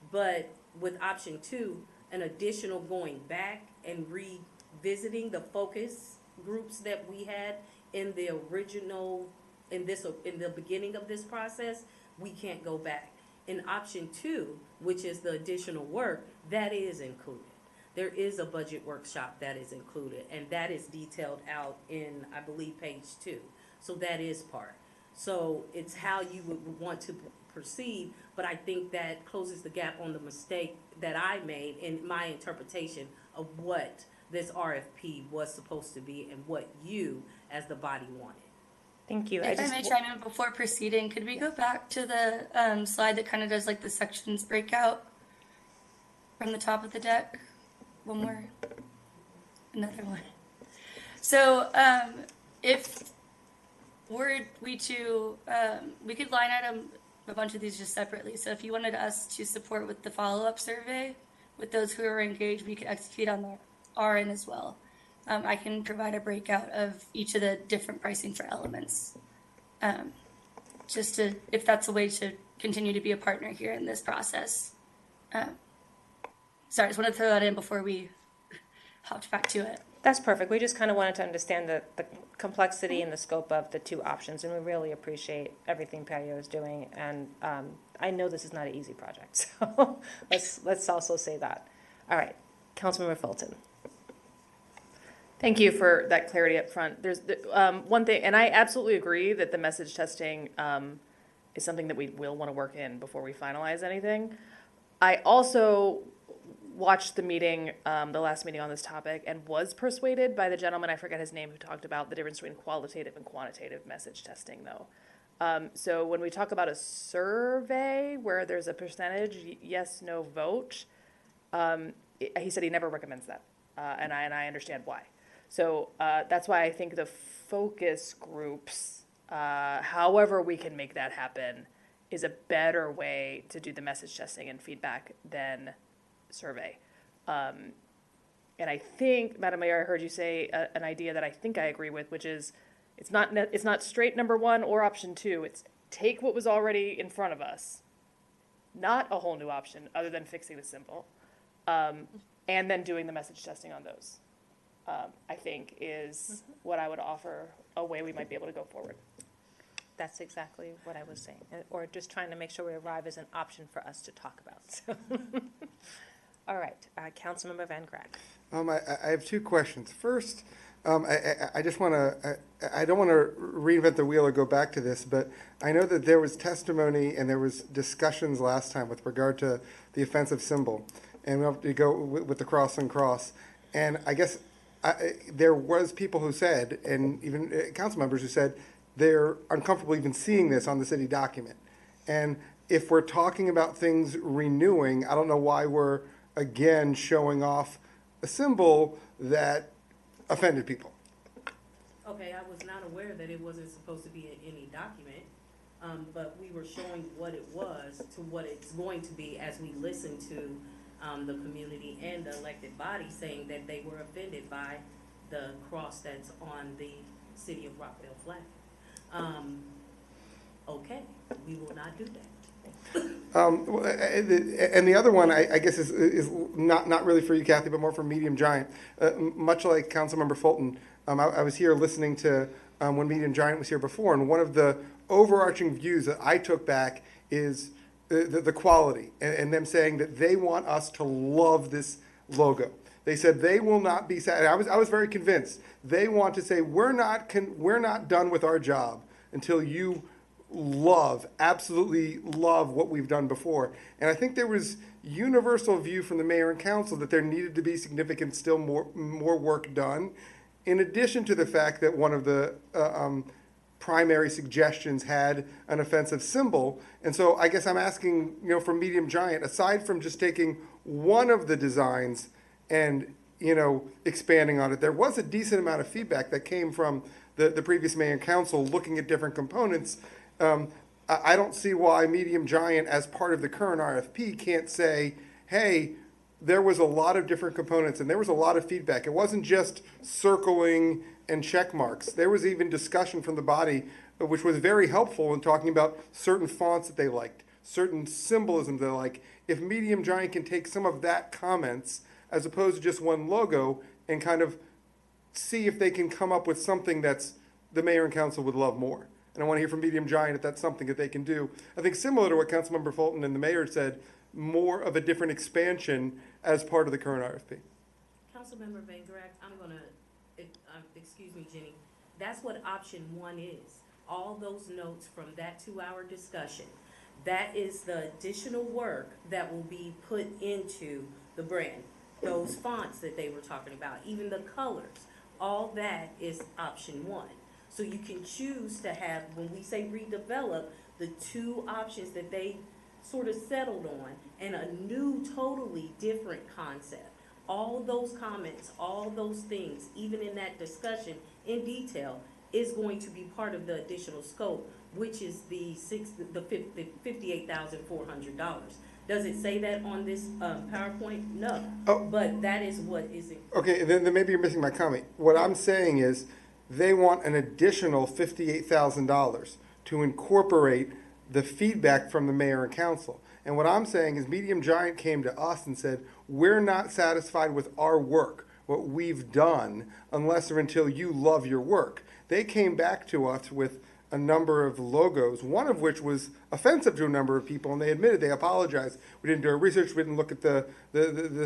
But with option 2, an additional going back and revisiting the focus groups that we had in the original, in the beginning of this process, we can't go back. In option 2, which is the additional work, that is included. There is a budget workshop that is included, and that is detailed out in, I believe, page 2. So that is part. So it's how you would want to proceed, but I think that closes the gap on the mistake that I made in my interpretation of what this RFP was supposed to be and what you, as the body, wanted. Thank you. If I may chime in before proceeding, could we go back to the slide that kind of does like the sections breakout from the top of the deck? One more. Another one. So if we could line item a bunch of these just separately. So if you wanted us to support with the follow-up survey with those who are engaged, we could execute on our end as well. I can provide a breakout of each of the different pricing for elements. Just to, if that's a way to continue to be a partner here in this process. Sorry, I just wanted to throw that in before we hopped back to it. That's perfect. We just kind of wanted to understand the complexity and the scope of the two options, and we really appreciate everything Patio is doing. And I know this is not an easy project, so let's also say that. All right, Councilmember Fulton. Thank you for that clarity up front. There's one thing, and I absolutely agree that the message testing is something that we will want to work in before we finalize anything. I also watched the meeting, the last meeting on this topic, and was persuaded by the gentleman, I forget his name, who talked about the difference between qualitative and quantitative message testing, though. So when we talk about a survey where there's a percentage, yes, no vote, he said he never recommends that, and I understand why. So that's why I think the focus groups, however we can make that happen, is a better way to do the message testing and feedback than survey. And I think, Madam Mayor, I heard you say an idea that I think I agree with, which is it's not straight number one or option two. It's take what was already in front of us, not a whole new option other than fixing the symbol, and then doing the message testing on those. I think is what I would offer, a way we might be able to go forward. That's exactly what I was saying, or just trying to make sure we arrive as an option for us to talk about. So. All right, Councilmember Van Grack. I have two questions. First, I just want to, I don't want to reinvent the wheel or go back to this, but I know that there was testimony and there was discussions last time with regard to the offensive symbol, and we have to go with the cross and cross. And I guess there was people who said, and even council members who said, they're uncomfortable even seeing this on the city document. And if we're talking about things renewing, I don't know why we're, again, showing off a symbol that offended people. Okay, I was not aware that it wasn't supposed to be in any document, but we were showing what it was to what it's going to be as we listen to the community and the elected body saying that they were offended by the cross that's on the City of Rockville flag. Okay, we will not do that. And the other one, I guess, is not really for you, Kathy, but more for Medium Giant. Much like Councilmember Fulton, I was here listening to when Medium Giant was here before, and one of the overarching views that I took back is the quality, and them saying that they want us to love this logo. They said they will not be sad. I was very convinced. They want to say we're not done with our job until you absolutely love what we've done before. And I think there was universal view from the mayor and council that there needed to be significant, still more work done. In addition to the fact that one of the primary suggestions had an offensive symbol. And so I guess I'm asking, for Medium Giant, aside from just taking one of the designs and, expanding on it, there was a decent amount of feedback that came from the previous mayor and council looking at different components. I don't see why Medium Giant, as part of the current RFP, can't say, hey, there was a lot of different components and there was a lot of feedback. It wasn't just circling and check marks. There was even discussion from the body, which was very helpful in talking about certain fonts that they liked, certain symbolism they like. If Medium Giant can take some of that comments, as opposed to just one logo, and kind of see if they can come up with something that's the mayor and council would love more. And I want to hear from Medium Giant if that's something that they can do. I think similar to what Councilmember Fulton and the mayor said, more of a different expansion as part of the current RFP. Councilmember Van Grack, I'm going to, excuse me, Jenny, that's what option one is. All those notes from that 2-hour discussion That is the additional work that will be put into the brand. Those fonts that they were talking about, even the colors, all that is option one. So you can choose to have, when we say redevelop, the two options that they sort of settled on and a new, totally different concept. All those comments, all those things, even in that discussion in detail, is going to be part of the additional scope, which is the $58,400. Does it say that on this PowerPoint? No. Oh. But that is what is. Okay, then maybe you're missing my comment. What I'm saying is, they want an additional $58,000 to incorporate the feedback from the mayor and council. And what I'm saying is Medium Giant came to us and said, we're not satisfied with our work, what we've done, unless or until you love your work. They came back to us with a number of logos, one of which was offensive to a number of people, and they admitted, they apologized. We didn't do our research, we didn't look at the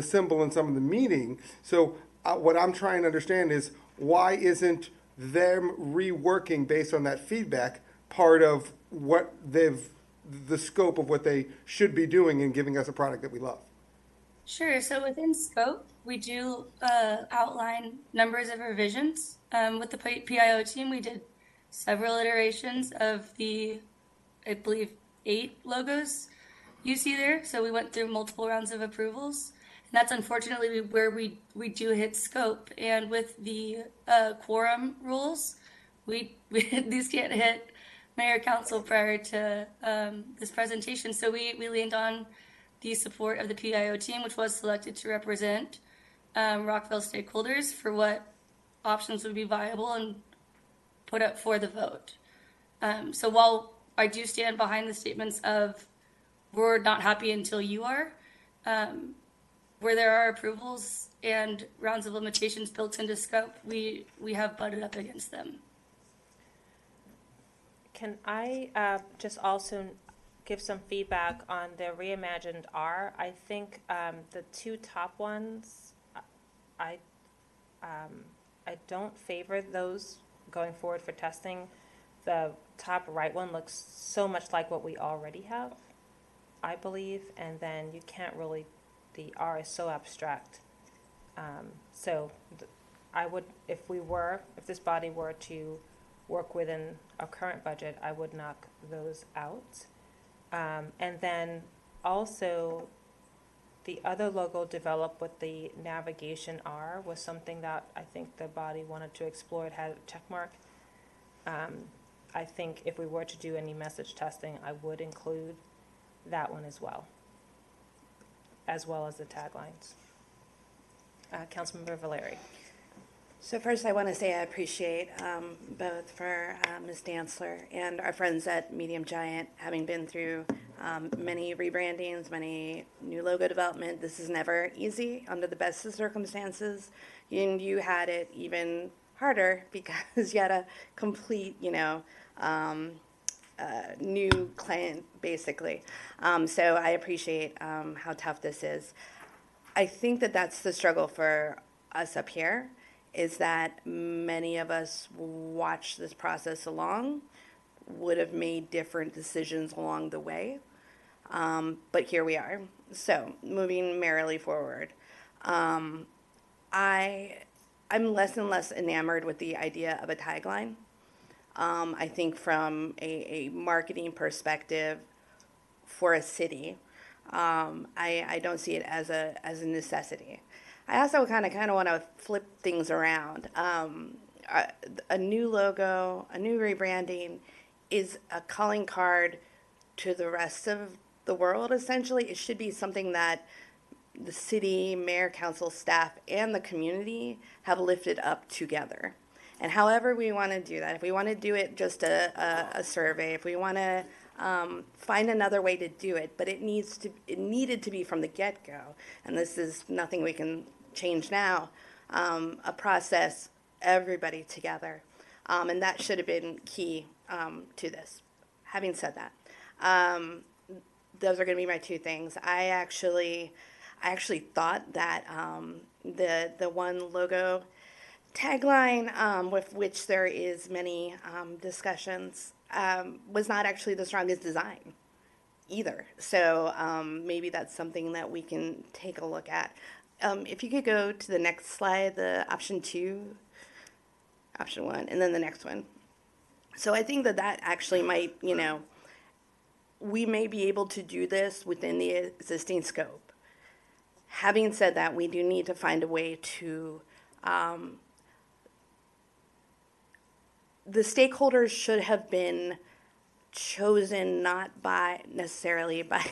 symbol in some of the meaning. So what I'm trying to understand is, why isn't them reworking based on that feedback part of what the scope of what they should be doing in giving us a product that we love? Sure. So within scope, we do outline numbers of revisions. With the PIO team, we did several iterations of the, I believe, 8 logos you see there. So we went through multiple rounds of approvals. And that's unfortunately where we do hit scope. And with the quorum rules, these can't hit mayor council prior to this presentation. So we leaned on the support of the PIO team, which was selected to represent Rockville stakeholders for what options would be viable and put up for the vote. So while I do stand behind the statements of we're not happy until you are, where there are approvals and rounds of limitations built into scope, we have butted up against them. Can I just also give some feedback on the reimagined R? I think the 2 top ones, I don't favor those going forward for testing. The top right one looks so much like what we already have, I believe, and then you can't really, the R is so abstract. I would, if this body were to work within a current budget, I would knock those out. And then also, the other logo developed with the navigation R was something that I think the body wanted to explore. It had a check mark. I think if we were to do any message testing, I would include that one as well as the taglines. Councilmember Valeri. So first I want to say I appreciate both for Ms. Dantzler and our friends at Medium Giant, having been through many rebrandings, many new logo development. This is never easy under the best of circumstances. And you had it even harder because you had a complete, new client, basically. So I appreciate how tough this is. I think that that's the struggle for us up here, is that many of us watched this process along, would have made different decisions along the way. But here we are. So moving merrily forward. I'm less and less enamored with the idea of a tagline. I think from a marketing perspective for a city, I don't see it as a necessity. I also kind of want to flip things around. A new logo, a new rebranding is a calling card to the rest of the world, essentially. It should be something that the city, mayor, council, staff, and the community have lifted up together. And however we want to do that, if we want to do it just a survey, if we want to find another way to do it, but it needed to be from the get-go, and this is nothing we can change now, a process, everybody together, and that should have been key to this. Having said that, those are going to be my 2 things. I actually thought that the one logo tagline with which there is many discussions was not actually the strongest design. either. So maybe that's something that we can take a look at. If you could go to the next slide, the option 2, option 1, and then the next one. So I think that that actually might, we may be able to do this within the existing scope. Having said that, we do need to find a way to, the stakeholders should have been chosen not by necessarily by,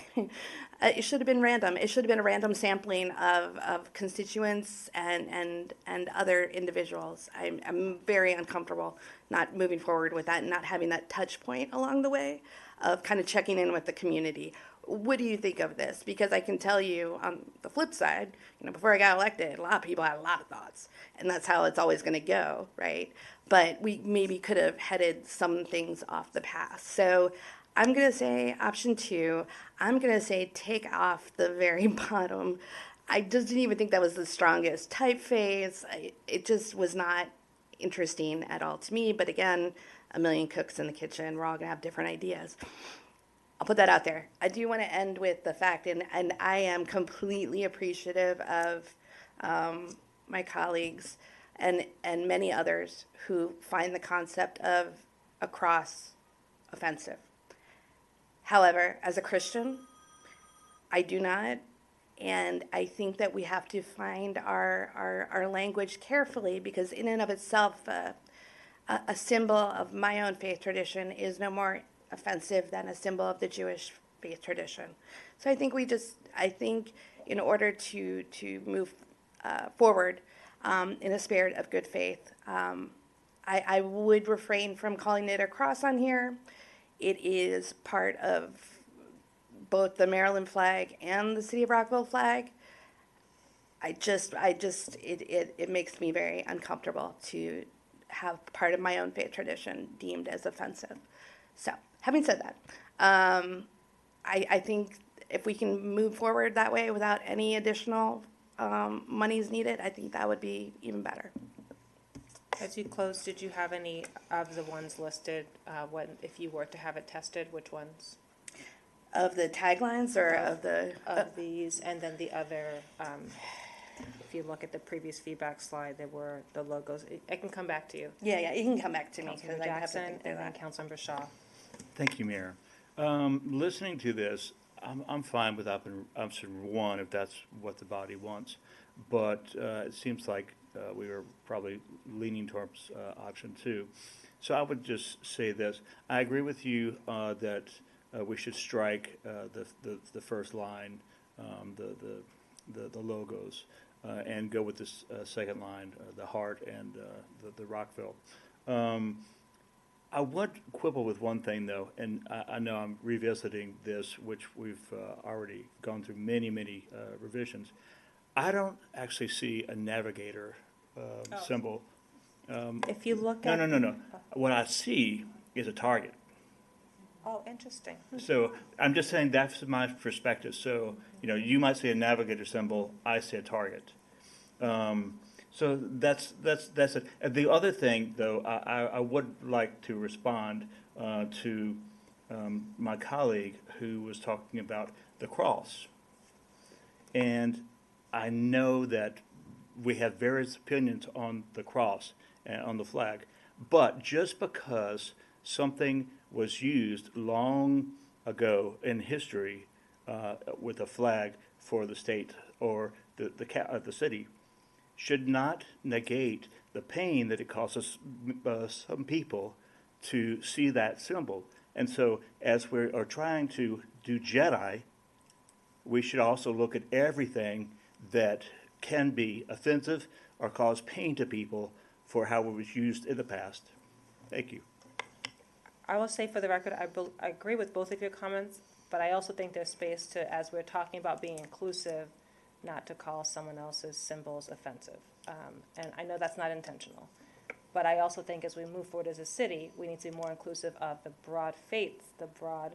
it should have been random. It should have been a random sampling of constituents and other individuals. I'm very uncomfortable not moving forward with that and not having that touch point along the way of kind of checking in with the community. What do you think of this? Because I can tell you on the flip side, before I got elected, a lot of people had a lot of thoughts, and that's how it's always going to go, right? But we maybe could have headed some things off the path. So I'm going to say option 2. I'm going to say take off the very bottom. I just didn't even think that was the strongest typeface. It just was not interesting at all to me. But again, a million cooks in the kitchen. We're all going to have different ideas. I'll put that out there. I do want to end with the fact, and I am completely appreciative of my colleagues and many others who find the concept of a cross offensive. However, as a Christian, I do not, and I think that we have to find our language carefully, because in and of itself, a symbol of my own faith tradition is no more offensive than a symbol of the Jewish faith tradition. So I think in order to move forward in a spirit of good faith, I would refrain from calling it a cross on here. It is part of both the Maryland flag and the City of Rockville flag. It makes me very uncomfortable to have part of my own faith tradition deemed as offensive. So, having said that, I think if we can move forward that way without any additional monies needed, I think that would be even better. As you close, did you have any of the ones listed, if you were to have it tested, which ones? Of the taglines or of the... Of these, and then the other, if you look at the previous feedback slide, there were the logos. I can come back to you. Yeah, you can come back to me. Councilmember I have to Jackson think through and then that. Councilmember Shaw. Thank you, Mayor. Listening to this, I'm fine with option 1 if that's what the body wants, but it seems like we are probably leaning towards option 2. So I would just say this. I agree with you that we should strike the first line, the logos, and go with this second line, the heart and the Rockville. I would quibble with one thing, though, and I know I'm revisiting this, which we've already gone through many revisions. I don't actually see a navigator symbol. If you look No, at... no. What I see is a target. Oh, interesting. So I'm just saying that's my perspective. So, you might see a navigator symbol, I see a target. So that's it. And the other thing, though, I would like to respond to my colleague who was talking about the cross. And I know that we have various opinions on the cross and on the flag, but just because something was used long ago in history with a flag for the state or the city should not negate the pain that it causes some people to see that symbol. And so as we are trying to do Jedi, we should also look at everything that can be offensive or cause pain to people for how it was used in the past. Thank you. I will say for the record, I agree with both of your comments, but I also think there's space to, as we're talking about being inclusive, not to call someone else's symbols offensive. And I know that's not intentional. But I also think as we move forward as a city, we need to be more inclusive of the broad faiths, the broad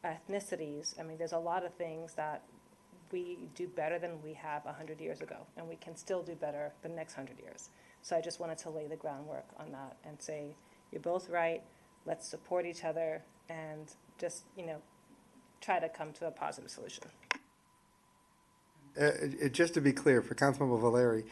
ethnicities. I mean, there's a lot of things that we do better than we have 100 years ago, and we can still do better the next 100 years. So I just wanted to lay the groundwork on that and say, you're both right, let's support each other and just, try to come to a positive solution. Just to be clear, for Councilmember Valeri,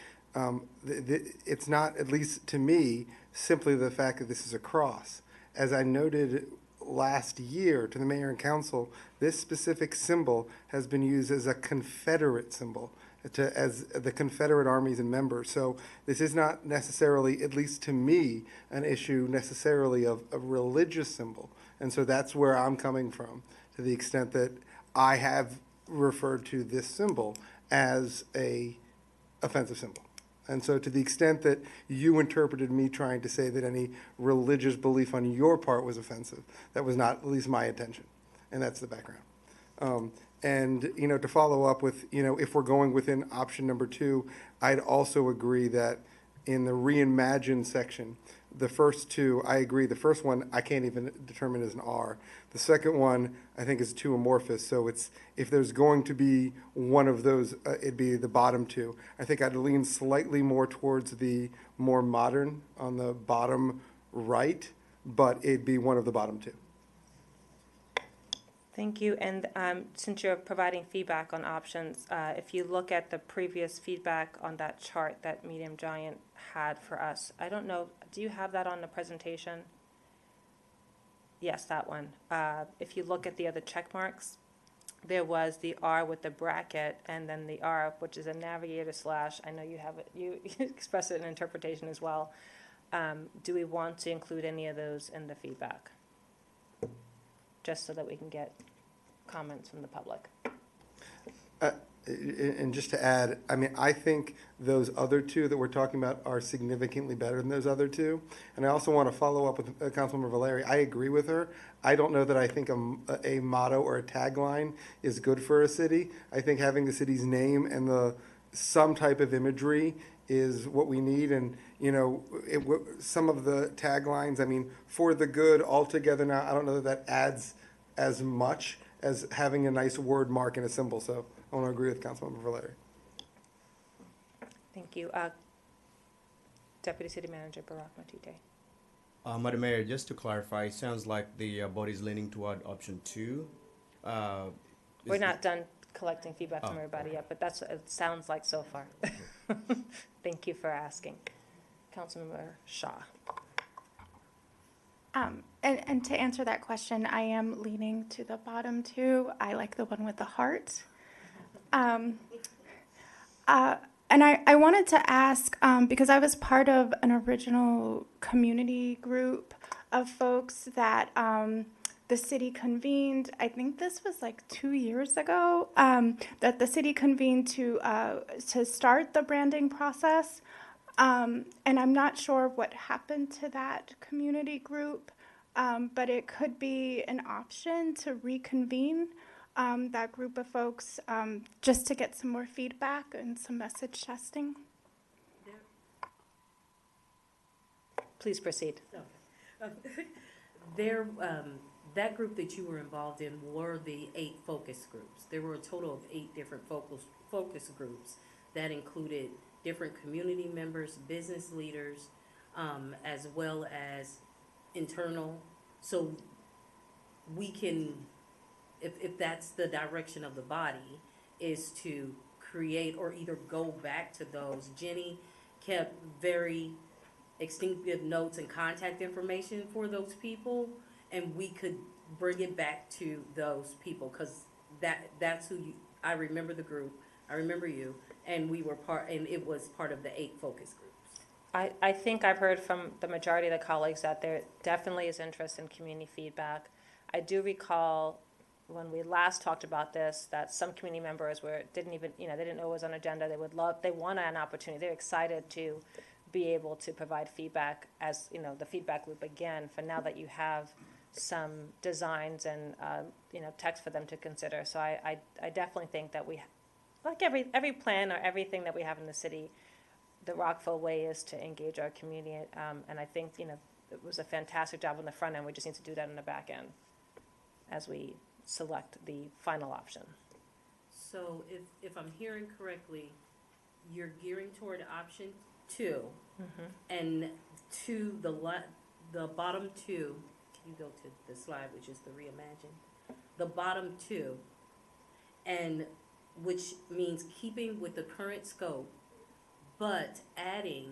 it's not, at least to me, simply the fact that this is a cross. As I noted last year to the mayor and council, this specific symbol has been used as a Confederate symbol, as the Confederate armies and members. So this is not necessarily, at least to me, an issue necessarily of a religious symbol. And so that's where I'm coming from, to the extent that I have referred to this symbol as a offensive symbol. And so to the extent that you interpreted me trying to say that any religious belief on your part was offensive, that was not at least my intention. And that's the background. And, you know, to follow up with, you know, if we're going within option number 2, I'd also agree that in the reimagine section, the first two, I agree. The first one, I can't even determine as an R. The second one, I think, is too amorphous. So it's, if there's going to be one of those, it'd be the bottom two. I think I'd lean slightly more towards the more modern on the bottom right, but it'd be one of the bottom two. Thank you. And since you're providing feedback on options, if you look at the previous feedback on that chart that Medium Giant had for us, I don't know, do you have that on the presentation? Yes, that one. If you look at the other check marks, there was the R with the bracket and then the R, which is a navigator slash. I know you have it, you express it in interpretation as well. Do we want to include any of those in the feedback? Just so that we can get comments from the public. And just to add, I mean, I think those other two that we're talking about are significantly better than those other two. And I also want to follow up with Councilmember Valeri. I agree with her. I don't know that I think a motto or a tagline is good for a city. I think having the city's name and some type of imagery is what we need. And, you know, some of the taglines, I mean, for the good, all together now, I don't know that adds as much as having a nice word mark and a symbol. So I want to agree with Councilmember Valeri. Thank you. Deputy City Manager Barak Matute. Madam Mayor, just to clarify, it sounds like the body's leaning toward option 2. We're not done collecting feedback from everybody yet, but that's what it sounds like so far. Thank you for asking. Councilmember Shaw. And to answer that question, I am leaning to the bottom two. I like the one with the heart. And I wanted to ask, because I was part of an original community group of folks that the city convened. I think this was like 2 years ago, that the city convened to start the branding process. And I'm not sure what happened to that community group, but it could be an option to reconvene that group of folks just to get some more feedback and some message testing. Please proceed. That group that you were involved in were the 8 focus groups. There were a total of 8 different focus groups that included different community members, business leaders, as well as internal. So we can, if that's the direction of the body, is to create or either go back to those. Jenny kept very extensive notes and contact information for those people, and we could bring it back to those people, because that's who you, I remember the group, I remember you, and we were part, and it was part of the 8 focus groups. I think I've heard from the majority of the colleagues that there definitely is interest in community feedback. I do recall when we last talked about this that some community members didn't even, they didn't know it was on agenda. They want an opportunity. They're excited to be able to provide feedback as, the feedback loop again, for now that you have some designs and, text for them to consider. So I definitely think that we, like every plan or everything that we have in the city, the Rockville way is to engage our community. And I think, it was a fantastic job on the front end. We just need to do that in the back end as we select the final option. So if I'm hearing correctly, you're gearing toward option 2, and the bottom 2, can you go to the slide, which is the reimagine? the bottom two, and which means keeping with the current scope, but adding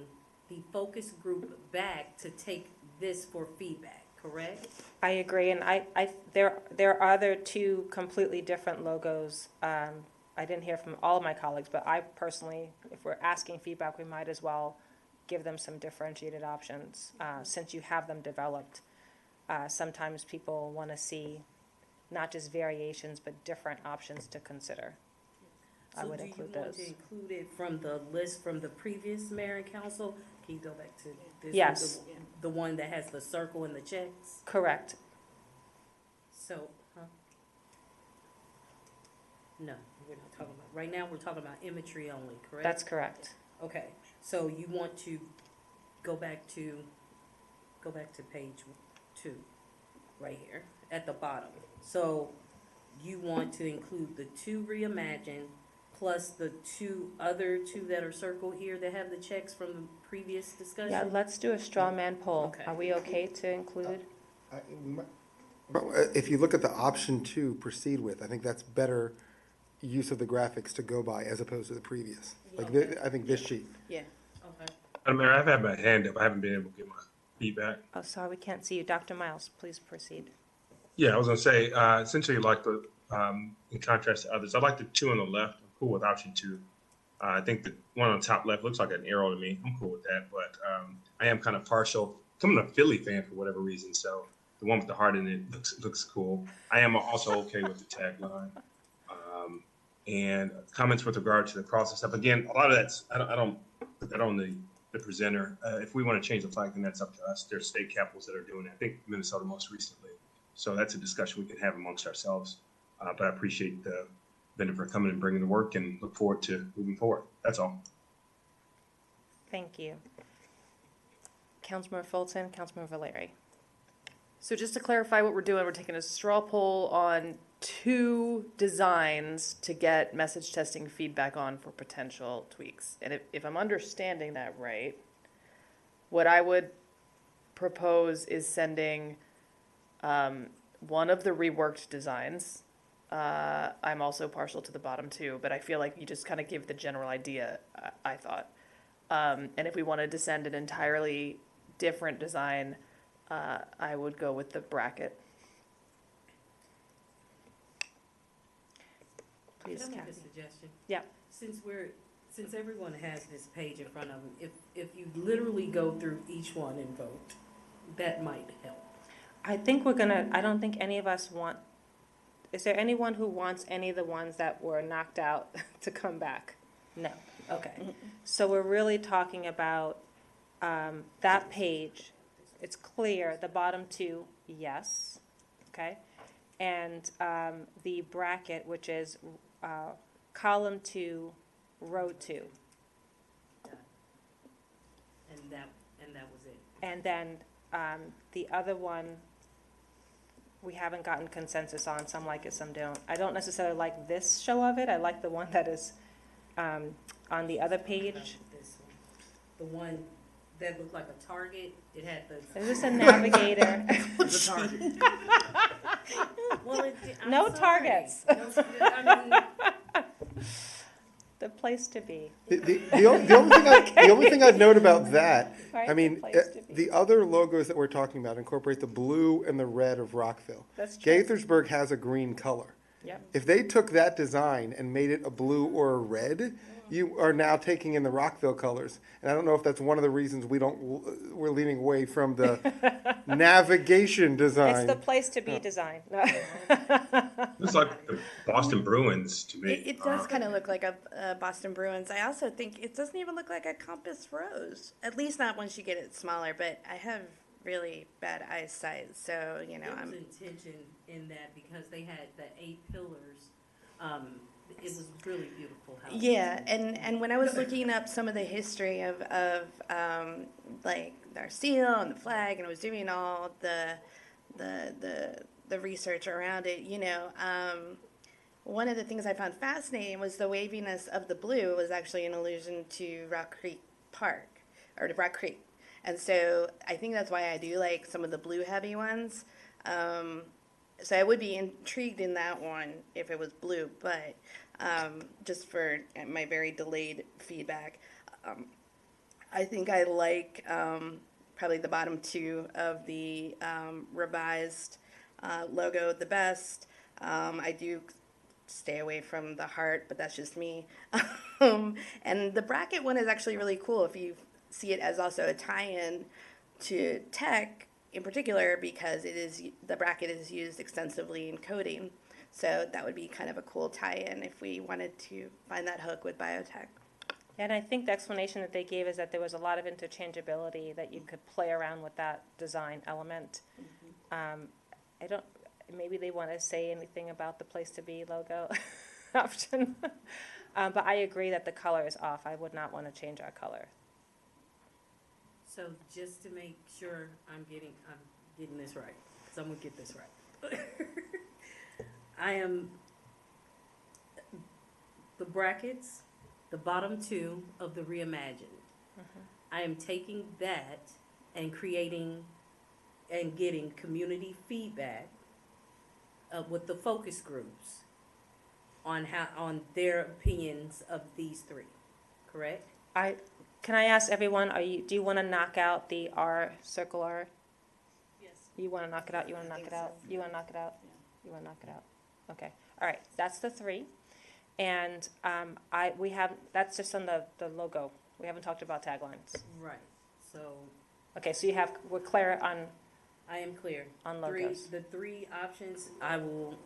the focus group back to take this for feedback, correct? I agree, and there are other two completely different logos. I didn't hear from all of my colleagues, but I personally, if we're asking feedback, we might as well give them some differentiated options, since you have them developed. Sometimes people want to see not just variations, but different options to consider. I would include So do you want those. to include it from the list from the previous mayor and council? Can you go back to this? Yes. The one that has the circle and the checks? Correct. So, no, we're not talking about, right now, we're talking about imagery only, correct? That's correct. Okay, so you want to go back to page 2, right here, at the bottom. So you want to include the 2 reimagined plus the other two that are circled here that have the checks from the previous discussion? Yeah, let's do a straw man poll. Are we okay to include? If you look at the option 2, proceed with, I think that's better use of the graphics to go by as opposed to the previous. Like, I think this sheet. Yeah. Okay. Madam Mayor, I've had my hand up. I haven't been able to get my feedback. Oh, sorry, we can't see you. Dr. Miles, please proceed. Yeah, I was going to say, essentially, like in contrast to others, I like the 2 on the left. I'm cool with option 2. I think the one on the top left looks like an arrow to me. I'm cool with that, but I am kind of partial. I'm a Philly fan for whatever reason, so the one with the heart in it looks cool. I am also okay with the tagline. And comments with regard to the cross and stuff. Again, a lot of that's I don't put that on the presenter. If we want to change the flag, then that's up to us. There's state capitals that are doing it. I think Minnesota most recently. So that's a discussion we can have amongst ourselves. But I appreciate the vendor for coming and bringing the work, and look forward to moving forward. That's all. Thank you. Councilmember Fulton, Councilmember Valeri. So just to clarify what we're doing, we're taking a straw poll on 2 designs to get message testing feedback on for potential tweaks. And if I'm understanding that right, what I would propose is sending one of the reworked designs. I'm also partial to the bottom 2, but I feel like you just kind of give the general idea, I thought. And if we wanted to send an entirely different design, I would go with the bracket. Please, Can I make a Kathy. suggestion? Yeah. Since everyone has this page in front of them, if you literally go through each one and vote, that might help. I don't think any of us want, is there anyone who wants any of the ones that were knocked out to come back? No. Okay. So we're really talking about that page. It's clear, the bottom 2, yes, okay? And the bracket, which is column 2, row 2. And that was it. And then the other one, we haven't gotten consensus on. Some like it, some don't. I don't necessarily like this show of it. I like the one that is on the other page. This one. The one that looked like a target. It had the. Is this a navigator? The target. Well, no targets. No, I mean, the place to be. The only thing I'd note about that, Right, I mean, the place to be. the other logos that we're talking about incorporate the blue and the red of Rockville. That's true. Gaithersburg has a green color. Yep. If they took that design and made it a blue or a red, you are now taking in the Rockville colors. And I don't know if that's one of the reasons we're leaning away from the navigation design. It's the place to be design. Looks like the Boston Bruins to me. It does kind of look like a Boston Bruins. I also think it doesn't even look like a Compass Rose. At least not once you get it smaller, but I have really bad eyesight, so, you know, there was intention in that because they had the 8 pillars. It was really beautiful. How Yeah, and when I was looking up some of the history of like our seal and the flag, and I was doing all the research around it, you know, one of the things I found fascinating was the waviness of the blue was actually an allusion to Rock Creek Park, or to Rock Creek. And so I think that's why I do like some of the blue heavy ones. so I would be intrigued in that one if it was blue, but just for my very delayed feedback, I think I like probably the bottom two of the revised logo the best. I do stay away from the heart, but that's just me. And the bracket one is actually really cool if you see it as also a tie-in to tech in particular, because it is, the bracket is used extensively in coding. So that would be kind of a cool tie-in if we wanted to find that hook with biotech. And I think the explanation that they gave is that there was a lot of interchangeability, that you could play around with that design element. I don't, maybe they want to say anything about the place to be logo option. But I agree that the color is off. I would not want to change our color. So just to make sure I'm getting this right, because I'm gonna get this right. I am, the brackets, the bottom two of the reimagined. I am taking that and creating and getting community feedback with the focus groups on on their opinions of these three, correct? Can I ask everyone, do you want to knock out the R, circle R? Yes. You want to knock it out? You want to knock it out? You want to knock it out? You want to knock it out? Okay. All right. That's the three. And that's just on the logo. We haven't talked about taglines. Right. So. Okay. So we're clear on. I am clear. On logos. The three options, I will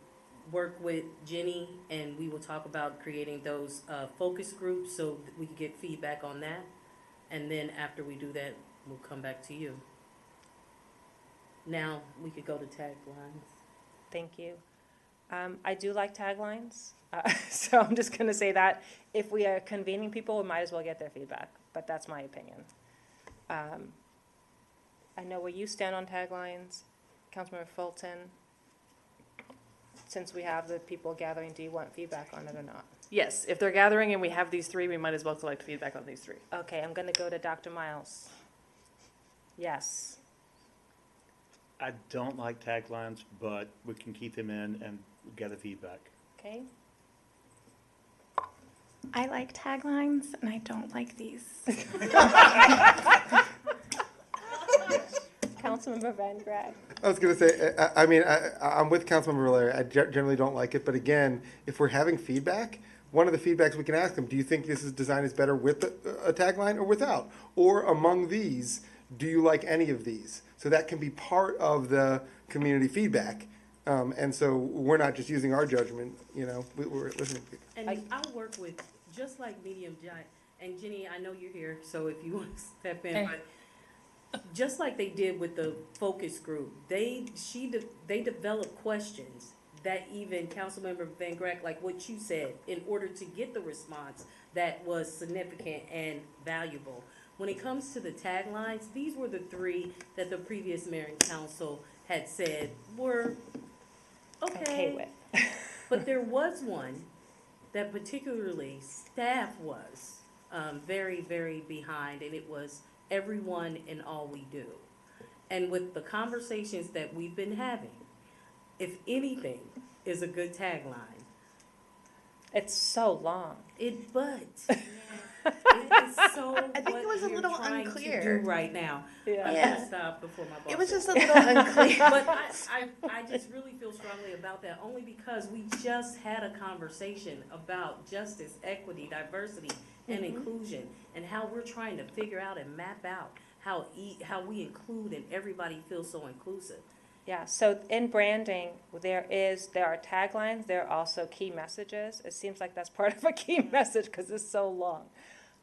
work with Jenny and we will talk about creating those focus groups so that we can get feedback on that. And then after we do that, we'll come back to you. Now we could go to taglines. Thank you. I do like taglines. So I'm just going to say that if we are convening people, we might as well get their feedback. But that's my opinion. I know where you stand on taglines, Councilmember Fulton. Since we have the people gathering, do you want feedback on it or not? Yes, if they're gathering and we have these three, we might as well collect feedback on these three. Okay, I'm going to go to Dr. Miles. Yes. I don't like taglines, but we can keep them in and gather feedback. Okay. I like taglines, and I don't like these. Councilmember Van Graag. I was going to say, I'm with Councilmember Valera. I generally don't like it, but again, if we're having feedback, one of the feedbacks we can ask them, do you think this design is better with a tagline or without? Or among these, do you like any of these? So that can be part of the community feedback. And so we're not just using our judgment, we're listening to people. And I'll work with, just like Medium Giant, and Jenny, I know you're here, so if you want to step in, but just like they did with the focus group, they developed questions that even Councilmember Van Graag, like what you said, in order to get the response that was significant and valuable. When it comes to the taglines, these were the three that the previous mayor and council had said were okay with. But there was one that particularly staff was very, very behind, and it was everyone in all we do. And with the conversations that we've been having, if anything is a good tagline. It's so long. But it is so I think it was a little unclear to do right now. Yeah. I'm gonna stop before my boss. It was just a little unclear. But I just really feel strongly about that, only because we just had a conversation about justice, equity, diversity, and inclusion, and how we're trying to figure out and map out how we include and everybody feels so inclusive. Yeah, so in branding, there are taglines, there are also key messages. It seems like that's part of a key message because it's so long.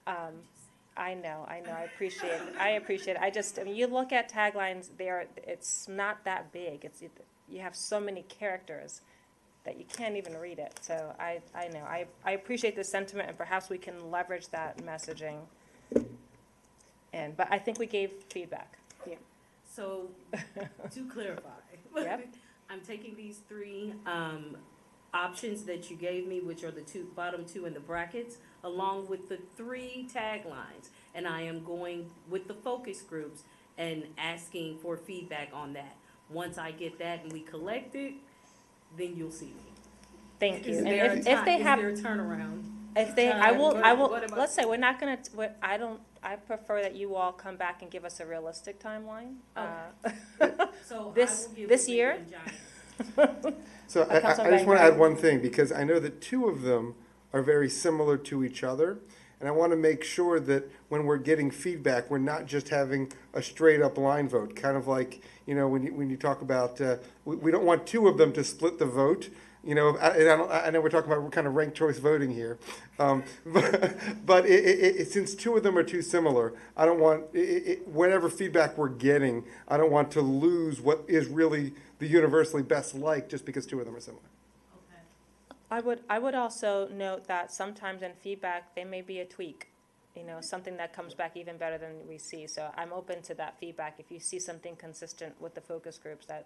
I know, I appreciate it. You look at taglines, it's not that big. You have so many characters that you can't even read it. So I know, I appreciate the sentiment, and perhaps we can leverage that messaging. But I think we gave feedback. Yeah. So, to clarify, Yep. I'm taking these three options that you gave me, which are the bottom two in the brackets, along with the three taglines, and I am going with the focus groups and asking for feedback on that. Once I get that and we collect it, then you'll see me. Thank you. Is And there a if they is have, there a turnaround? if they, Time? What about- let's say, we're not gonna, I prefer that you all come back and give us a realistic timeline. So This, I will give this you year? So I Councilman just want to Van add one thing, because I know that two of them are very similar to each other. And I want to make sure that when we're getting feedback, we're not just having a straight up line vote. Kind of like, when you talk about, we don't want two of them to split the vote. I know we're talking about kind of ranked choice voting here. But since two of them are too similar, I don't want, whatever feedback we're getting, I don't want to lose what is really the universally best liked just because two of them are similar. I would also note that sometimes in feedback, there may be a tweak, something that comes back even better than we see. So I'm open to that feedback. If you see something consistent with the focus groups that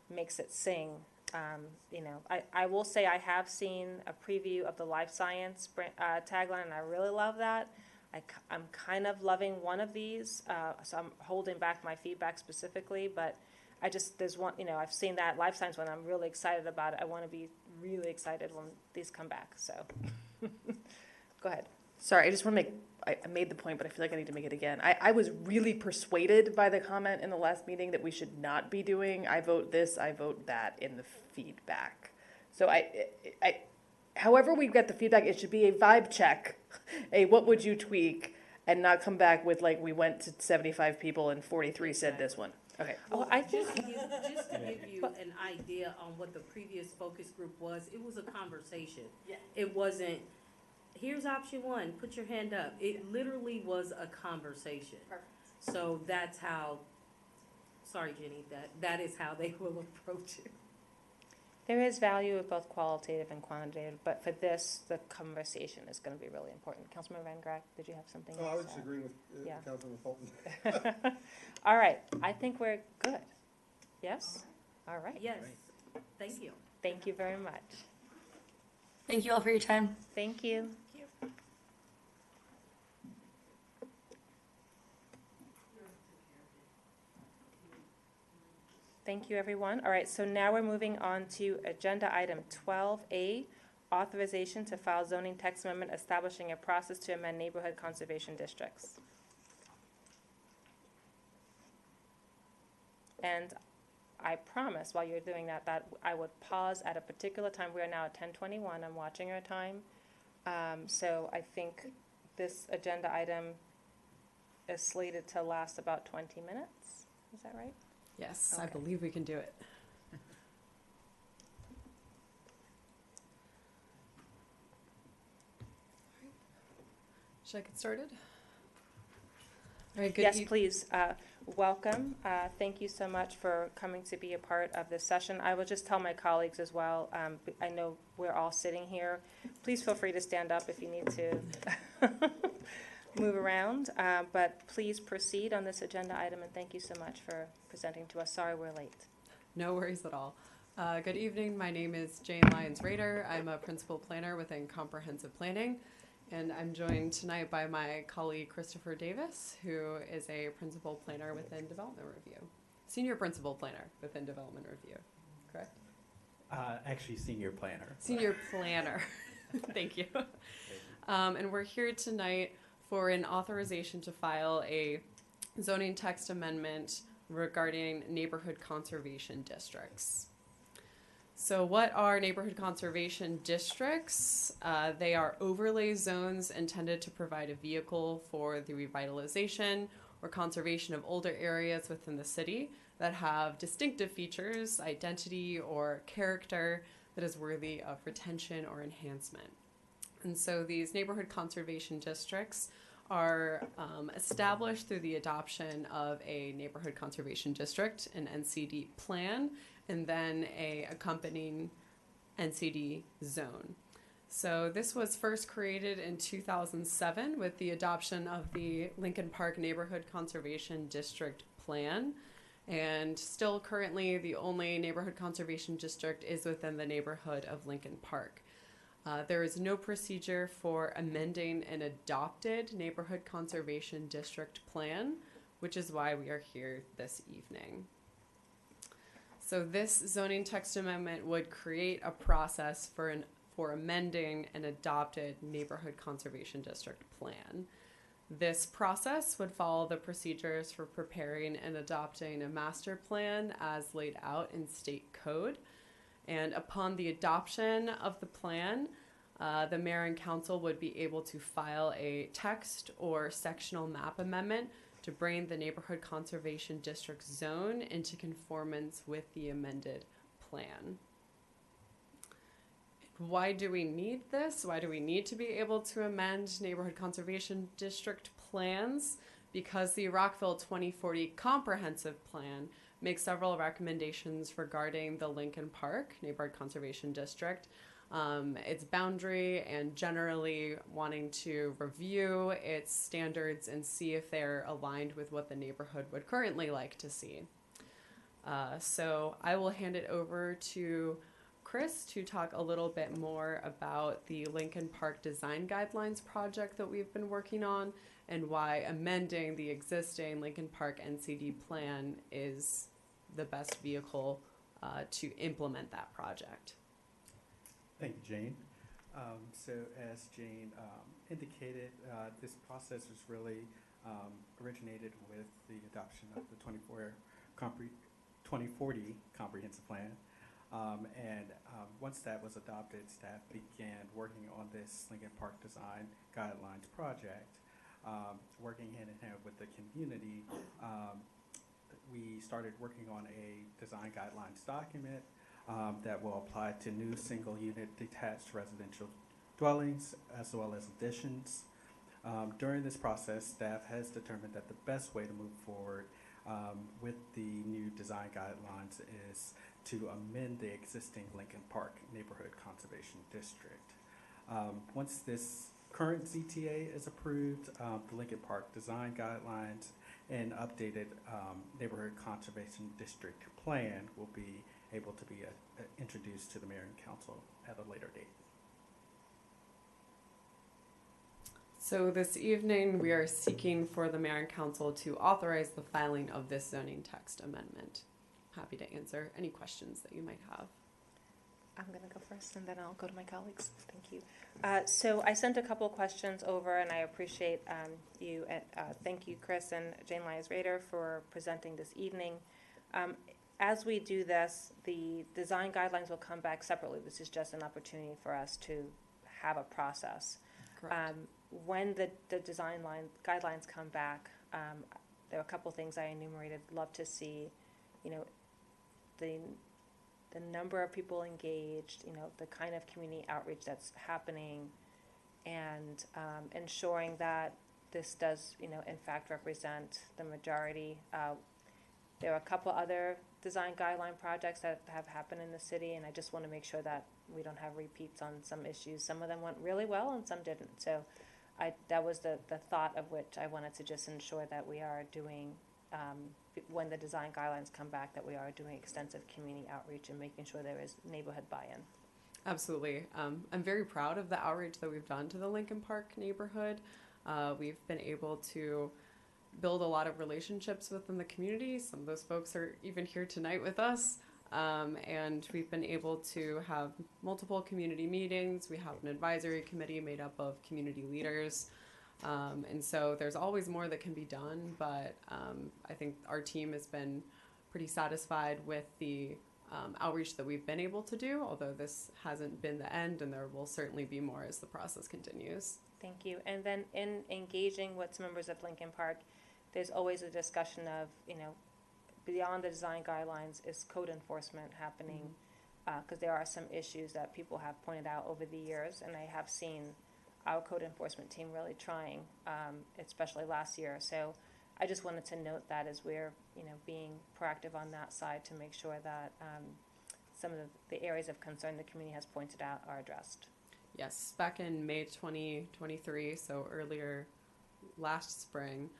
makes it sing, I will say I have seen a preview of the life science tagline, and I really love that. I'm kind of loving one of these, so I'm holding back my feedback specifically, but there's one, I've seen that life science one, I'm really excited about it. I want to be really excited when these come back, so. Go ahead. Sorry, I just want to I made the point, but I feel like I need to make it again. I was really persuaded by the comment in the last meeting that we should not be doing, I vote this, I vote that in the feedback. So however we get the feedback, it should be a vibe check, a what would you tweak, and not come back with like, we went to 75 people and 43 said this one. Okay. Well, I think just to give you an idea on what the previous focus group was, it was a conversation. Yeah. It wasn't, here's option one, put your hand up. It literally was a conversation. Perfect. So that's how, sorry, Jenny, that is how they will approach it. There is value of both qualitative and quantitative, but for this, the conversation is going to be really important. Councilman Van Grack, did you have something else? I was just agreeing with Yeah. Councilman Fulton. All right, I think we're good. Yes? All right. Yes, thank you. Thank you very much. Thank you all for your time. Thank you. Thank you, everyone. All right, so now we're moving on to agenda item 12A, authorization to file zoning text amendment establishing a process to amend neighborhood conservation districts. And I promise while you're doing that I would pause at a particular time. We are now at 10:21. I'm watching our time. So I think this agenda item is slated to last about 20 minutes. Is that right? Yes, Okay. I believe we can do it. Should I get started? All right, good Yes, please. Welcome. Thank you so much for coming to be a part of this session. I will just tell my colleagues as well, I know we're all sitting here. Please feel free to stand up if you need to move around, but please proceed on this agenda item, and thank you so much for presenting to us. Sorry we're late. No worries at all. Good evening. My name is Jane Lyons-Rader. I'm a principal planner within Comprehensive Planning, and I'm joined tonight by my colleague Christopher Davis, who is a principal planner within Development Review. Senior principal planner within Development Review, correct? Actually, senior planner. Senior planner. Thank you. And we're here tonight for an authorization to file a zoning text amendment regarding neighborhood conservation districts. So what are neighborhood conservation districts? They are overlay zones intended to provide a vehicle for the revitalization or conservation of older areas within the city that have distinctive features, identity, or character that is worthy of retention or enhancement. And so these neighborhood conservation districts are established through the adoption of a neighborhood conservation district, an NCD plan, and then a accompanying NCD zone. So this was first created in 2007 with the adoption of the Lincoln Park Neighborhood Conservation District Plan. And still currently the only neighborhood conservation district is within the neighborhood of Lincoln Park. There is no procedure for amending an adopted neighborhood conservation district plan, which is why we are here this evening. So this zoning text amendment would create a process for amending an adopted neighborhood conservation district plan. This process would follow the procedures for preparing and adopting a master plan as laid out in state code. And upon the adoption of the plan, the mayor and council would be able to file a text or sectional map amendment to bring the neighborhood conservation district zone into conformance with the amended plan. Why do we need this? Why do we need to be able to amend neighborhood conservation district plans? Because the Rockville 2040 comprehensive plan makes several recommendations regarding the Lincoln Park neighborhood conservation district, its boundary, and generally wanting to review its standards and see if they're aligned with what the neighborhood would currently like to see. So I will hand it over to Chris to talk a little bit more about the Lincoln Park Design Guidelines project that we've been working on and why amending the existing Lincoln Park NCD plan is the best vehicle to implement that project. Thank you, Jane. So as Jane indicated, this process was really originated with the adoption of the 2040 comprehensive plan. Once that was adopted, staff began working on this Lincoln Park Design Guidelines project, working hand in hand with the community. We started working on a design guidelines document that will apply to new single-unit detached residential dwellings as well as additions. During this process, staff has determined that the best way to move forward with the new design guidelines is to amend the existing Lincoln Park Neighborhood Conservation District. Once this current ZTA is approved, the Lincoln Park Design Guidelines and updated Neighborhood Conservation District Plan will be able to be introduced to the mayor and council at a later date. So this evening, we are seeking for the mayor and council to authorize the filing of this zoning text amendment. Happy to answer any questions that you might have. I'm going to go first, and then I'll go to my colleagues. Thank you. So I sent a couple of questions over, and I appreciate you. Thank you, Chris and Jane Lyons-Rader, for presenting this evening. As we do this, the design guidelines will come back separately. This is just an opportunity for us to have a process. When the design guidelines come back, there are a couple things I enumerated. Love to see, the number of people engaged, the kind of community outreach that's happening, and ensuring that this does, in fact, represent the majority. There are a couple other design guideline projects that have happened in the city, and I just want to make sure that we don't have repeats on some issues. Some of them went really well and some didn't. So that was the thought of which I wanted to just ensure that we are doing, when the design guidelines come back, that we are doing extensive community outreach and making sure there is neighborhood buy-in. Absolutely. I'm very proud of the outreach that we've done to the Lincoln Park neighborhood. We've been able to build a lot of relationships within the community. Some of those folks are even here tonight with us. And we've been able to have multiple community meetings. We have an advisory committee made up of community leaders. And so there's always more that can be done, but I think our team has been pretty satisfied with the outreach that we've been able to do, although this hasn't been the end, and there will certainly be more as the process continues. Thank you. And then in engaging with members of Lincoln Park, there's always a discussion of, beyond the design guidelines, is code enforcement happening? Because there are some issues that people have pointed out over the years, and I have seen our code enforcement team really trying, especially last year. So I just wanted to note that as we're, being proactive on that side to make sure that some of the areas of concern the community has pointed out are addressed. Yes, back in May 2023, so earlier last spring,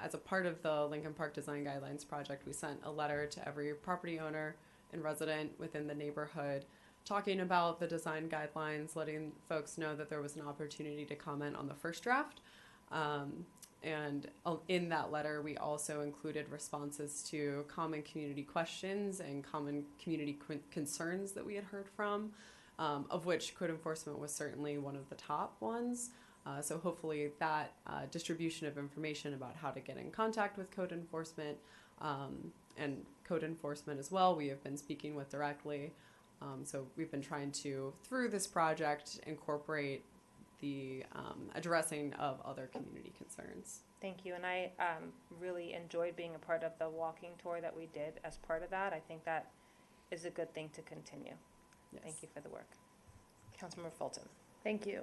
as a part of the Lincoln Park Design Guidelines project, we sent a letter to every property owner and resident within the neighborhood talking about the design guidelines, letting folks know that there was an opportunity to comment on the first draft. And in that letter, we also included responses to common community questions and common community concerns that we had heard from, of which code enforcement was certainly one of the top ones. So hopefully that distribution of information about how to get in contact with code enforcement and code enforcement as well, we have been speaking with directly. So we've been trying to, through this project, incorporate the addressing of other community concerns. Thank you, and I really enjoyed being a part of the walking tour that we did as part of that. I think that is a good thing to continue. Yes. Thank you for the work. Councilmember Fulton. Thank you.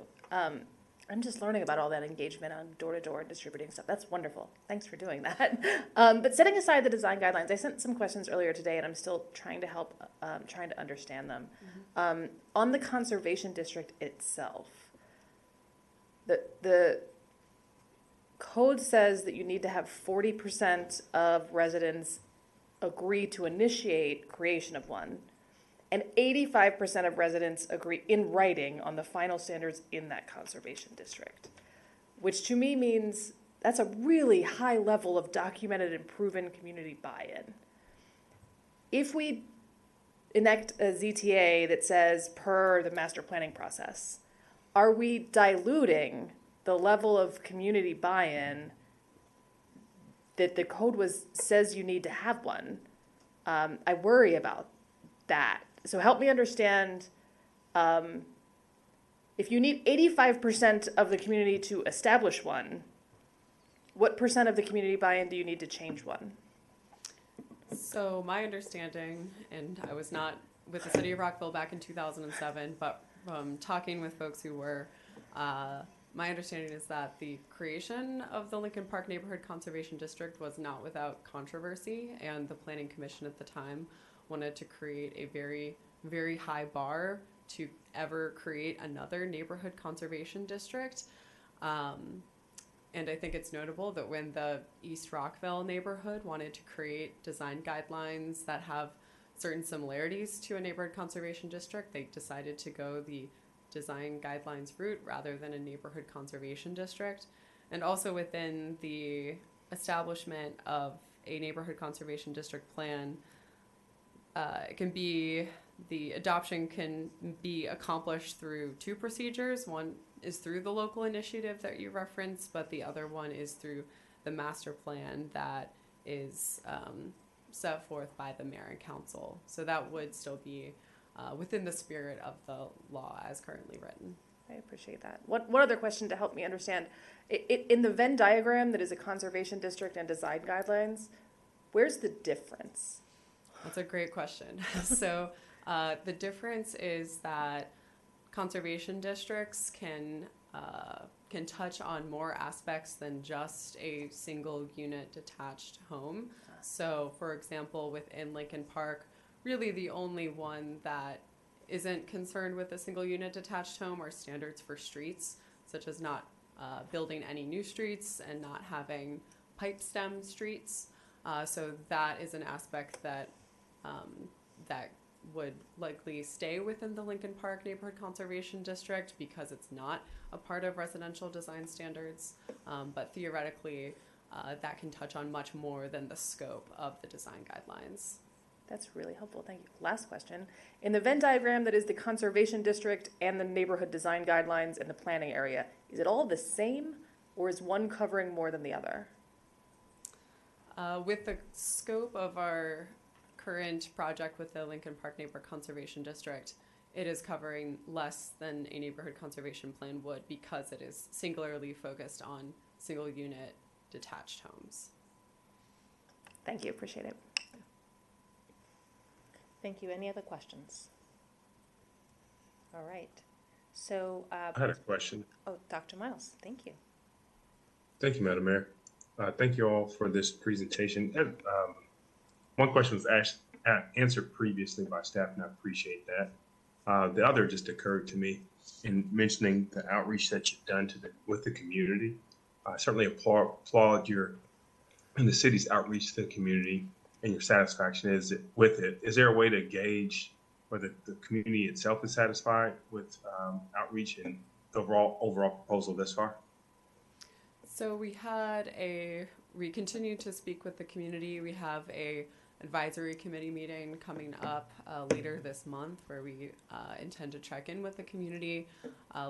I'm just learning about all that engagement on door-to-door and distributing stuff. That's wonderful. Thanks for doing that. But setting aside the design guidelines, I sent some questions earlier today, and I'm still trying to help, trying to understand them. On the conservation district itself, the code says that you need to have 40% of residents agree to initiate creation of one, and 85% of residents agree in writing on the final standards in that conservation district, which to me means that's a really high level of documented and proven community buy-in. If we enact a ZTA that says per the master planning process, are we diluting the level of community buy-in that the code says you need to have one? I worry about that. So help me understand, if you need 85% of the community to establish one, what percent of the community buy-in do you need to change one? So my understanding, and I was not with the city of Rockville back in 2007, but talking with folks who were, my understanding is that the creation of the Lincoln Park Neighborhood Conservation District was not without controversy, and the Planning Commission at the time wanted to create a very, very high bar to ever create another neighborhood conservation district. And I think it's notable that when the East Rockville neighborhood wanted to create design guidelines that have certain similarities to a neighborhood conservation district, they decided to go the design guidelines route rather than a neighborhood conservation district. And also within the establishment of a neighborhood conservation district plan, the adoption can be accomplished through two procedures. One is through the local initiative that you referenced, but the other one is through the master plan that is set forth by the mayor and council. So that would still be within the spirit of the law as currently written. I appreciate that. One other question to help me understand. In the Venn diagram that is a conservation district and design guidelines, where's the difference? That's a great question. So the difference is that conservation districts can touch on more aspects than just a single unit detached home. So for example, within Lincoln Park, really the only one that isn't concerned with a single unit detached home are standards for streets, such as not building any new streets and not having pipe stem streets. So that is an aspect that that would likely stay within the Lincoln Park Neighborhood Conservation District because it's not a part of residential design standards. But theoretically, that can touch on much more than the scope of the design guidelines. That's really helpful. Thank you. Last question. In the Venn diagram that is the conservation district and the neighborhood design guidelines and the planning area, is it all the same or is one covering more than the other? With the scope of our current project with the Lincoln Park Neighborhood Conservation District, it is covering less than a neighborhood conservation plan would because it is singularly focused on single unit detached homes. Thank you. Appreciate it. Thank you. Any other questions? All right. So, I had a question. Oh, Dr. Miles, thank you. Thank you, Madam Mayor. Thank you all for this presentation. One question was answered previously by staff, and I appreciate that. The other just occurred to me in mentioning the outreach that you've done with the community. I certainly applaud your and the city's outreach to the community and your satisfaction with it. Is there a way to gauge whether the community itself is satisfied with outreach and the overall proposal this far? So we continue to speak with the community. We have a advisory committee meeting coming up later this month where we intend to check in with the community,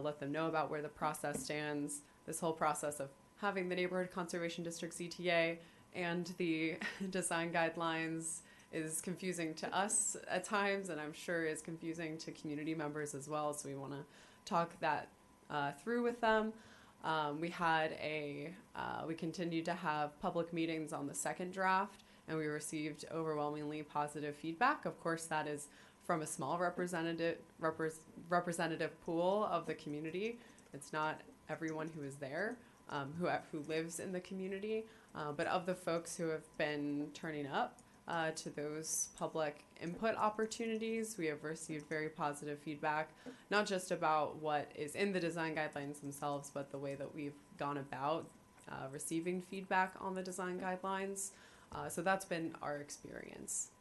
let them know about where the process stands, this whole process of having the Neighborhood Conservation District CTA and the design guidelines is confusing to us at times, and I'm sure is confusing to community members as well. So we want to talk that through with them. We continued to have public meetings on the second draft, and we received overwhelmingly positive feedback. Of course, that is from a small representative pool of the community. It's not everyone who is there, who lives in the community, but of the folks who have been turning up to those public input opportunities, we have received very positive feedback, not just about what is in the design guidelines themselves, but the way that we've gone about receiving feedback on the design guidelines. So that's been our experience.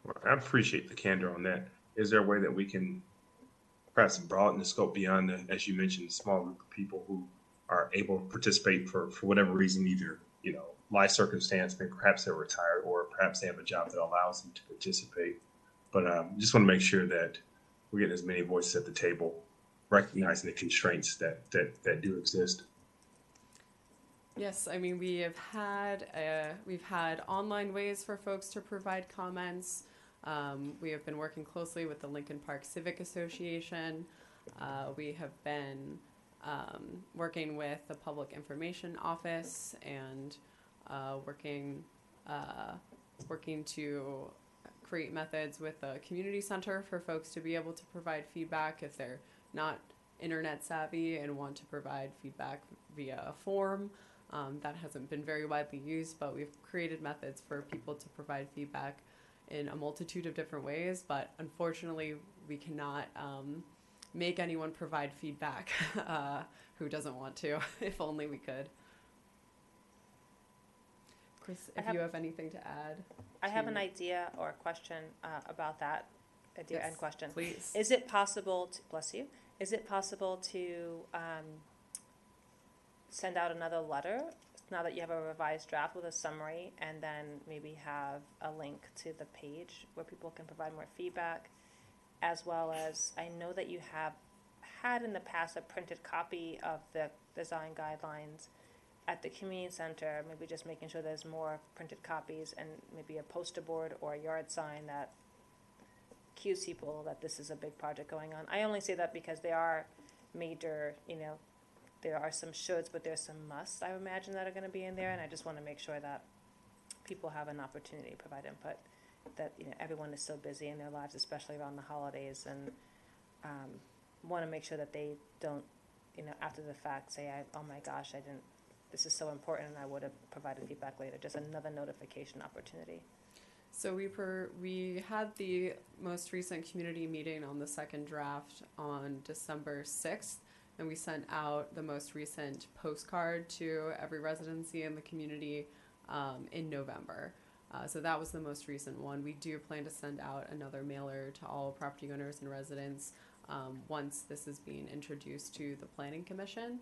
Well, I appreciate the candor on that. Is there a way that we can perhaps broaden the scope beyond the, as you mentioned, small group of people who are able to participate for whatever reason, either, life circumstance, maybe perhaps they're retired or perhaps they have a job that allows them to participate. But just want to make sure that we're getting as many voices at the table, recognizing the constraints that do exist. Yes, I mean, we've had online ways for folks to provide comments. We have been working closely with the Lincoln Park Civic Association. We have been working with the Public Information Office and working to create methods with the community center for folks to be able to provide feedback if they're not internet savvy and want to provide feedback via a form. That hasn't been very widely used, but we've created methods for people to provide feedback in a multitude of different ways, but unfortunately we cannot make anyone provide feedback who doesn't want to, if only we could. Chris, if you have anything to add. I have an idea or a question about that, idea and question. Please. Is it possible to, bless you, is it possible to send out another letter now that you have a revised draft with a summary, and then maybe have a link to the page where people can provide more feedback, as well as I know that you have had in the past a printed copy of the design guidelines at the community center, maybe just making sure there's more printed copies and maybe a poster board or a yard sign that cues people that this is a big project going on. I only say that because they are major, there are some shoulds, but there's some musts, I imagine, that are going to be in there, and I just want to make sure that people have an opportunity to provide input, that everyone is so busy in their lives, especially around the holidays, and want to make sure that they don't, after the fact say, oh my gosh, this is so important and I would have provided feedback later. Just another notification opportunity. So we had the most recent community meeting on the second draft on December 6th, and we sent out the most recent postcard to every residency in the community in November. So that was the most recent one. We do plan to send out another mailer to all property owners and residents once this is being introduced to the Planning Commission.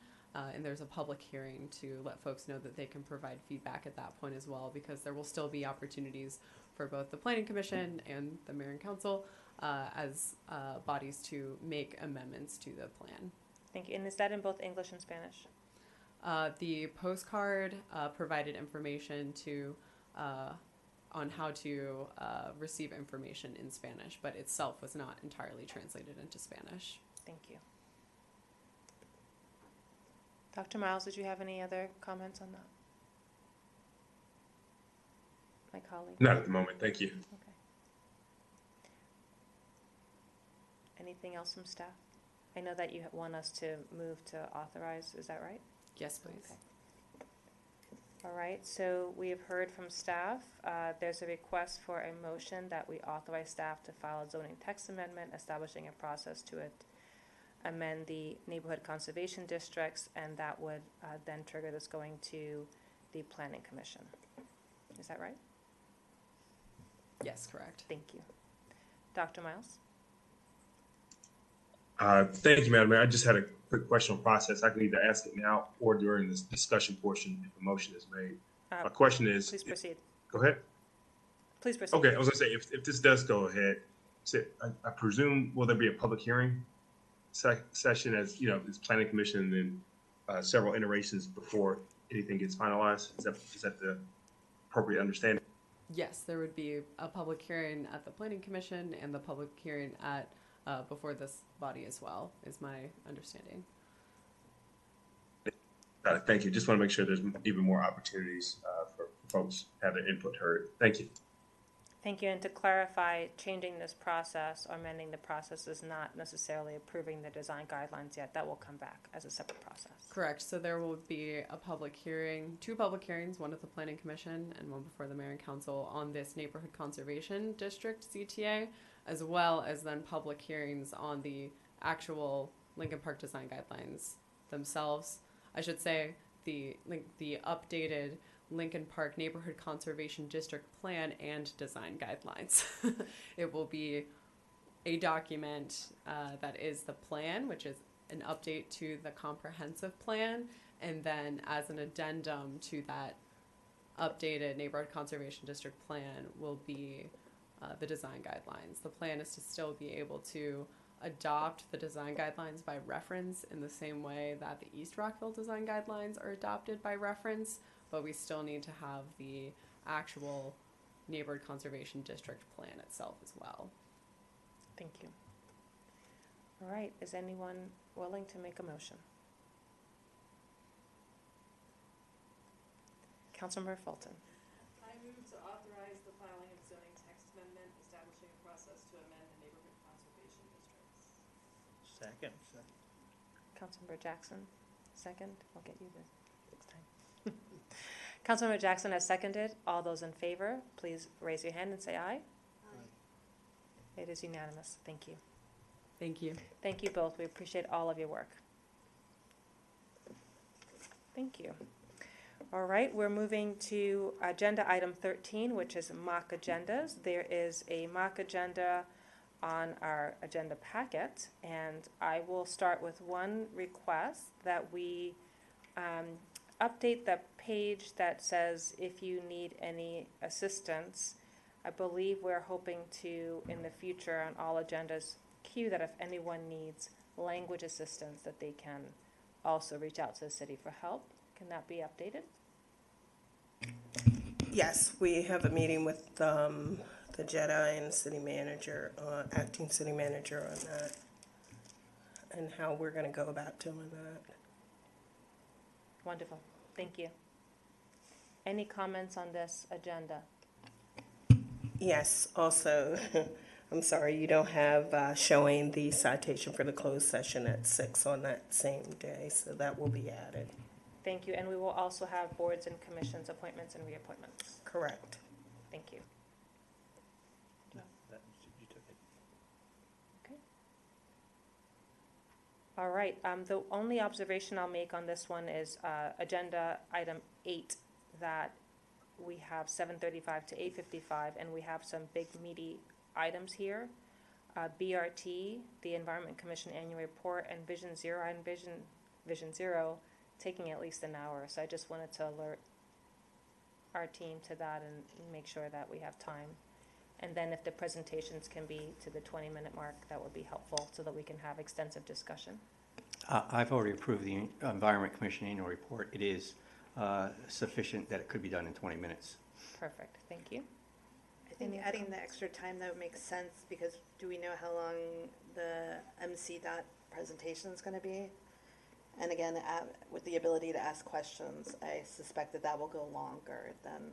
And there's a public hearing to let folks know that they can provide feedback at that point as well, because there will still be opportunities for both the Planning Commission and the Mayor and Council as bodies to make amendments to the plan. Thank you. And is that in both English and Spanish? The postcard provided information on how to receive information in Spanish, but itself was not entirely translated into Spanish. Thank you. Dr. Miles, did you have any other comments on that? My colleague? Not at the moment. Thank you. Okay. Anything else from staff? I know that you want us to move to authorize, is that right? Yes, please. Okay. All right, so we have heard from staff. There's a request for a motion that we authorize staff to file a zoning text amendment establishing a process to amend the neighborhood conservation districts, and that would then trigger this going to the Planning Commission. Is that right? Yes, correct. Thank you. Dr. Miles? Thank you, Madam Mayor. I just had a quick question on process. I can either ask it now or during this discussion portion if a motion is made. My question is, Please proceed. go ahead. Please proceed. Okay, I was gonna say, if this does go ahead, so I presume, will there be a public hearing session as, you know, this planning commission and then several iterations before anything gets finalized? Is that the appropriate understanding? Yes, there would be a public hearing at the Planning Commission and the public hearing at before this body as well, is my understanding. Thank you. Just want to make sure there's even more opportunities for folks to have their input heard. Thank you. Thank you. And to clarify, changing this process or amending the process is not necessarily approving the design guidelines yet. That will come back as a separate process. Correct. So there will be a public hearing, 2 public hearings, one at the Planning Commission and one before the Mayor and Council on this Neighborhood Conservation District CTA, as well as then public hearings on the actual Lincoln Park design guidelines themselves. I should say the updated Lincoln Park Neighborhood Conservation District Plan and Design Guidelines. It will be a document that is the plan, which is an update to the comprehensive plan, and then as an addendum to that updated Neighborhood Conservation District Plan will be the design guidelines. The plan is to still be able to adopt the design guidelines by reference in the same way that the East Rockville design guidelines are adopted by reference, but we still need to have the actual Neighborhood Conservation District Plan itself as well. Thank you. All right, is anyone willing to make a motion? Councilmember Fulton. I move to authorize the filing of zoning text amendment establishing a process to amend the neighborhood conservation districts. Second. Councilmember Jackson, second. I'll get you this next time. Councilmember Jackson has seconded. All those in favor, please raise your hand and say aye. Aye. It is unanimous. Thank you. Thank you. Thank you both. We appreciate all of your work. Thank you. All right, we're moving to agenda item 13, which is mock agendas. There is a mock agenda on our agenda packet, and I will start with one request that we update the page that says if you need any assistance. I believe we're hoping to, in the future on all agendas, cue that if anyone needs language assistance, that they can also reach out to the city for help. Can that be updated? Yes, we have a meeting with the Jedi and city manager, acting city manager on that, and how we're going to go about doing that. Wonderful. Thank you. Any comments on this agenda? Yes, also, I'm sorry you don't have showing the citation for the closed session at 6 on that same day, so that will be added. Thank you. And we will also have boards and commissions appointments and reappointments. Correct. Thank you. No, you took it. Okay. All right. The only observation I'll make on this one is agenda item 8, that we have 7:35 to 8:55, and we have some big meaty items here. BRT, the Environment Commission Annual Report, and Vision Zero. I envision Vision Zero taking at least an hour, so I just wanted to alert our team to that and make sure that we have time. And then if the presentations can be to the 20-minute mark, that would be helpful so that we can have extensive discussion. I've already approved the Environment Commission annual report. It is sufficient that it could be done in 20 minutes. Perfect. Thank you. I think adding the extra time though makes sense, because do we know how long the MC dot presentation is going to be? And again, with the ability to ask questions, I suspect that that will go longer than.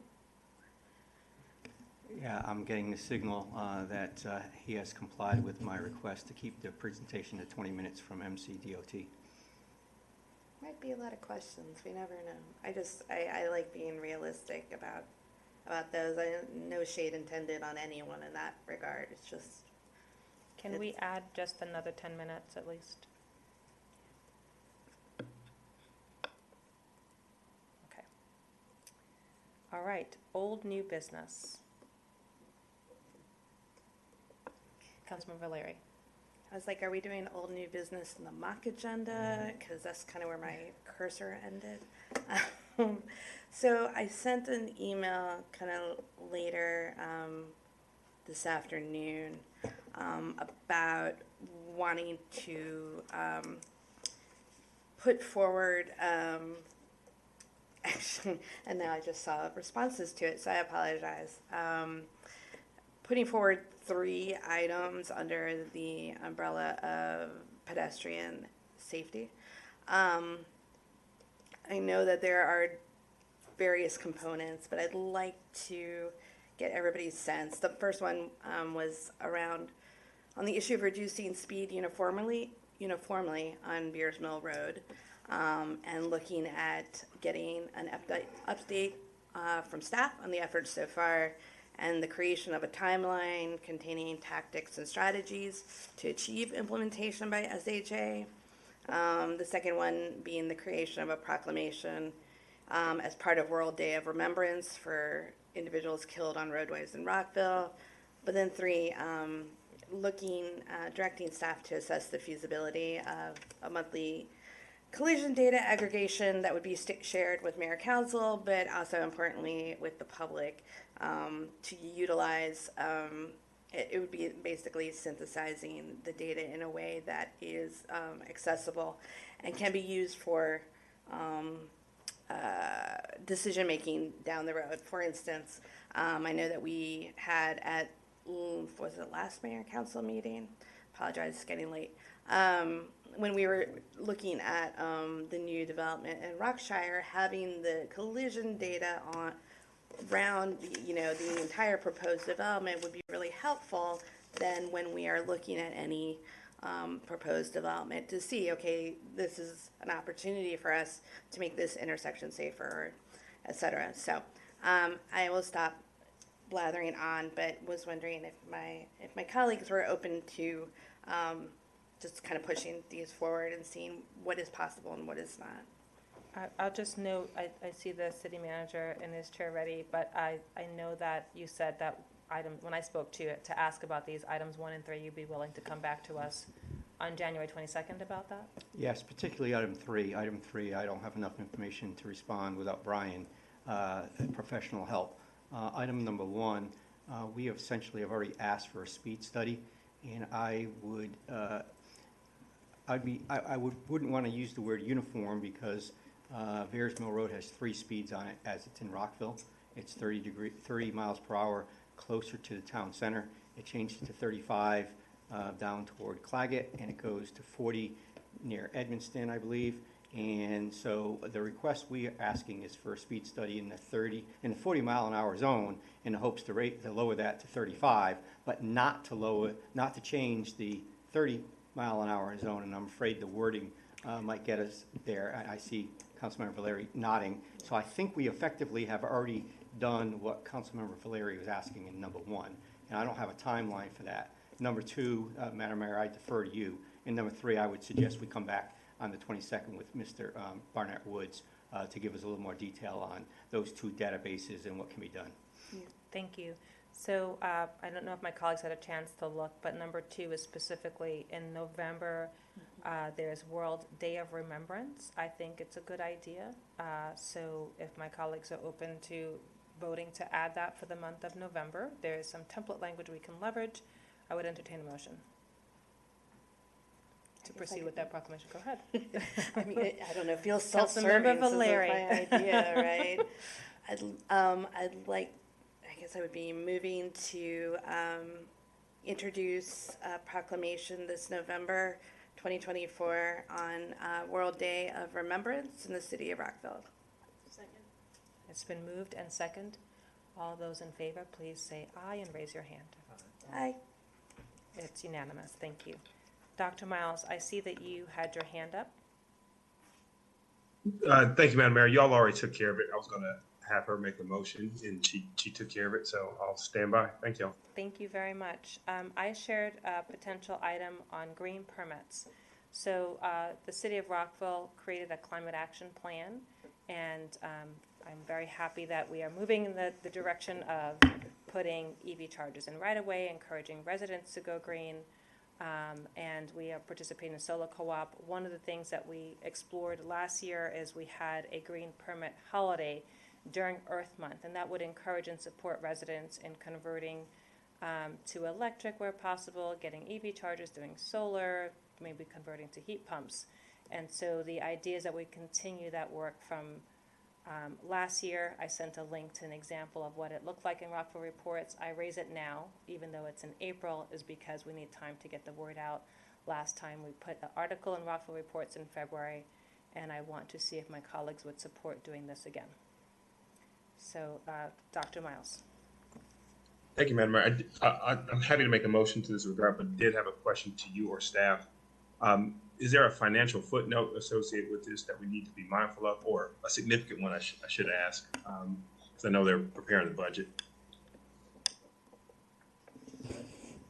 Yeah, I'm getting the signal that he has complied with my request to keep the presentation to 20 minutes from MCDOT. Might be a lot of questions. We never know. I like being realistic about those. No shade intended on anyone in that regard. It's just. Can we add just another 10 minutes at least? Okay. All right. Old new business. Councilman Valeri. I was like, are we doing old new business in the mock agenda? Because that's kind of where my cursor ended. So I sent an email kind of later this afternoon about wanting to put forward, actually, and now I just saw responses to it, so I apologize. Putting forward 3 items under the umbrella of pedestrian safety. I know that there are various components, but I'd like to get everybody's sense. The first one was around on the issue of reducing speed uniformly on Beers Mill Road, and looking at getting an update from staff on the efforts so far, and the creation of a timeline containing tactics and strategies to achieve implementation by SHA. The second one being the creation of a proclamation as part of World Day of Remembrance for individuals killed on roadways in Rockville. But then 3, directing staff to assess the feasibility of a monthly collision data aggregation that would be shared with Mayor Council, but also importantly with the public, to utilize, it would be basically synthesizing the data in a way that is accessible and can be used for decision-making down the road. For instance, I know that we had at, was it last Mayor Council meeting? Apologize, it's getting late. When we were looking at the new development in Rockshire, having the collision data around the entire proposed development would be really helpful then when we are looking at any proposed development to see, okay, this is an opportunity for us to make this intersection safer, et cetera. So I will stop blathering on, but was wondering if my colleagues were open to just kind of pushing these forward and seeing what is possible and what is not. I'll just note, I see the city manager in his chair ready, but I know that you said that item, when I spoke to you, to ask about these items 1 and 3, you'd be willing to come back to us on January 22nd about that? Yes, particularly item 3. Item 3, I don't have enough information to respond without Brian, professional help. Item number 1, we essentially have already asked for a speed study, and I wouldn't want to use the word uniform because Beers Mill Road has 3 speeds on it as it's in Rockville. It's 30 miles per hour closer to the town center. It changes to 35 down toward Claggett, and it goes to 40 near Edmonston, I believe. And so the request we are asking is for a speed study in the 40 mile an hour zone in the hopes to lower that to 35, but not to change the 30 mile an hour zone. And I'm afraid the wording might get us there. I see Councilmember Valeri nodding. So I think we effectively have already done what Councilmember Valeri was asking in number 1, and I don't have a timeline for that. Number 2, Madam Mayor, I defer to you. And number 3, I would suggest we come back on the 22nd with Mr. Barnett Woods to give us a little more detail on those 2 databases and what can be done. Thank you. So I don't know if my colleagues had a chance to look, but number 2 is specifically in November. There's World Day of Remembrance. I think it's a good idea. So if my colleagues are open to voting to add that for the month of November, there is some template language we can leverage. I would entertain a motion to proceed with that proclamation. Go ahead. I mean, I don't know, it feels Councilmember self-serving. Valeri. This is my idea, right? I'd like, I guess I would be moving to introduce a proclamation this November 2024 on World Day of Remembrance in the city of Rockville. Second. It's been moved and second. All those in favor, please say aye and raise your hand. Aye. It's unanimous. Thank you. Dr. Miles, I see that you had your hand up. Thank you, Madam Mayor. Y'all already took care of it. I was going to have her make a motion, and she took care of it, so I'll stand by. Thank y'all. Thank you very much. I shared a potential item on green permits. So the city of Rockville created a climate action plan, and I'm very happy that we are moving in the direction of putting EV chargers in right away, encouraging residents to go green. and we are participating in solar co-op. One of the things that we explored last year is we had a green permit holiday during Earth Month, and that would encourage and support residents in converting to electric where possible, getting EV chargers, doing solar, maybe converting to heat pumps. And so the idea is that we continue that work from last year. I sent a link to an example of what it looked like in Rockville Reports. I raise it now, even though it's in April, is because we need time to get the word out. Last time we put an article in Rockville Reports in February, and I want to see if my colleagues would support doing this again. So, Dr. Miles. Thank you, Madam Mayor. I'm happy to make a motion to this regard, but did have a question to you or staff. Is there a financial footnote associated with this that we need to be mindful of, or a significant one I should ask? Because I know they're preparing the budget.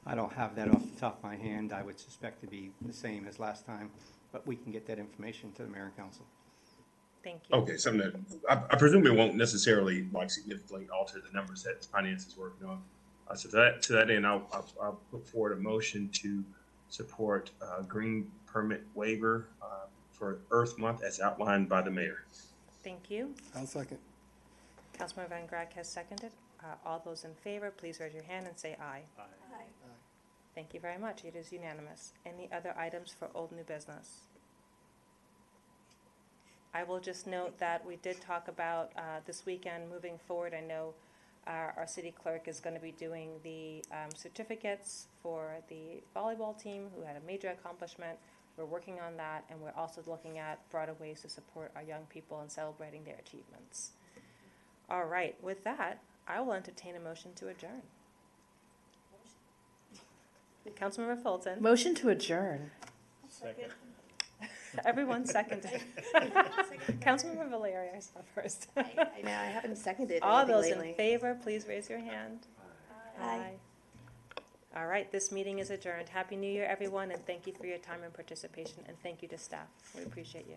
I don't have that off the top of my hand. I would suspect to be the same as last time, but we can get that information to the mayor and council. Thank you. Okay, something that I presume it won't necessarily like significantly alter the numbers that finance is working on. So to that end, I'll put forward a motion to support green permit waiver for Earth Month as outlined by the mayor. Thank you. I'll second. Councilmember Van Grack has seconded. All those in favor, please raise your hand and say aye. Aye. Thank you very much. It is unanimous. Any other items for old new business? I will just note that we did talk about this weekend moving forward. I know our city clerk is going to be doing the certificates for the volleyball team who had a major accomplishment. We're working on that, and we're also looking at broader ways to support our young people in celebrating their achievements. All right, with that, I will entertain a motion to adjourn. Councilmember Fulton. Motion to adjourn. Second. Everyone seconded. Councilmember Valeria, I saw first. I know, I haven't seconded All anything those lately. in favor, please raise your hand. Aye. All right, this meeting is adjourned. Happy New Year, everyone, and thank you for your time and participation, and thank you to staff. We appreciate you.